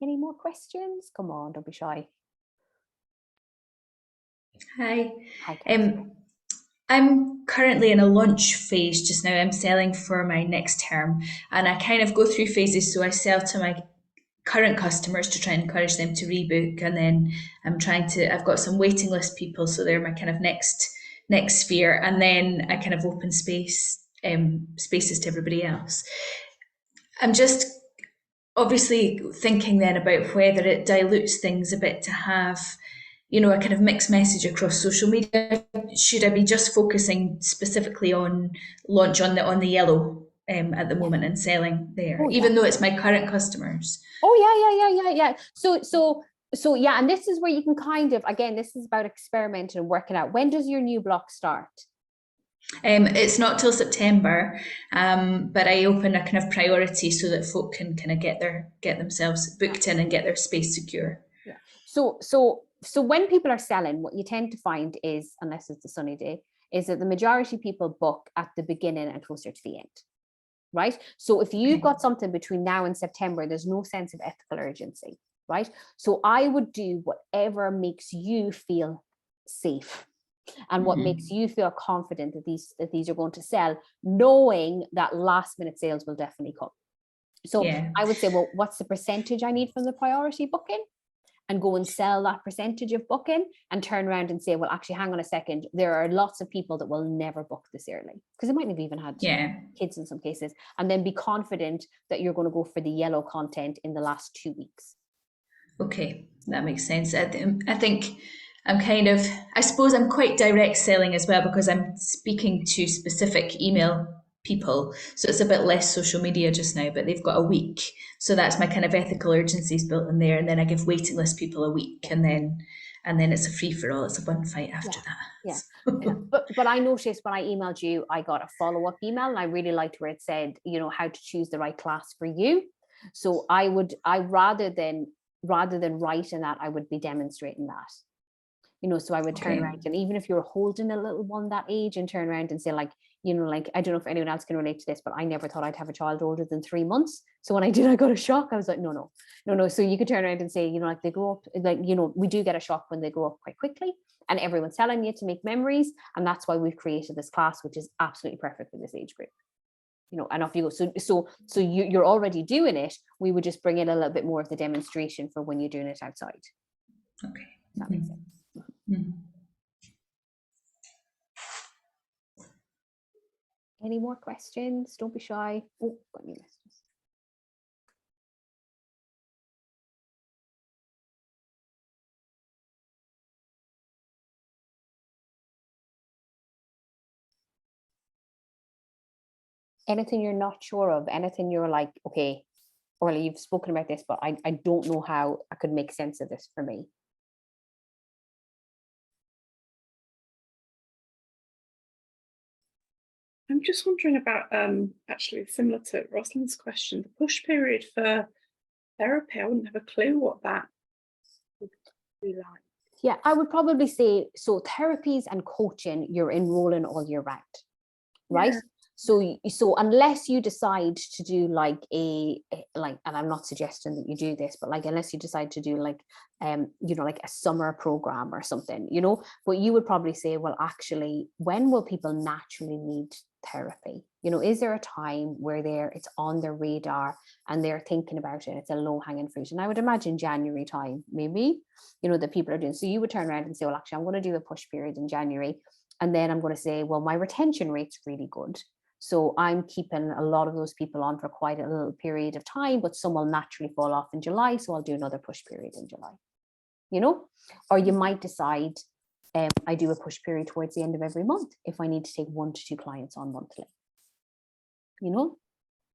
Any more questions? Come on, don't be shy. Hi. Hi, Kate. I'm currently in a launch phase just now. I'm selling for my next term, and I kind of go through phases. So I sell to my current customers to try and encourage them to rebook, and then I've got some waiting list people, so they're my kind of next sphere, and then I kind of open spaces to everybody else. I'm just obviously thinking then about whether it dilutes things a bit to have, a kind of mixed message across social media. Should I be just focusing specifically on launch on the yellow at the moment and selling there, Oh, yeah. even though it's my current customers? Oh yeah. So yeah, and this is where you can kind of, again, this is about experimenting and working out. When does your new block start? It's not till September, but I open a kind of priority so that folk can kind of get themselves booked in and get their space secure. Yeah. So when people are selling, what you tend to find is, unless it's a sunny day, is that the majority of people book at the beginning and closer to the end, right? So if you've got something between now and September, there's no sense of ethical urgency, right? So I would do whatever makes you feel safe and what makes you feel confident that these are going to sell, knowing that last minute sales will definitely come. So Yeah. I would say, well, what's the percentage I need from the priority booking? And go and sell that percentage of booking and turn around and say, well, actually, hang on a second. There are lots of people that will never book this early because they might have even had kids in some cases. And then be confident that you're going to go for the yellow content in the last 2 weeks. Okay, that makes sense. I think I suppose I'm quite direct selling as well because I'm speaking to specific email people. So it's a bit less social media just now, but they've got a week. So that's my kind of ethical urgencies built in there. And then I give waiting list people a week and then it's a free for all. It's a bun fight after that. Yeah. But I noticed when I emailed you, I got a follow-up email and I really liked where it said, how to choose the right class for you. So rather than writing that, I would be demonstrating that. So I would turn around, and even if you're holding a little one that age, and turn around and say, like, I don't know if anyone else can relate to this, but I never thought I'd have a child older than 3 months. So when I did, I got a shock. I was like, no. So you could turn around and say, like, they grow up, like, we do get a shock when they grow up quite quickly, and everyone's telling you to make memories. And that's why we've created this class, which is absolutely perfect for this age group. And off you go. So you're already doing it. We would just bring in a little bit more of the demonstration for when you're doing it outside. Okay. That makes sense. Any more questions? Don't be shy. Oh, got new messages. Anything you're not sure of? Anything you're like, okay, Orla, you've spoken about this, but I don't know how I could make sense of this for me. I'm just wondering about actually similar to Rosalind's question, the push period for therapy. I wouldn't have a clue what that would be like. Yeah, I would probably say, so therapies and coaching, you're enrolling all year round, right? Yeah. So unless you decide to do like and I'm not suggesting that you do this, but like, unless you decide to do like, like a summer program or something, but you would probably say, well, actually, when will people naturally need therapy? You know, is there a time where it's on their radar and they're thinking about it? It's a low hanging fruit. And I would imagine January time, maybe, you know, that people are doing. So you would turn around and say, well, actually, I'm going to do a push period in January. And then I'm going to say, well, my retention rate's really good. So I'm keeping a lot of those people on for quite a little period of time, but some will naturally fall off in July. So I'll do another push period in July, you know, or you might decide, I do a push period towards the end of every month if I need to take 1 to 2 clients on monthly. You know,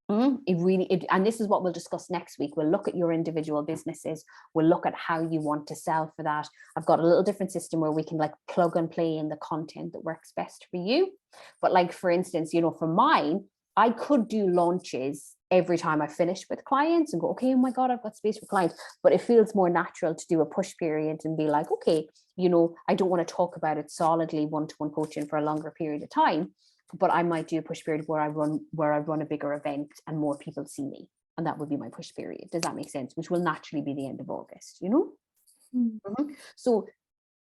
and this is what we'll discuss next week. We'll look at your individual businesses. We'll look at how you want to sell for that. I've got a little different system where we can like plug and play in the content that works best for you. But like, for instance, you know, for mine, I could do launches every time I finish with clients and go, okay, oh my God, I've got space for clients. But it feels more natural to do a push period and be like, okay, you know, I don't want to talk about it solidly one-to-one coaching for a longer period of time, but I might do a push period where I run a bigger event and more people see me. And that would be my push period. Does that make sense? Which will naturally be the end of August, you know? Mm-hmm. So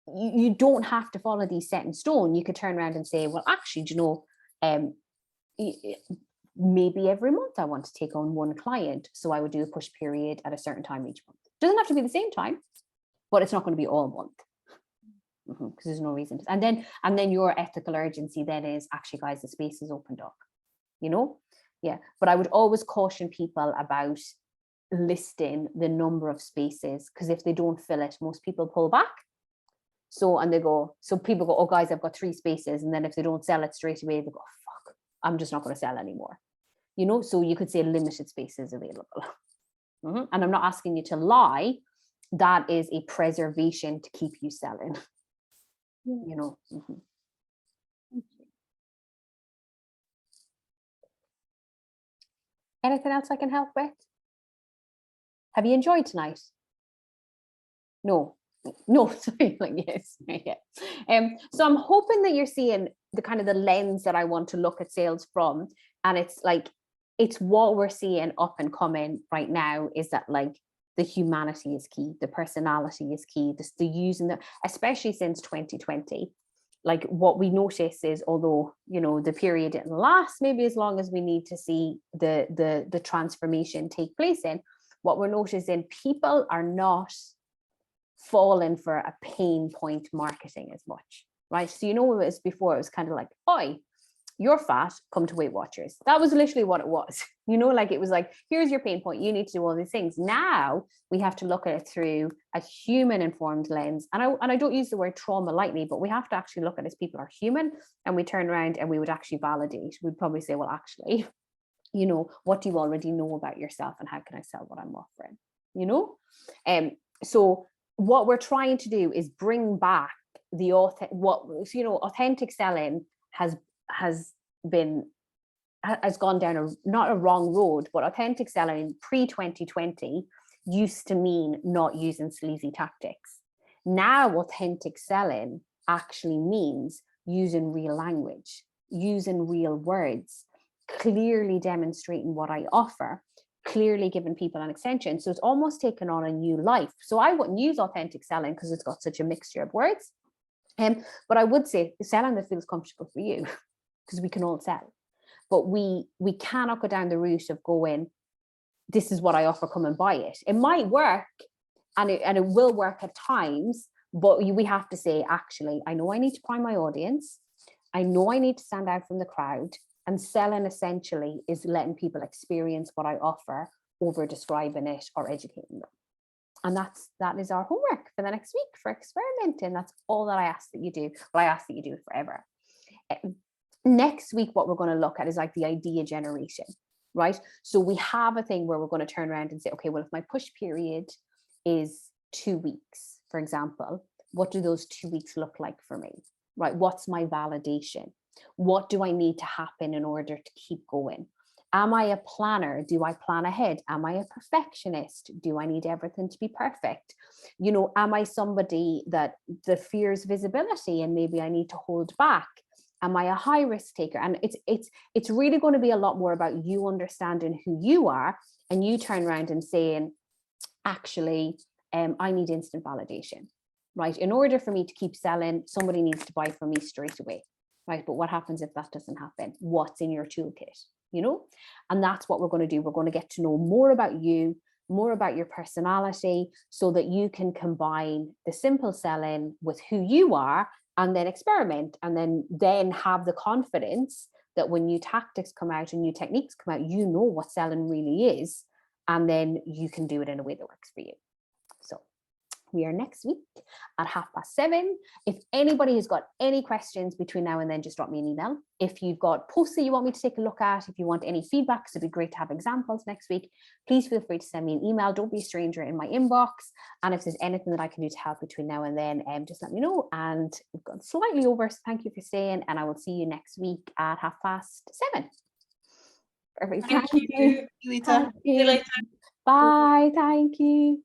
you don't have to follow these set in stone. You could turn around and say, well, actually, do you know, maybe every month I want to take on 1 client. So I would do a push period at a certain time each month. Doesn't have to be the same time, but it's not going to be all month. Because there's no reason to. And then your ethical urgency then is, actually, guys, the space is opened up, you know? Yeah. But I would always caution people about listing the number of spaces, because if they don't fill it, most people pull back. So people go, oh guys, I've got 3 spaces. And then if they don't sell it straight away, they go, oh, fuck, I'm just not going to sell anymore. You know, so you could say limited spaces available. And I'm not asking you to lie. That is a preservation to keep you selling. You know. Anything else I can help with? Have you enjoyed tonight? No, sorry, like yes, yeah. So I'm hoping that you're seeing the kind of the lens that I want to look at sales from, and it's like, it's what we're seeing up and coming right now is that like the humanity is key, the personality is key, the using the, especially since 2020. Like what we notice is, although, you know, the period didn't last maybe as long as we need to see the transformation take place in, what we're noticing, people are not falling for a pain point marketing as much, right? So, you know, it was before, it was kind of like, oi, you're fat, come to Weight Watchers. That was literally what it was. You know, like it was like, here's your pain point, you need to do all these things. Now we have to look at it through a human informed lens. And I don't use the word trauma lightly, but we have to actually look at it as people are human, and we turn around and we would actually validate. We'd probably say, well, actually, you know, what do you already know about yourself and how can I sell what I'm offering? You know? So what we're trying to do is bring back the authentic selling has gone down not a wrong road, but authentic selling pre-2020 used to mean not using sleazy tactics. Now authentic selling actually means using real language, using real words, clearly demonstrating what I offer, clearly giving people an extension. So it's almost taken on a new life. So I wouldn't use authentic selling because it's got such a mixture of words. But I would say selling that feels comfortable for you, because we can all sell. But we cannot go down the route of going, this is what I offer, come and buy it. It might work, and it will work at times, but we have to say, actually, I know I need to find my audience. I know I need to stand out from the crowd, and selling essentially is letting people experience what I offer over describing it or educating them. And that is our homework for the next week for experimenting. That's all that I ask that you do. Well, I ask that you do it forever. Next week, what we're going to look at is like the idea generation, right? So we have a thing where we're going to turn around and say, okay, well, if my push period is 2 weeks, for example, what do those 2 weeks look like for me, right? What's my validation? What do I need to happen in order to keep going? Am I a planner? Do I plan ahead? Am I a perfectionist? Do I need everything to be perfect? You know, am I somebody that fears visibility and maybe I need to hold back? Am I a high risk taker? And it's really going to be a lot more about you understanding who you are, and you turn around and saying, actually, I need instant validation, right? In order for me to keep selling, somebody needs to buy from me straight away. right? But what happens if that doesn't happen? What's in your toolkit, you know? And that's what we're going to do. We're going to get to know more about you, more about your personality, so that you can combine the simple selling with who you are, and then experiment, and then have the confidence that when new tactics come out and new techniques come out, you know what selling really is, and then you can do it in a way that works for you. So we are next week at 7:30. If anybody has got any questions between now and then, just drop me an email. If you've got posts that you want me to take a look at, if you want any feedback, it'd be great to have examples next week, please feel free to send me an email. Don't be a stranger in my inbox. And if there's anything that I can do to help between now and then, just let me know. And we've gone slightly over, so thank you for staying, and I will see you next week at 7:30. Perfect. Thank you. See you later. Thank See you you. later. Bye. Thank you.